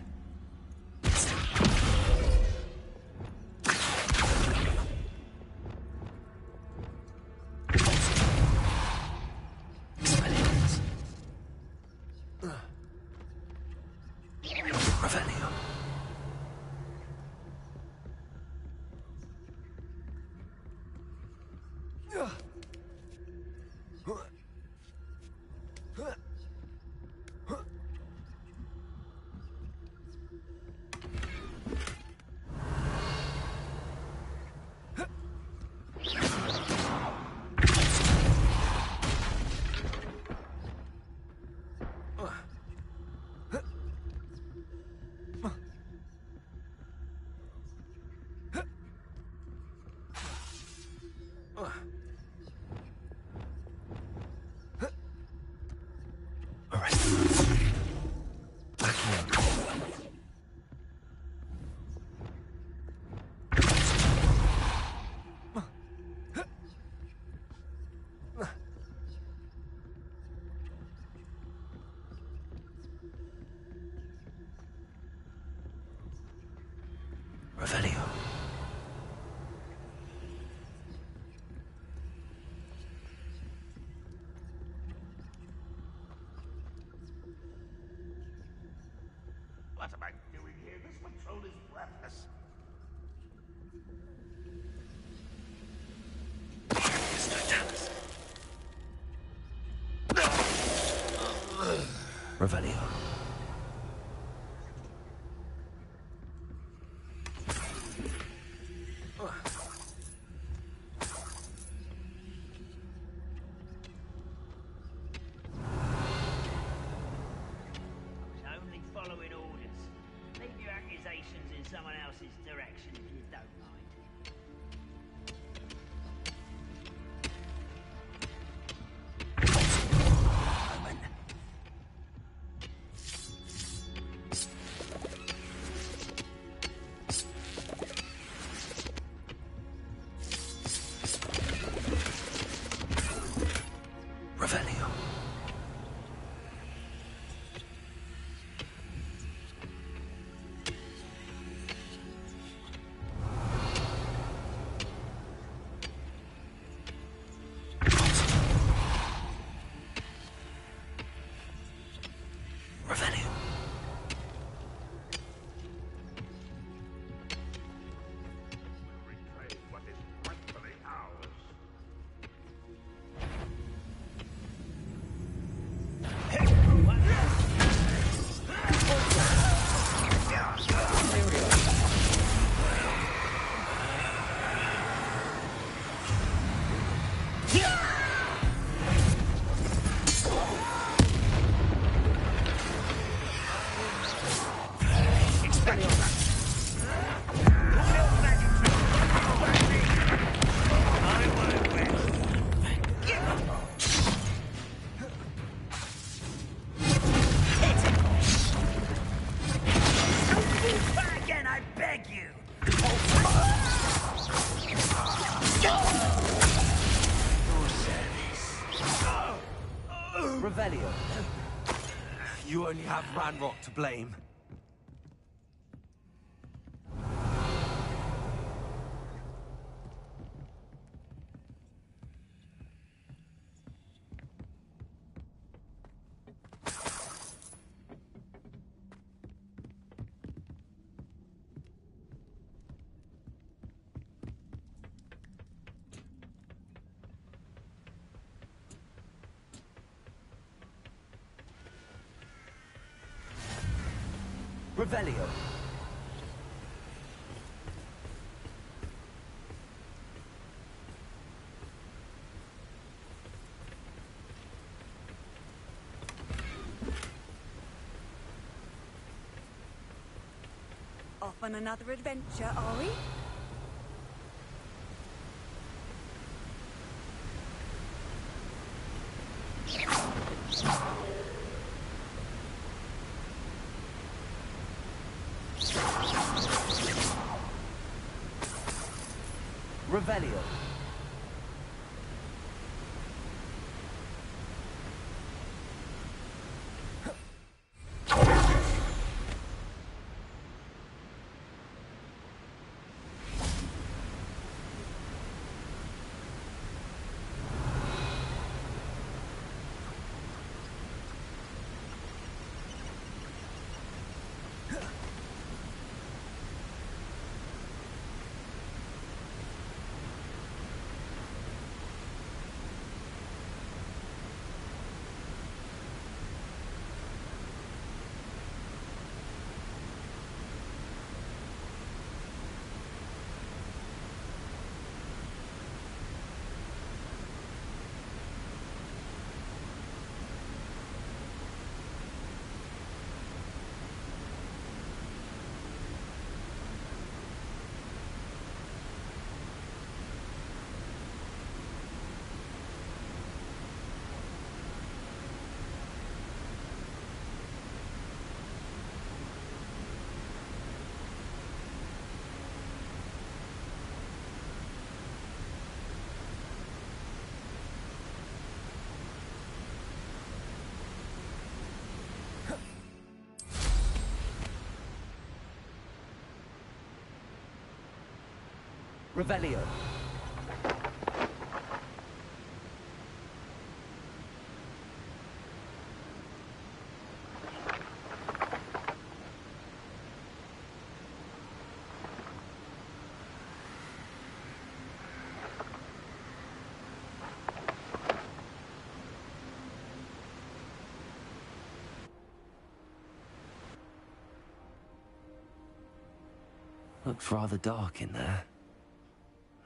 Revelio. Revelio.
What am I doing here? This patrol is worthless.
Revelio.
Only following orders. Leave your accusations in someone else's direction if you don't mind.
Revelio. Revelio.
Reclaim what is rightfully ours.
Again, I beg you!
Revelio. You only have Ranrock to blame. Revelio.
Off on another adventure, are we?
Revelio. Revelio. Looks rather dark in there.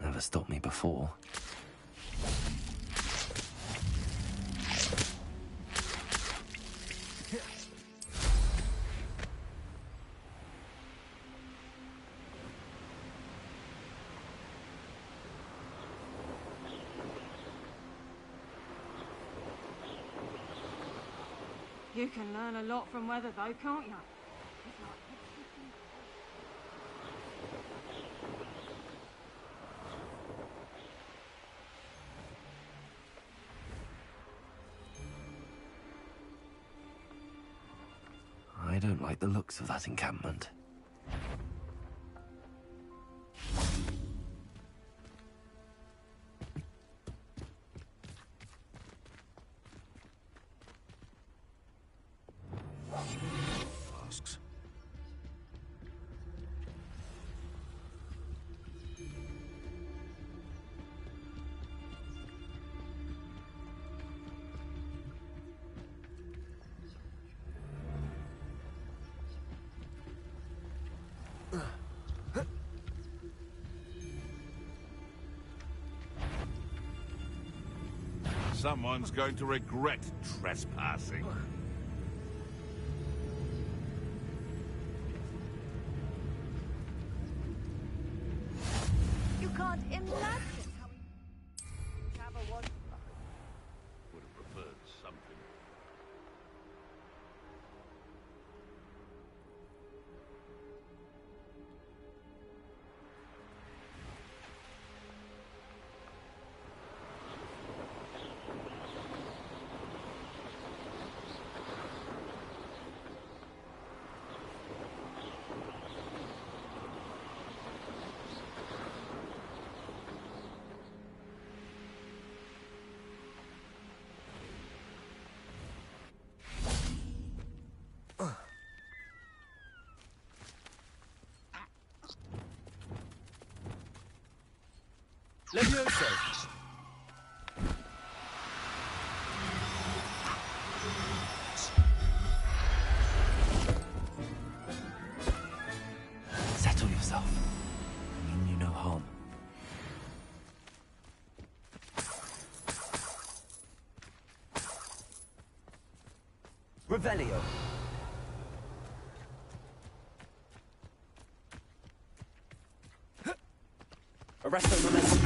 Never stopped me before.
You can learn a lot from weather though, can't you?
I don't like the looks of that encampment.
Flasks. Someone's going to regret trespassing.
You can't imagine how Jabba was.
Would have preferred something.
Levioso! Settle yourself. I mean you no harm. Revelio. Arresto momentum.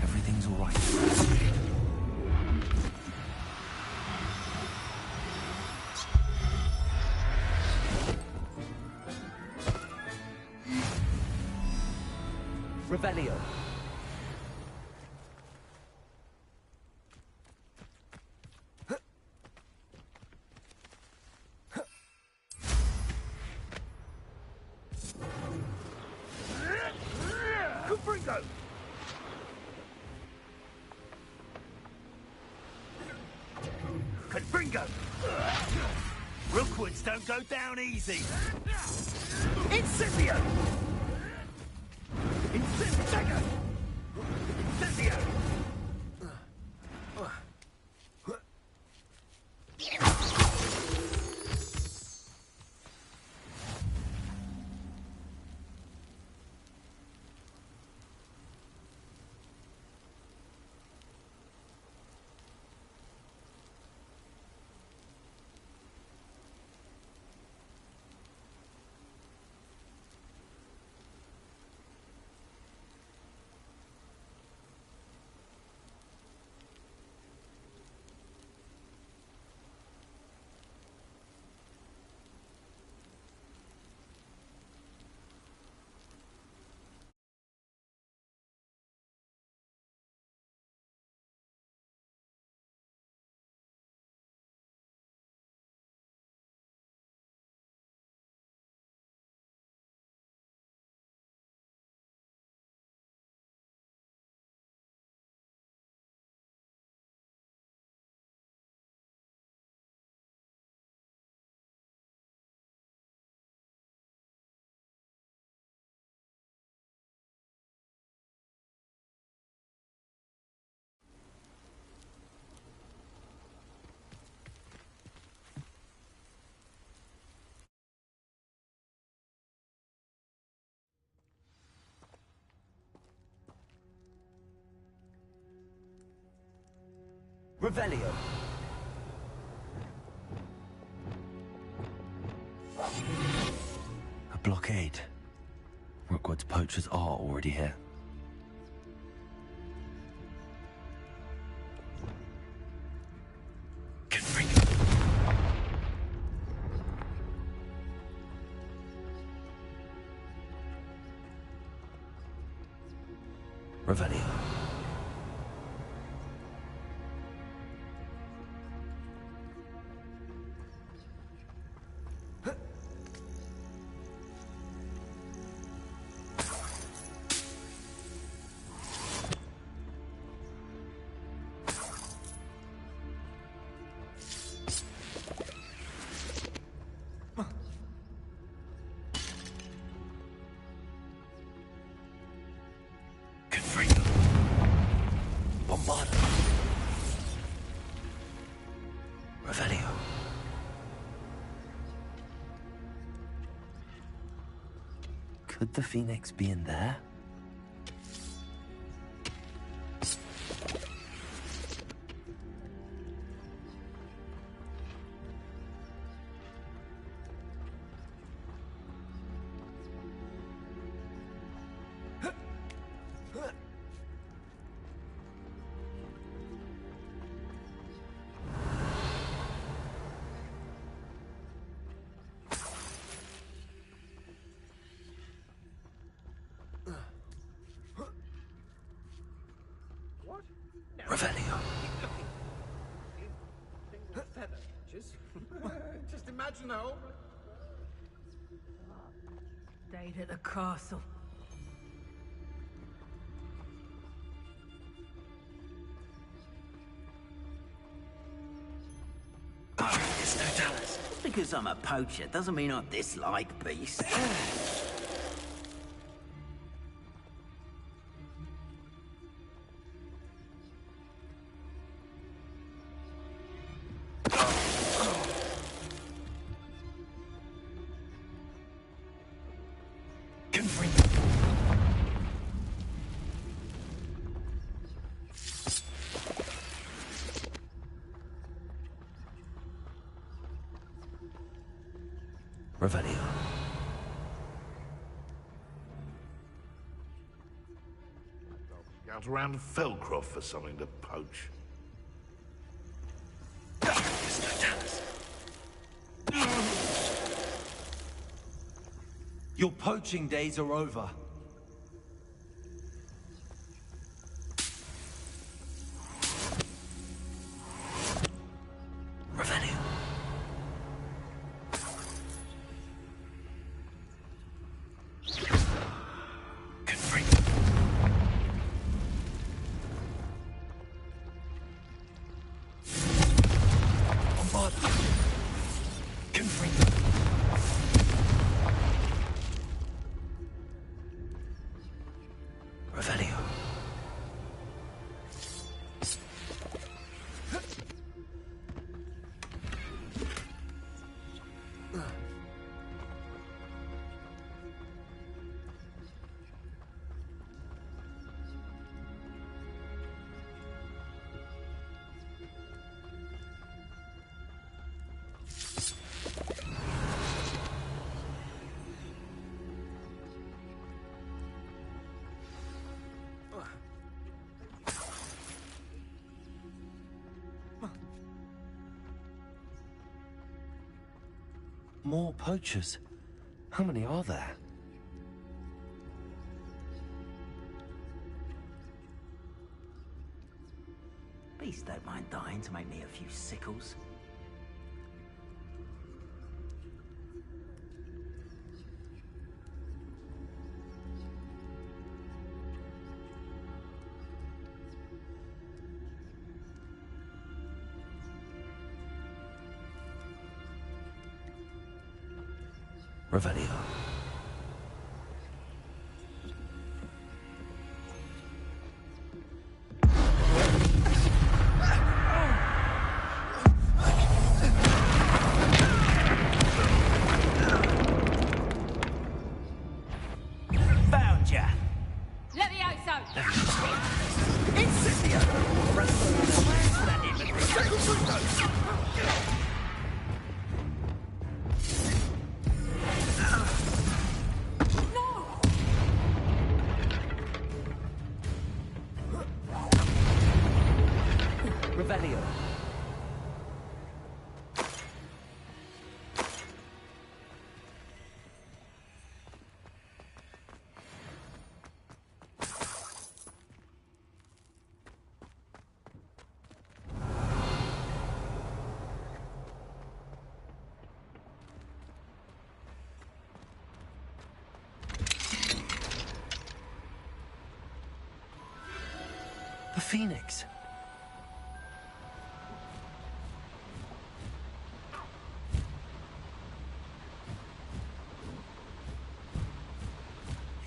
Everything's all right. Revelio.
Confringo! Confringo! Rookwoods don't go down easy! Incendio! Incendio! Incendio!
Revelio.
A blockade. Rookwood's poachers are already here. Revelio. Revelio. Could the Phoenix be in there? Revelio.
Just imagine how.
Died at the castle.
Just because I'm a poacher doesn't mean I dislike beasts.
Revelio.
Scout around Felcroft for something to poach.
Your poaching days are over. More poachers? How many are there?
Beasts don't mind dying to make me a few sickles.
Revelio.
Found ya!
Levioso!
Incendio! Where's that inventory?
Revelio. The Phoenix.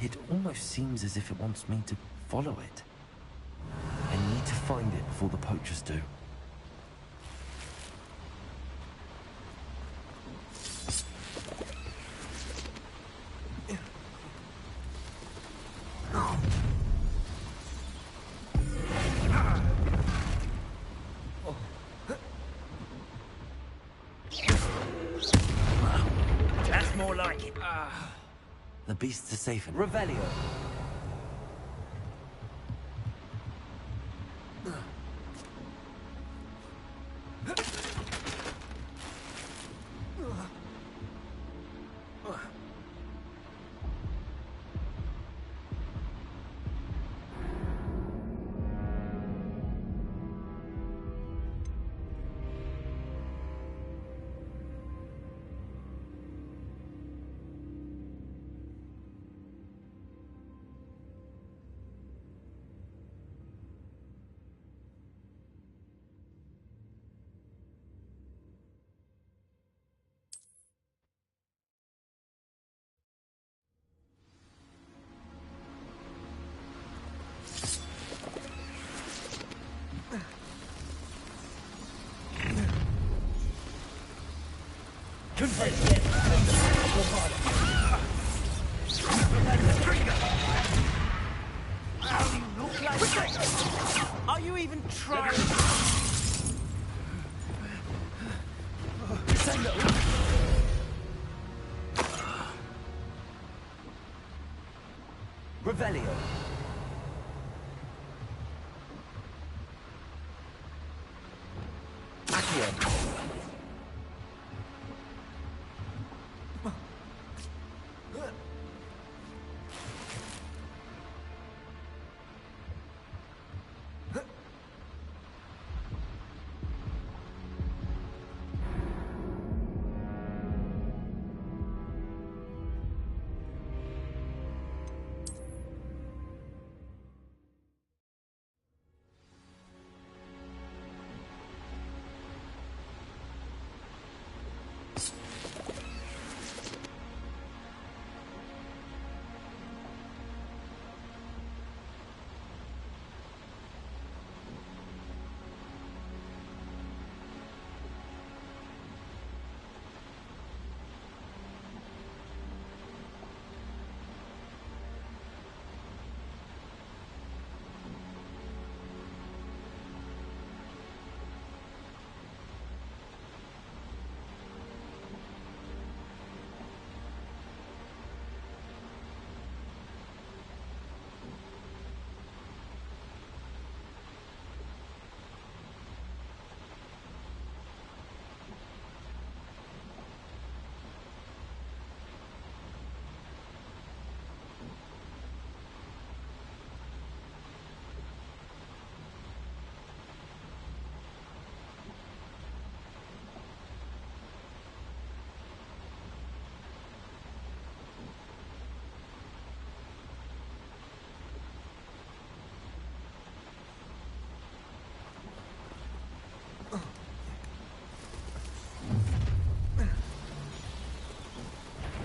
It almost seems as if it wants me to follow it. I need to find it before the poachers do.
That's more like it.
The beasts are safe and
Revelio. Are you even trying? Revelio. Accio.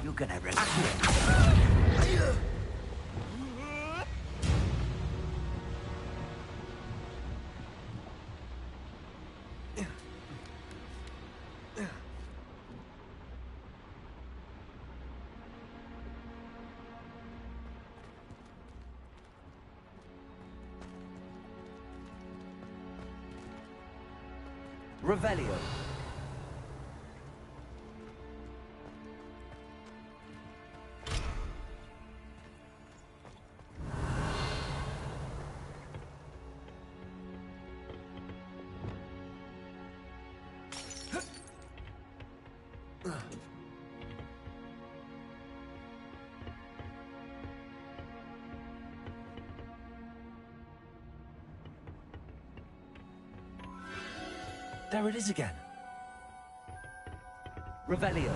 You're gonna regret it.
Revelio. There it is again. Revelio.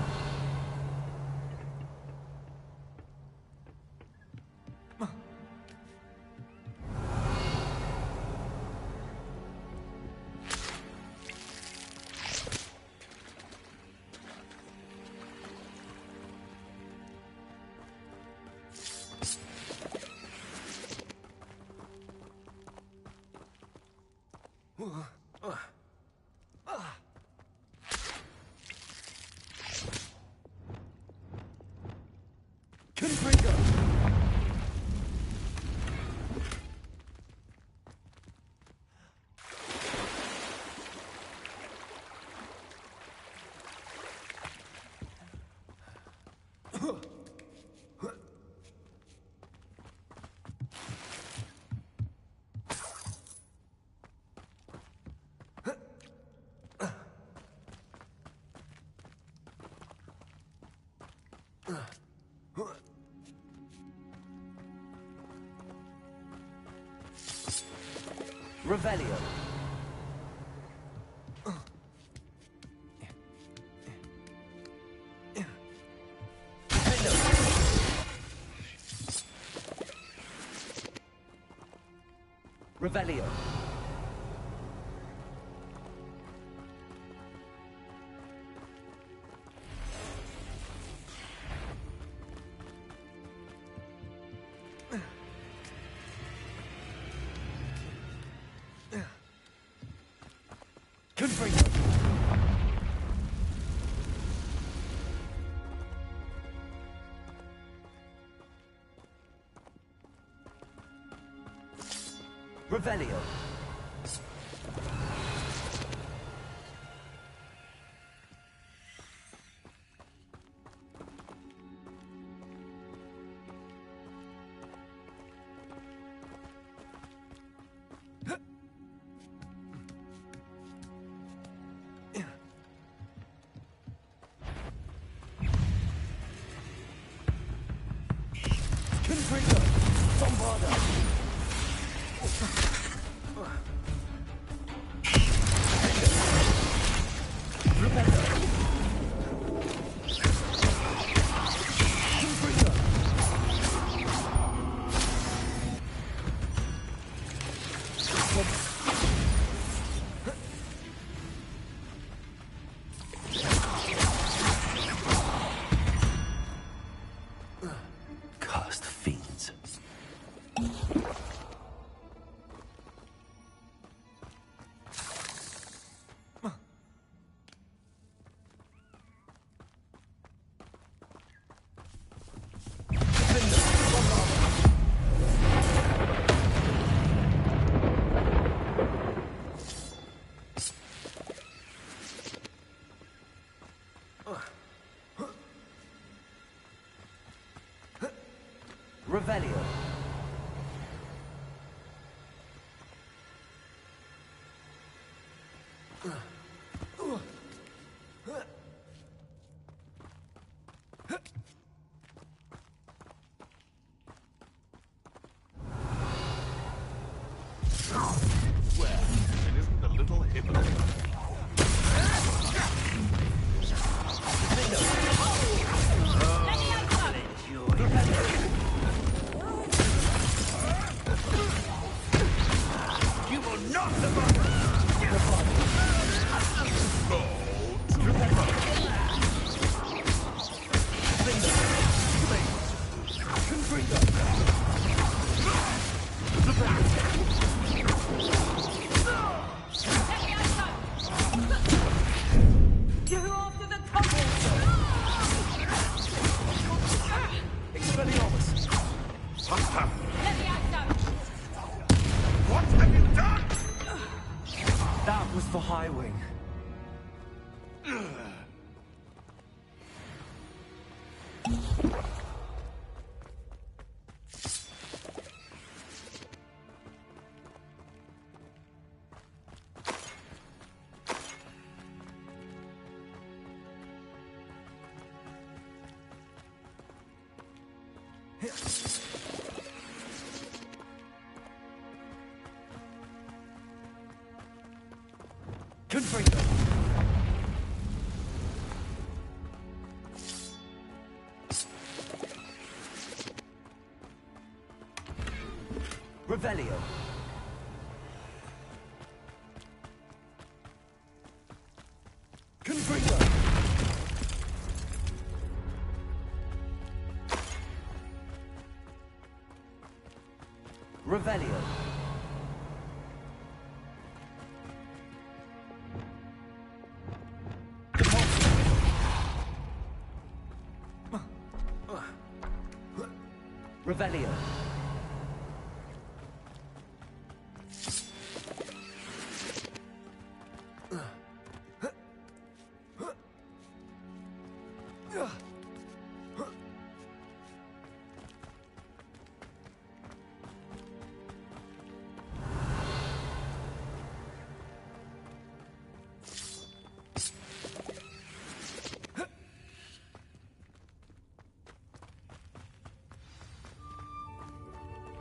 Revelio. Revelio. Revelio. Cursed fiends. Revelio.
Well, it isn't a little hypocrite.
Confringo! Revelio. Confringo. Revelio. Revelio.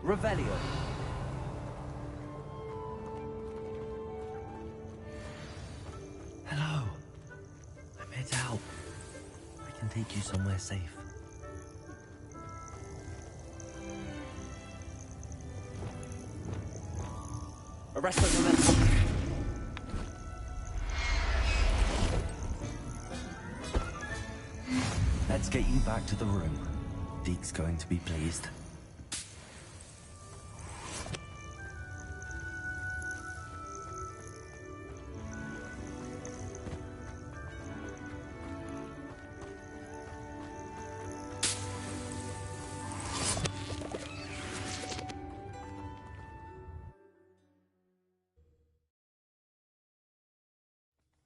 Revelio.
Hello. I'm head out. I can take you somewhere safe.
Arrest the momentum.
Let's get you back to the room. Deke's going to be pleased.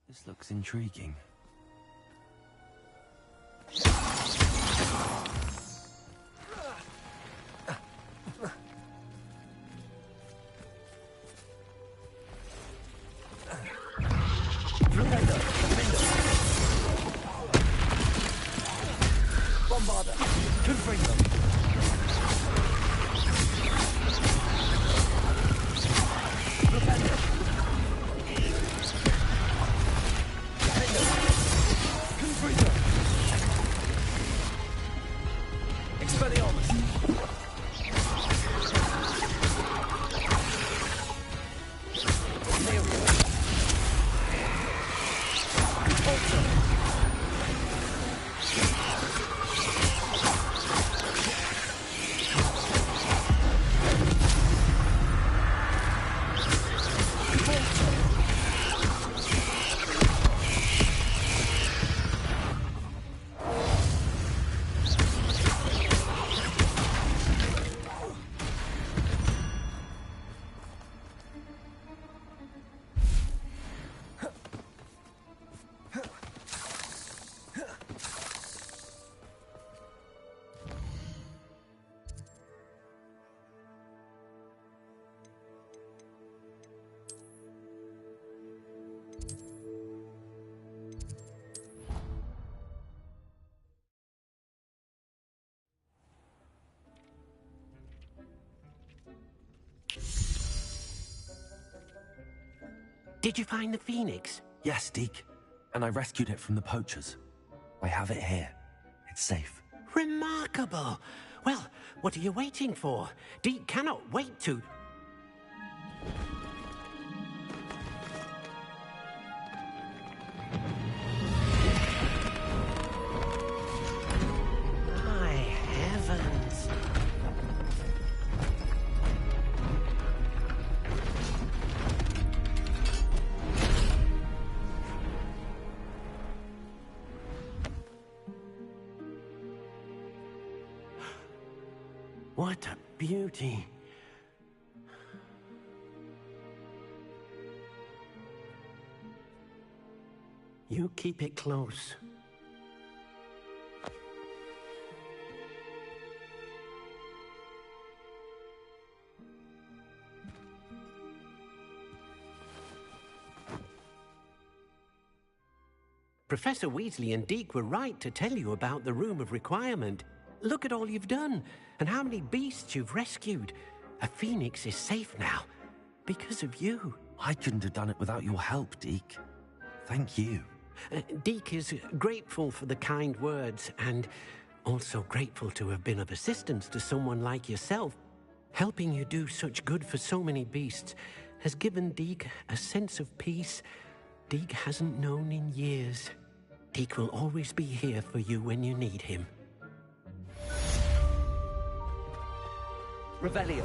This looks intriguing.
Bombarda. Confringo.
Did you find the Phoenix?
Yes, Deke. And I rescued it from the poachers. I have it here. It's safe.
Remarkable. Well, what are you waiting for? Deke cannot wait to... My heavens. What a beauty. You keep it close. Professor Weasley and Deke were right to tell you about the Room of Requirement. Look at all you've done, and how many beasts you've rescued. A phoenix is safe now, because of you.
I couldn't have done it without your help, Deke. Thank you.
Deke is grateful for the kind words and also grateful to have been of assistance to someone like yourself. Helping you do such good for so many beasts has given Deke a sense of peace Deke hasn't known in years. Deke will always be here for you when you need him.
Revelio.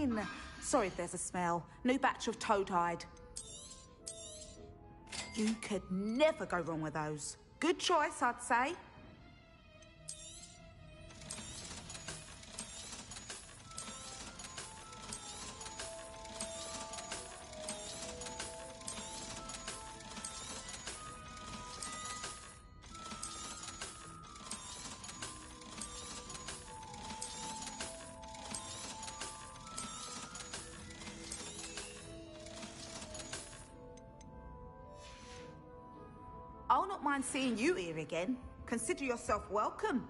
in. Sorry if there's a smell. New batch of toad-hide. You could never go wrong with those. Good choice, I'd say. I'll not mind seeing you here again. Consider yourself welcome.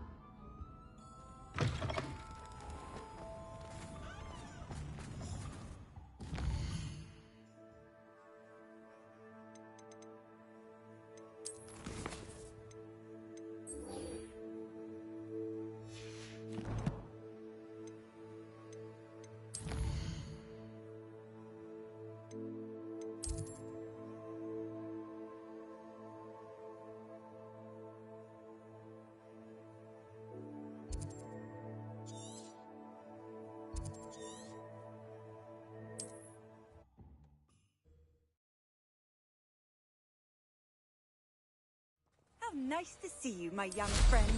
How nice to see you, my young friend.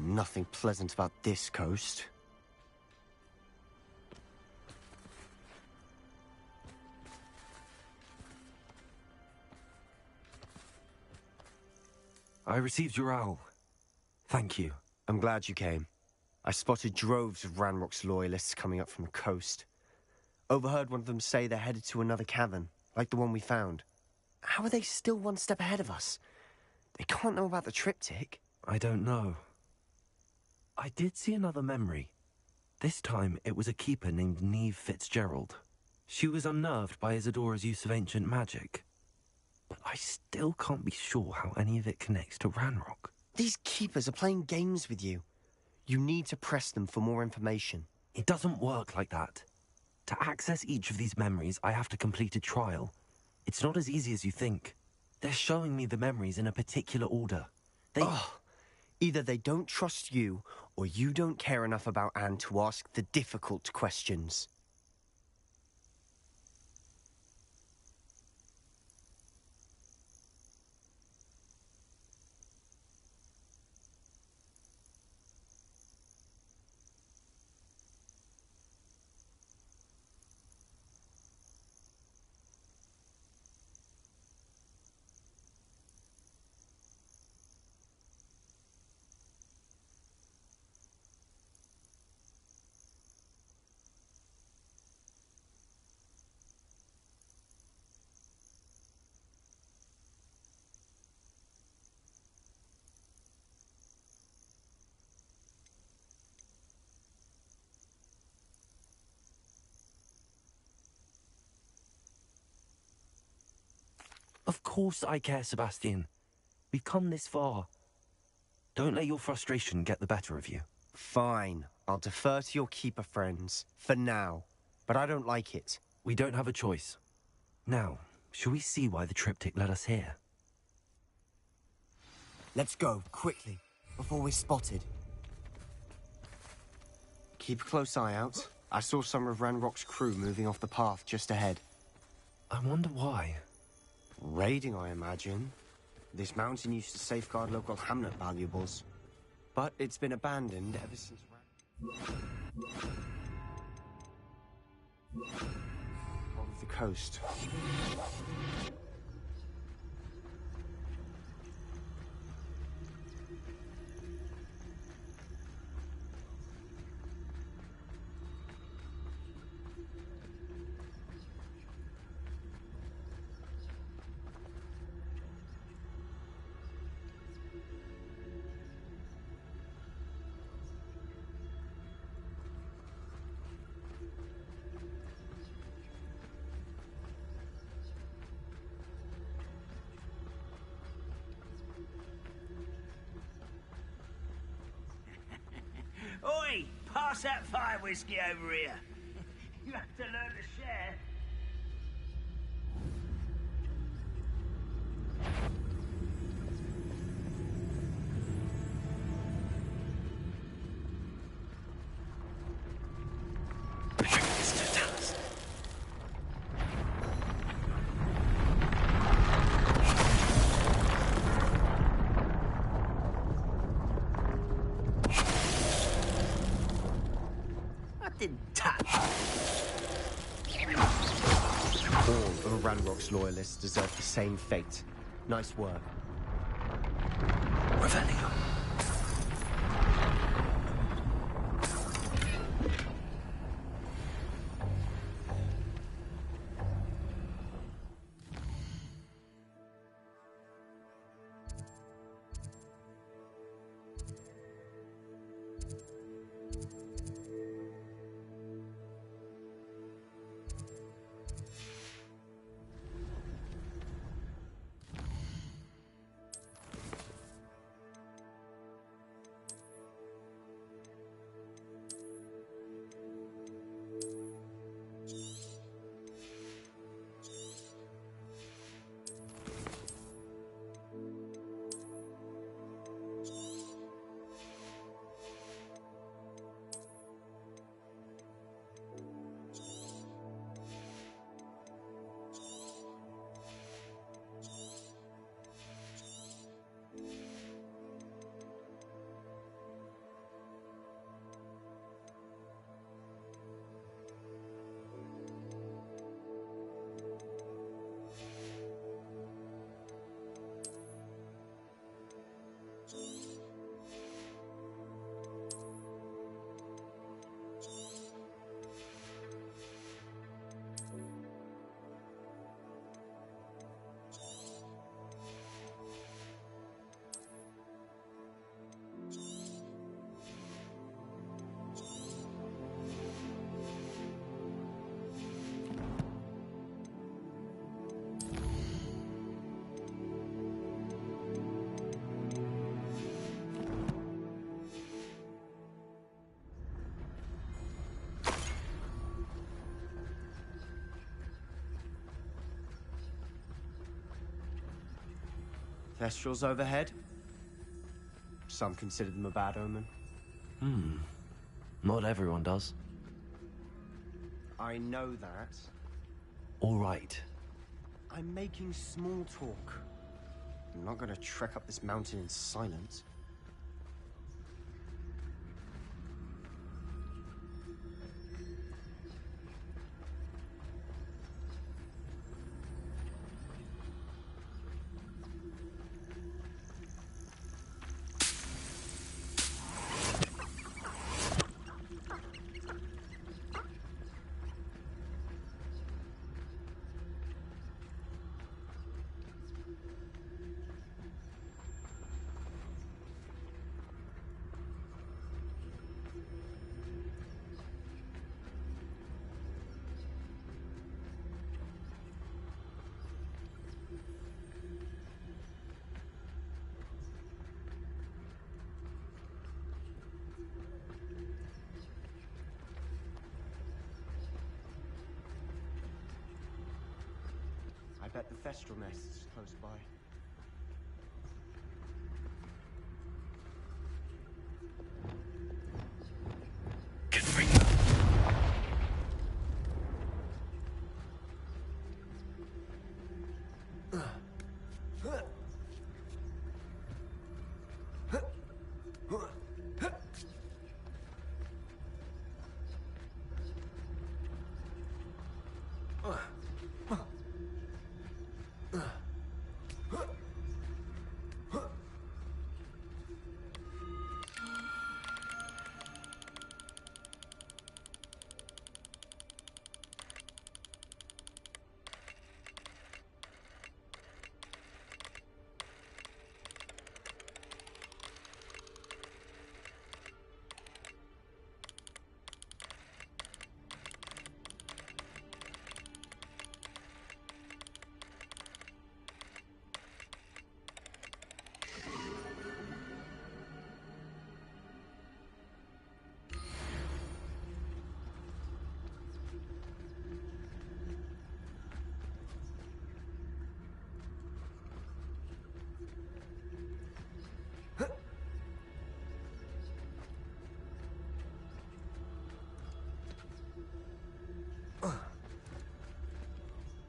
Nothing pleasant about this coast. I received your owl. Thank you. I'm glad you came. I spotted droves of Ranrock's loyalists coming up from the coast. Overheard one of them say they're headed to another cavern, like the one we found. How are they still one step ahead of us? They can't know about the triptych. I don't know. I did see another memory. This time, it was a keeper named Neve Fitzgerald. She was unnerved by Isadora's use of ancient magic. But I still can't be sure how any of it connects to Ranrock. These keepers are playing games with you. You need to press them for more information. It doesn't work like that. To access each of these memories, I have to complete a trial. It's not as easy as you think. They're showing me the memories in a particular order. Either they don't trust you, or you don't care enough about Anne to ask the difficult questions. Of course I care, Sebastian. We've come this far. Don't let your frustration get the better of you. Fine. I'll defer to your keeper friends. For now. but I don't like it.
We don't have a choice. Now, shall we see why the triptych led us here?
Let's go, quickly, before we're spotted. Keep a close eye out. I saw some of Ranrock's crew moving off the path just ahead.
I wonder why.
Raiding, I imagine. This mountain used to safeguard local hamlet valuables. But it's been abandoned ever since... Off the coast.
Oi! Pass that fire whiskey over here. You have to learn to share.
All of Ranrock's loyalists deserve the same fate. Nice work.
Revelio.
Thestrals overhead? Some consider them a bad omen.
Not everyone does.
I know that.
All right.
I'm making small talk. I'm not gonna trek up this mountain in silence. bet the Thestral nest is close by.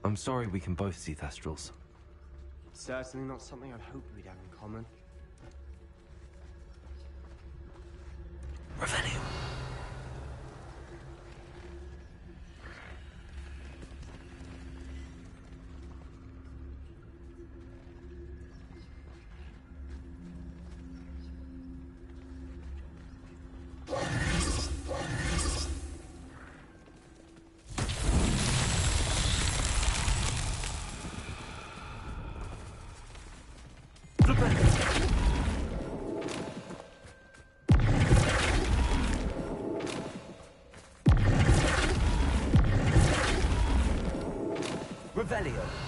I'm sorry we can both see Thestrals.
Certainly not something I'd hoped we'd have in common.
Revelio.
Revelio.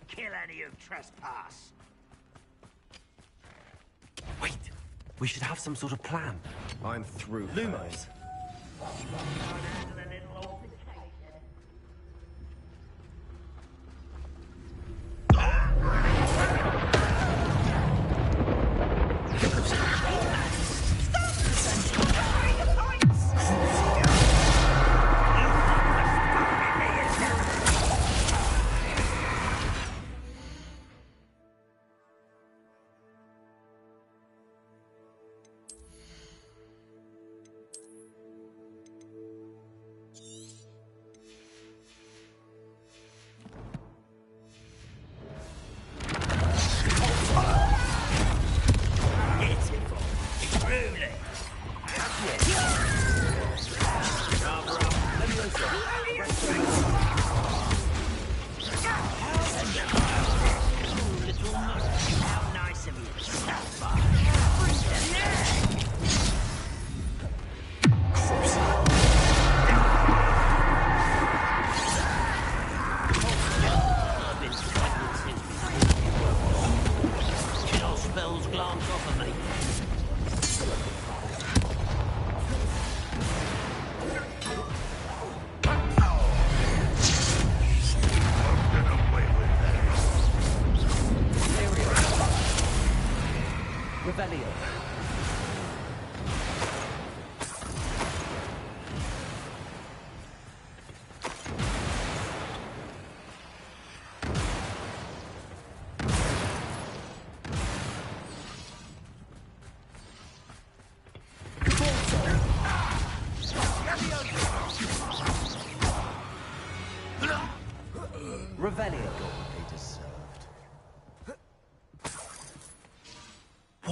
Kill any who trespass.
Wait! We should have some sort of plan.
I'm through.
Lumos!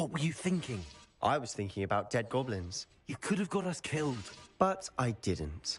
What were you thinking?
I was thinking about dead goblins.
You could have got us killed.
But I didn't.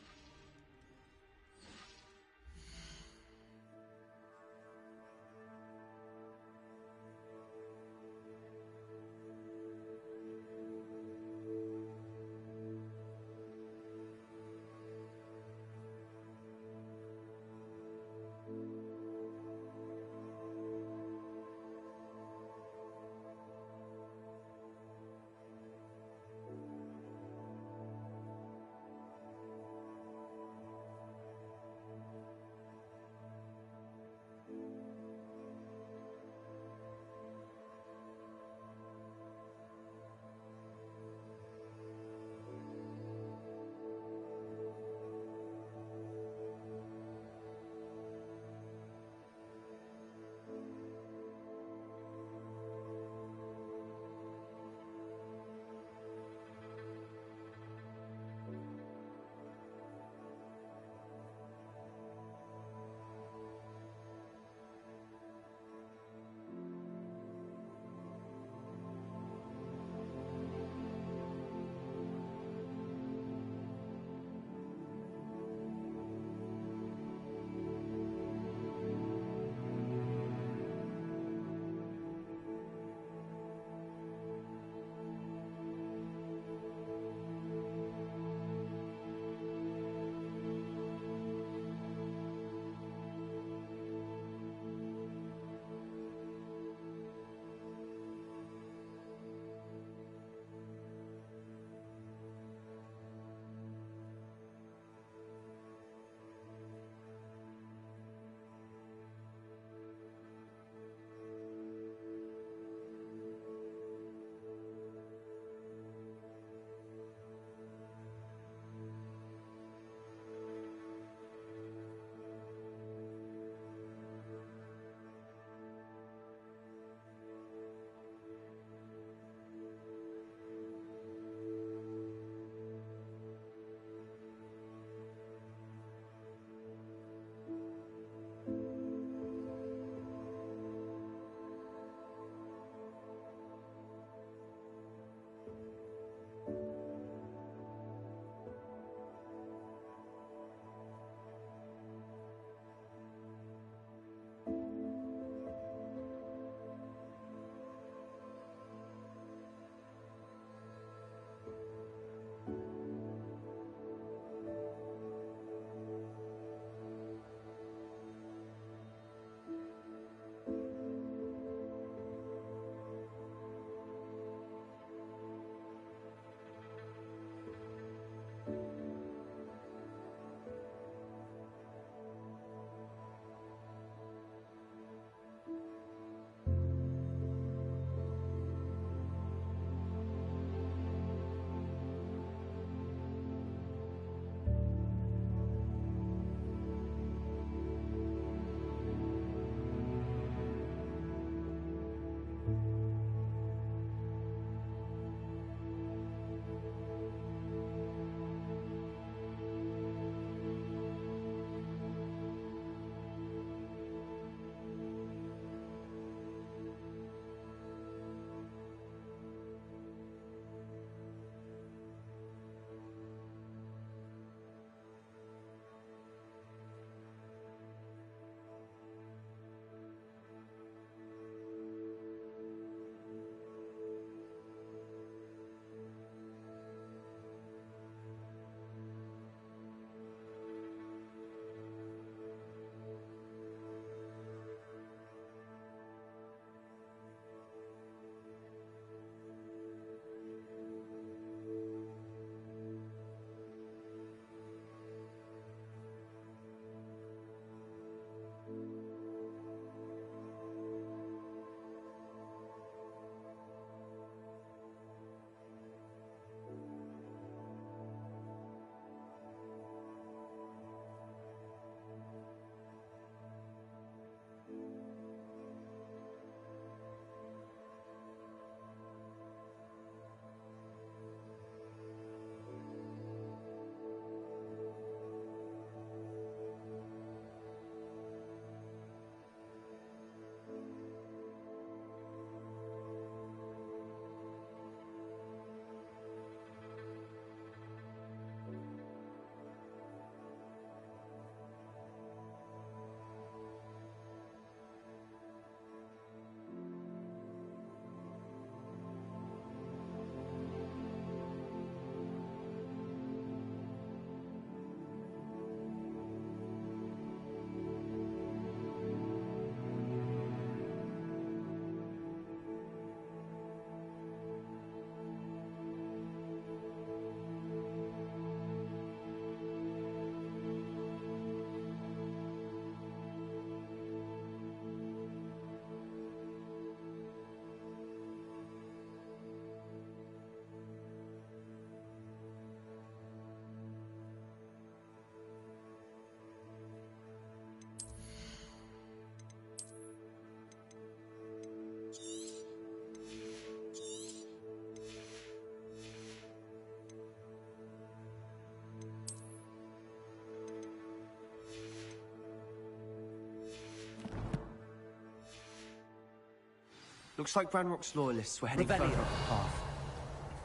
Looks like Ranrock's loyalists were heading further up the path.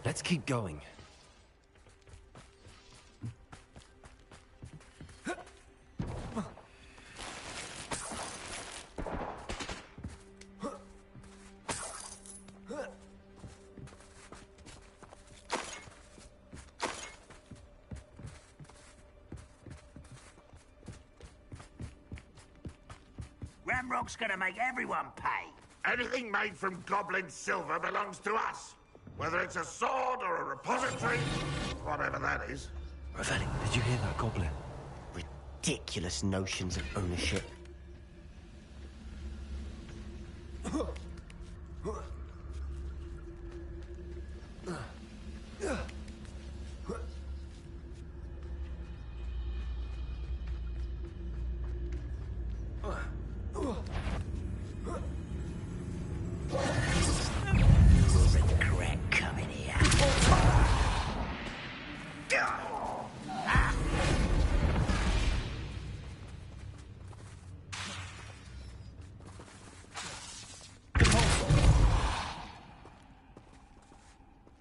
Let's keep going.
Ramrock's gonna make everyone pay.
Anything made from goblin silver belongs to us. Whether it's a sword or a repository, whatever that is.
Ravelli, did you hear that goblin?
Ridiculous notions of ownership.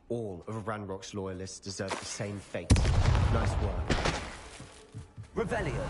All of Ranrock's loyalists deserve the same fate. Nice work.
Revelio.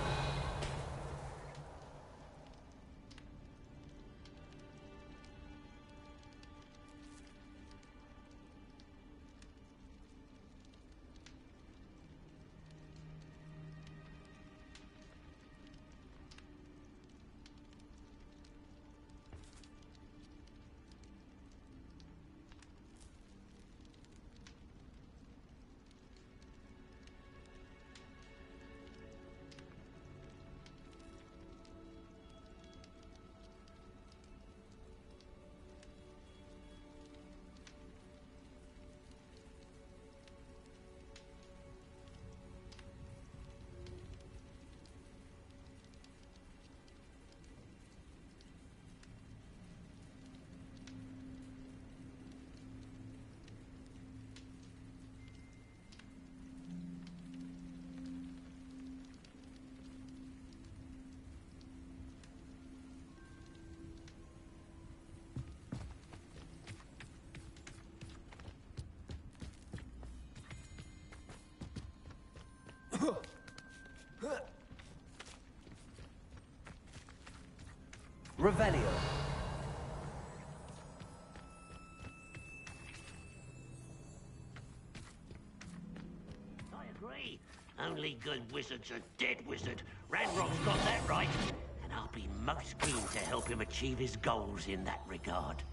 Revelio.
I agree. Only good wizards are dead wizard. Ranrock's got that right. And I'll be most keen to help him achieve his goals in that regard.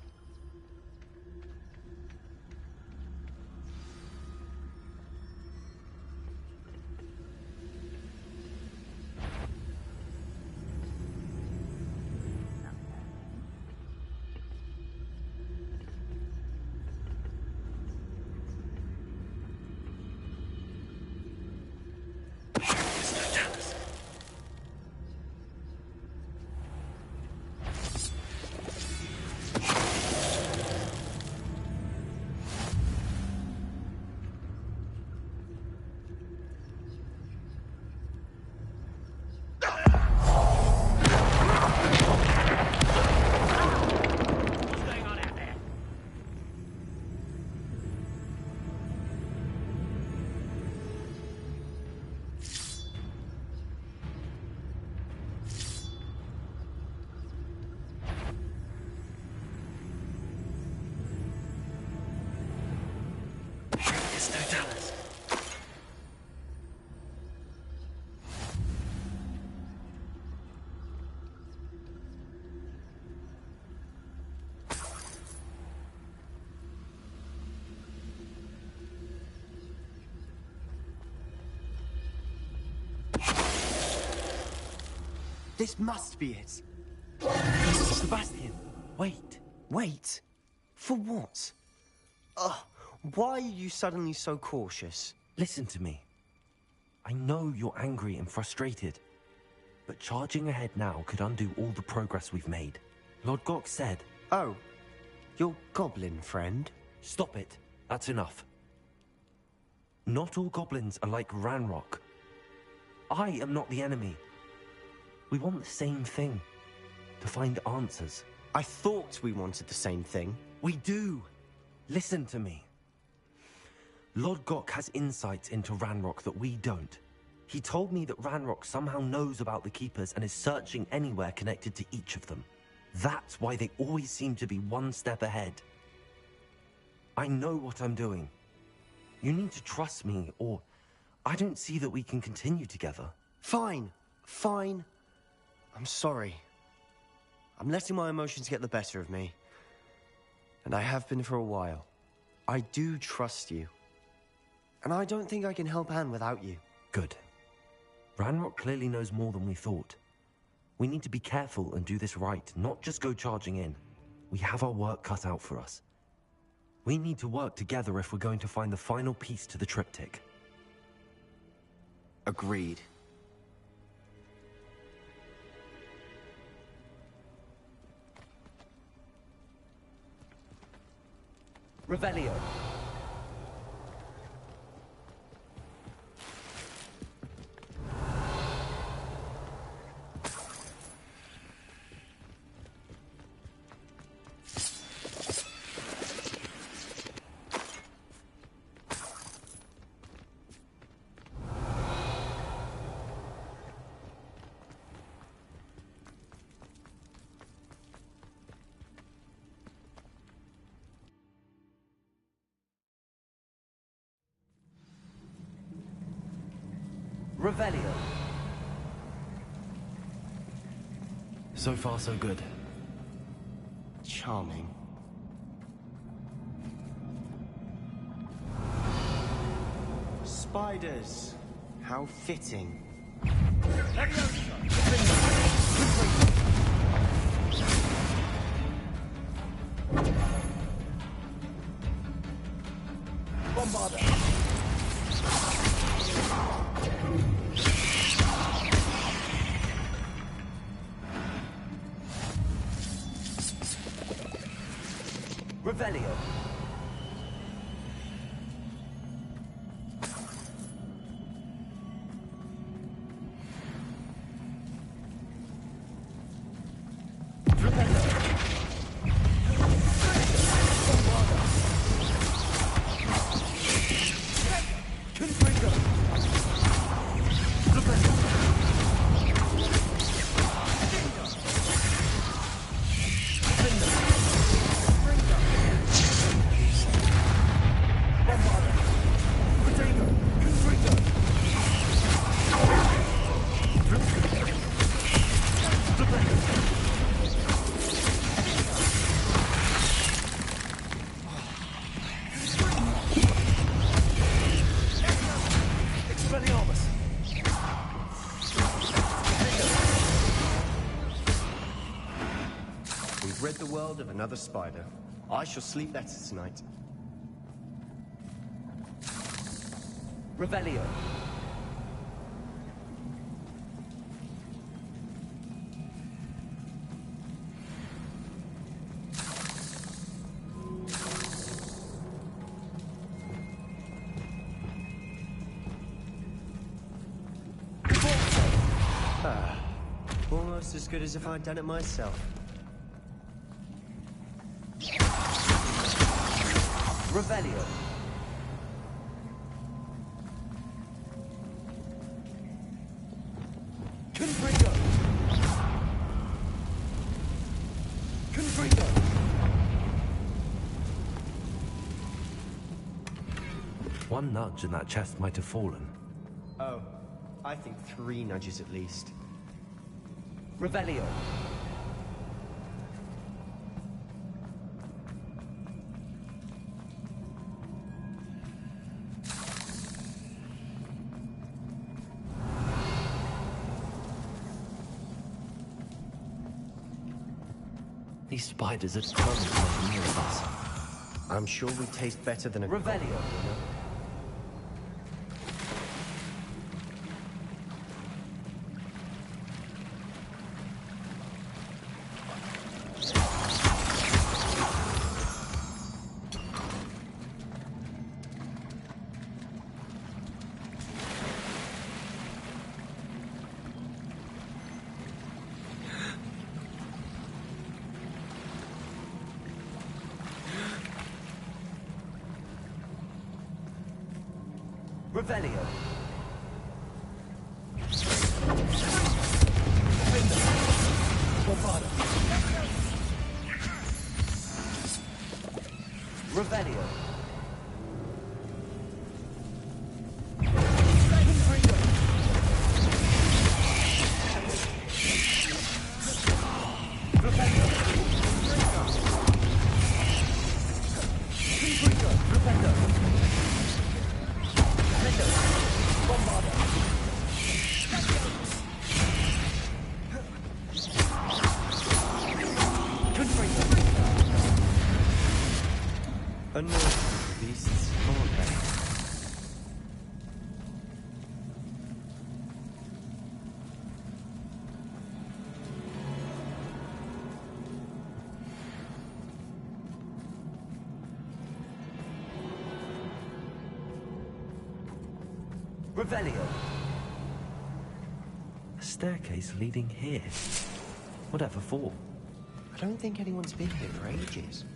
This must be it.
Sebastian, wait.
Wait? For what? Why are you suddenly so cautious?
Listen to me. I know you're angry and frustrated, but charging ahead now could undo all the progress we've made. Lord Gok said...
Oh, your goblin friend?
Stop it. That's enough. Not all goblins are like Ranrock. I am not the enemy. We want the same thing. To find answers.
I thought we wanted the same thing.
We do. Listen to me. Lodgok has insights into Ranrock that we don't. He told me that Ranrock somehow knows about the Keepers and is searching anywhere connected to each of them. That's why they always seem to be one step ahead. I know what I'm doing. You need to trust me, or I don't see that we can continue together.
Fine. Fine. I'm sorry. I'm letting my emotions get the better of me. And I have been for a while. I do trust you. And I don't think I can help Anne without you.
Good. Ranrock clearly knows more than we thought. We need to be careful and do this right, not just go charging in. We have our work cut out for us. We need to work together if we're going to find the final piece to the triptych.
Agreed.
Revelio. Revelio. So far, so good.
Charming. Spiders. How fitting.
Bombarder.
Revelio.
We've rid the world of another spider. I shall sleep better tonight.
Revelio.
Almost as good as if I'd done it myself.
Revelio.
Confringo. Confringo.
One nudge and that chest might have fallen.
Oh, I think 3 nudges at least.
Revelio. These spiders are determined to make near of us.
I'm sure we taste better than a
Revelio. Revelio. Revelio. Annoying beasts, aren't they? Revelio. A staircase leading here. Whatever for?
I don't think anyone's been here for ages.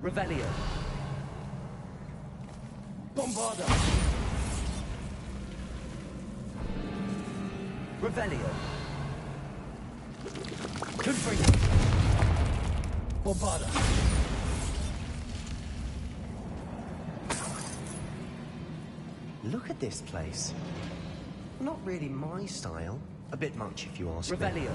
Revelio. Bombarda. Revelio. Confringo. Bombarda.
Look at this place. Not really my style. A bit much if you ask me.
Revelio.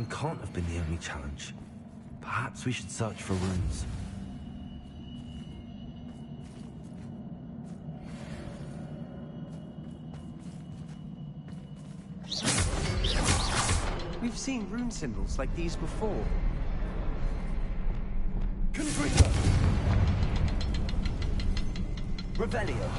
Can't have been the only challenge. Perhaps we should search for runes.
We've seen rune symbols like these before.
Confringo. Revelio.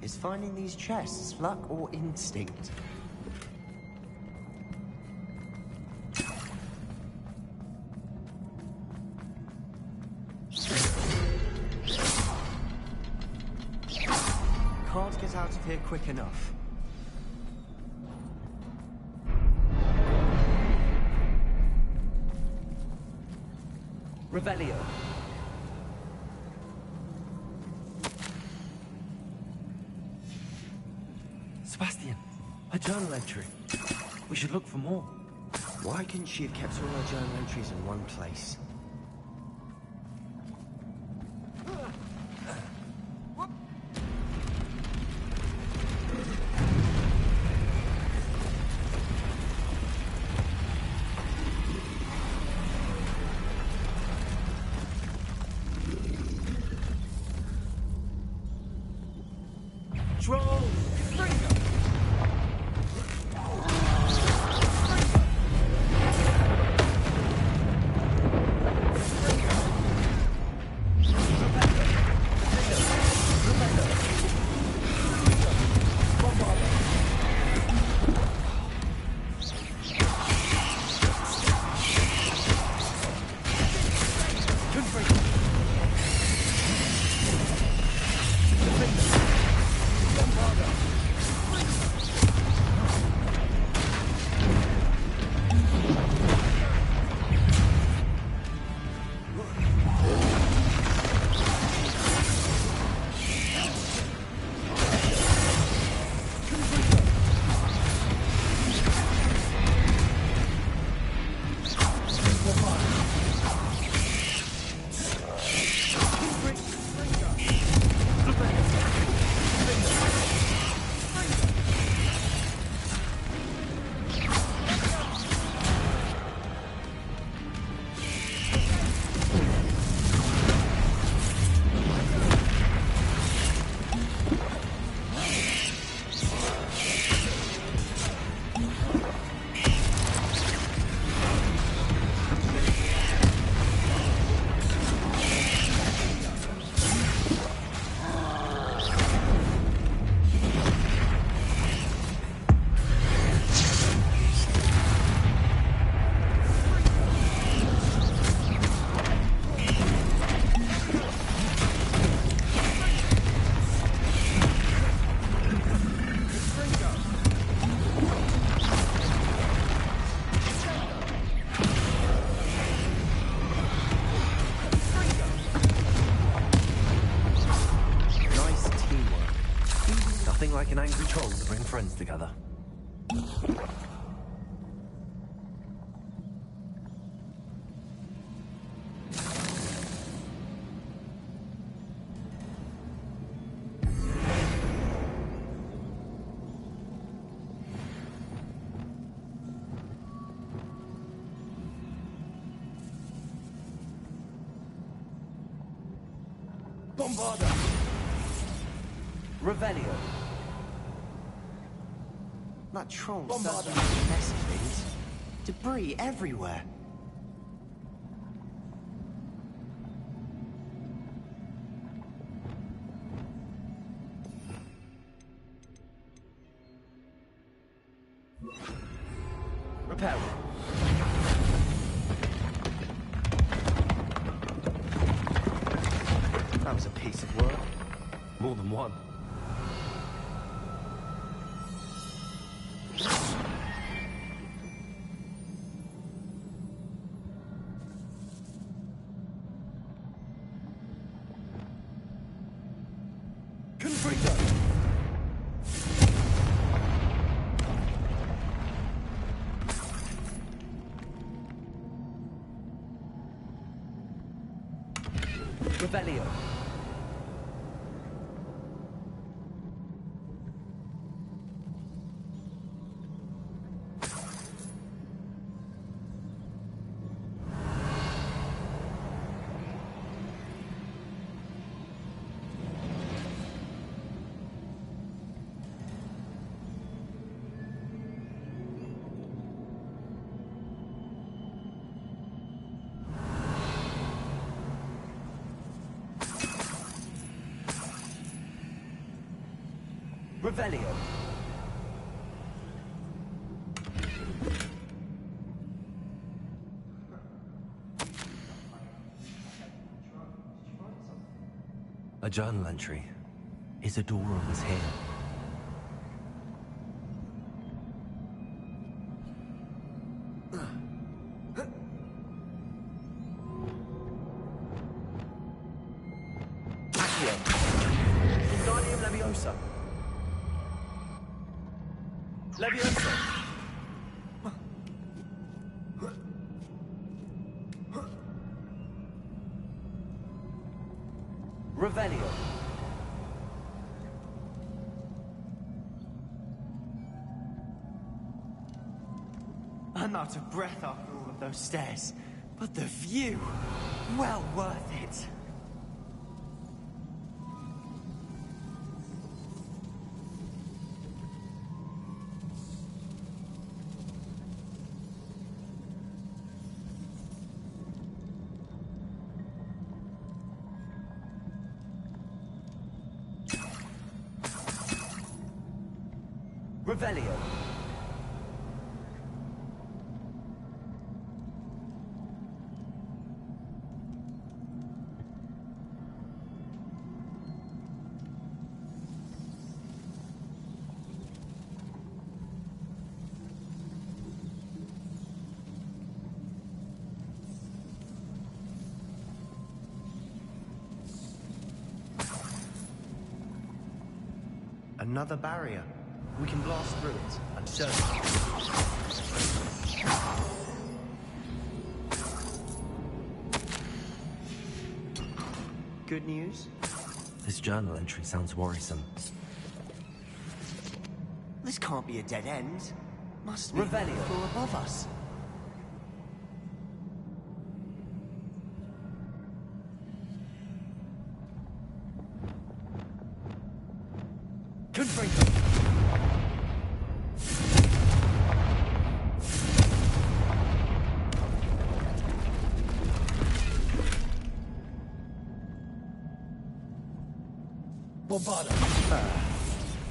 Is finding these chests luck or instinct? Can't get out of here quick enough. Revelio. Sebastian, a journal entry. We should look for more. Why couldn't she have kept all her journal entries in one place? Like an angry troll to bring friends together. Bombarda! Revelio. That troll certainly messy things. Debris everywhere. Repair. That was a piece of work. More than one. Revelio.
Revelio. A journal entry. Isadora was here.
Leviosa!
Revelio.
I'm out of breath after all of those stairs, but the view, well worth it.
Revelio.
Another barrier. We can blast through it, I'm certain. Good news?
This journal entry sounds worrisome.
This can't be a dead end. Must be
Revelio.
a floor above us.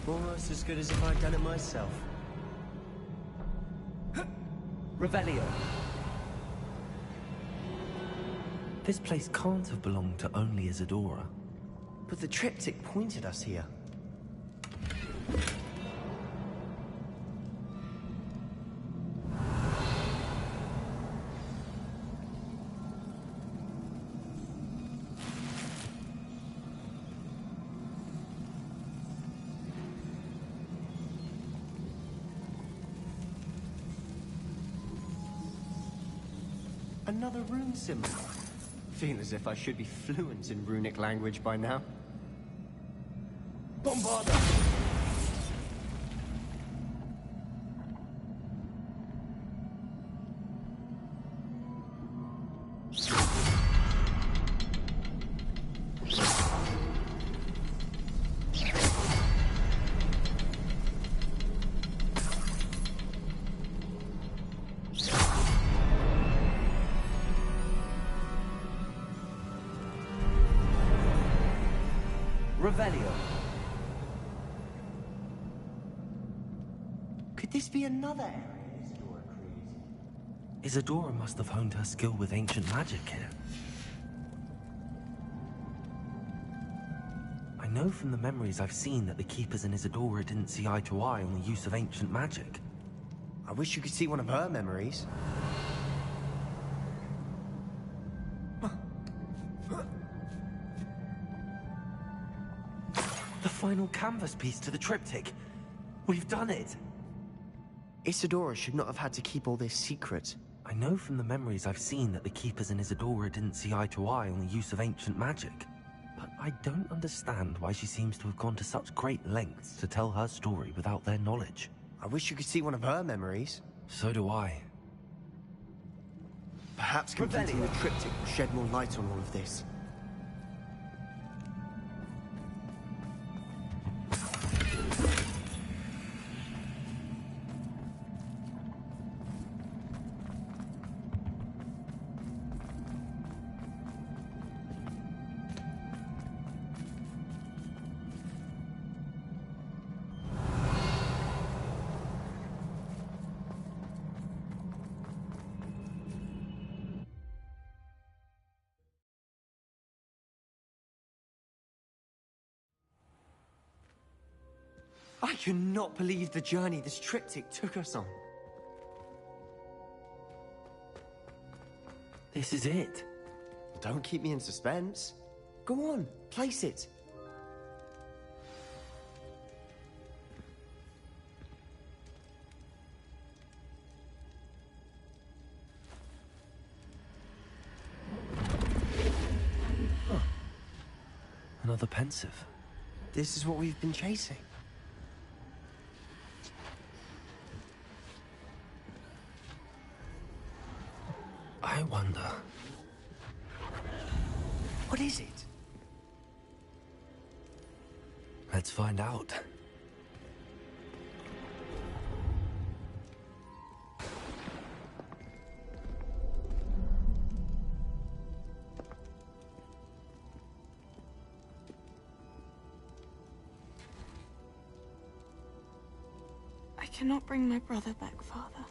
Almost as good as if I'd done it myself.
Revelio. This place can't have belonged to only Isadora.
But the triptych pointed us here. Another rune symbol. Feel as if I should be fluent in runic language by now.
Bombarda!
Revelio.
Could this be another area Isadora created?
Isadora must have honed her skill with ancient magic here. I know from the memories I've seen that the Keepers and Isadora didn't see eye to eye on the use of ancient magic.
I wish you could see one of her memories.
The final canvas piece to the triptych. We've done it!
Isadora should not have had to keep all this secret.
I know from the memories I've seen that the Keepers and Isadora didn't see eye to eye on the use of ancient magic. But I don't understand why she seems to have gone to such great lengths to tell her story without their knowledge.
I wish you could see one of her memories.
So do I.
Perhaps completing the triptych will shed more light on all of this.
I cannot believe the journey this triptych took us on.
This is it.
Don't keep me in suspense. Go on, place it.
Another pensive.
This is what we've been chasing.
I wonder.
What is it?
Let's find out.
I cannot bring my brother back, Father.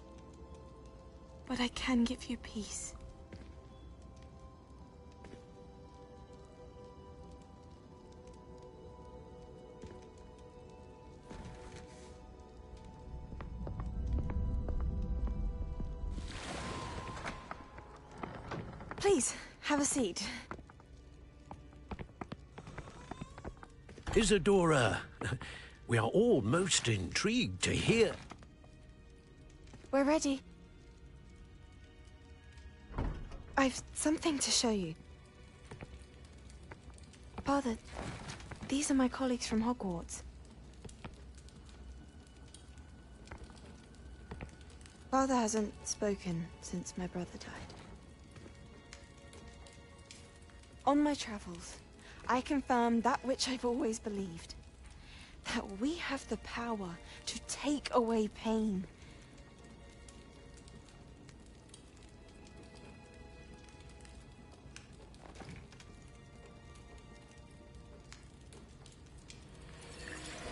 But I can give you peace. Please, have a seat.
Isadora, we are all most intrigued to hear.
We're ready. I've something to show you. Father, these are my colleagues from Hogwarts. Father hasn't spoken since my brother died. On my travels, I confirmed that which I've always believed. That we have the power to take away pain.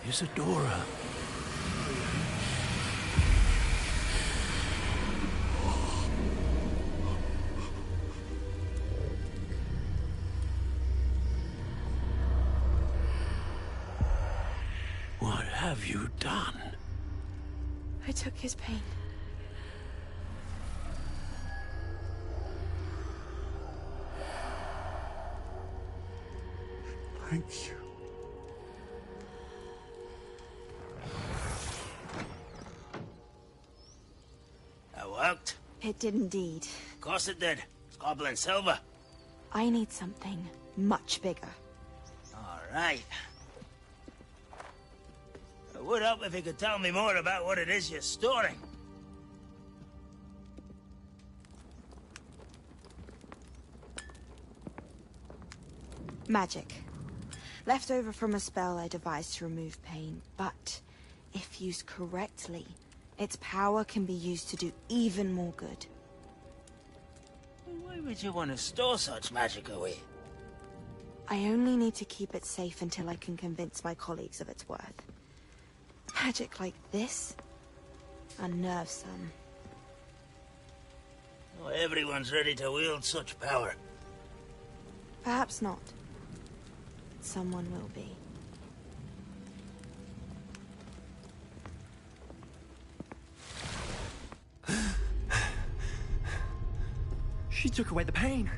Isadora. What have you done?
I took his pain.
Thank you.
That worked?
It did indeed.
Of course it did. It's goblin silver.
I need something much bigger.
All right. It would help if you could tell me more about what it is you're storing.
Magic. Left over from a spell I devised to remove pain, but if used correctly, its power can be used to do even more good.
Why would you want to store such magic away?
I only need to keep it safe until I can convince my colleagues of its worth. Magic like this unnerves some.
Not everyone's ready to wield such power.
Perhaps not. Someone will be.
She took away the pain.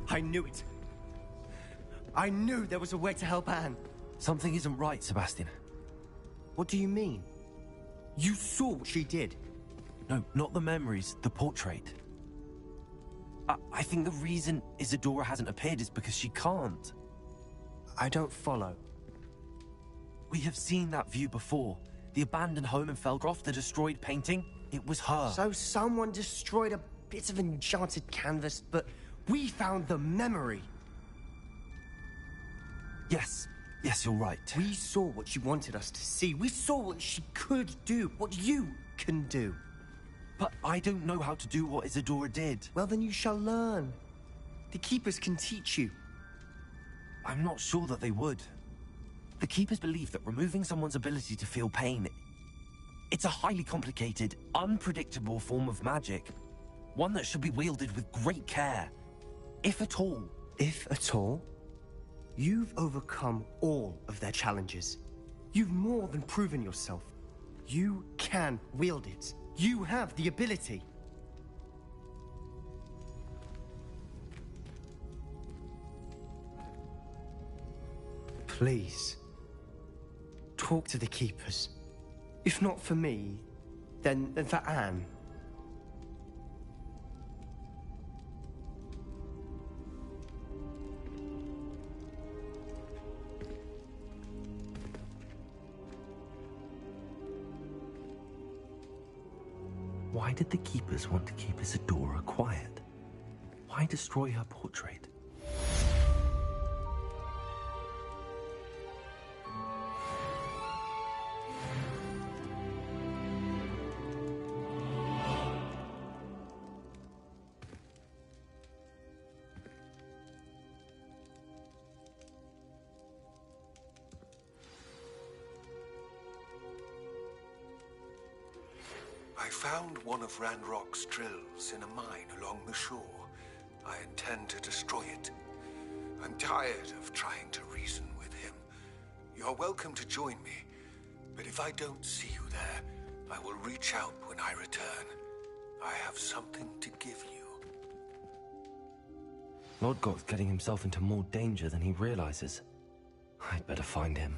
I knew it. I knew there was a way to help Anne.
Something isn't right, Sebastian.
What do you mean? You saw what she did.
No, not the memories, the portrait. I think the reason Isadora hasn't appeared is because she can't.
I don't follow.
We have seen that view before. The abandoned home in Felgroth, the destroyed painting, it was her.
So someone destroyed a bit of enchanted canvas, but we found the memory.
Yes, you're right.
We saw what she wanted us to see. We saw what she could do, what you can do.
But I don't know how to do what Isadora did.
Well, then you shall learn. The Keepers can teach you.
I'm not sure that they would. The Keepers believe that removing someone's ability to feel pain, it's a highly complicated, unpredictable form of magic. One that should be wielded with great care. If at all.
If at all? You've overcome all of their challenges. You've more than proven yourself. You can wield it. You have the ability. Please, talk to the Keepers. If not for me, then for Anne.
Why did the Keepers want to keep Isadora quiet? Why destroy her portrait?
I found one of Ranrock's drills in a mine along the shore. I intend to destroy it. I'm tired of trying to reason with him. You're welcome to join me, but if I don't see you there, I will reach out when I return. I have something to give you.
Lord Gott's getting himself into more danger than he realizes. I'd better find him.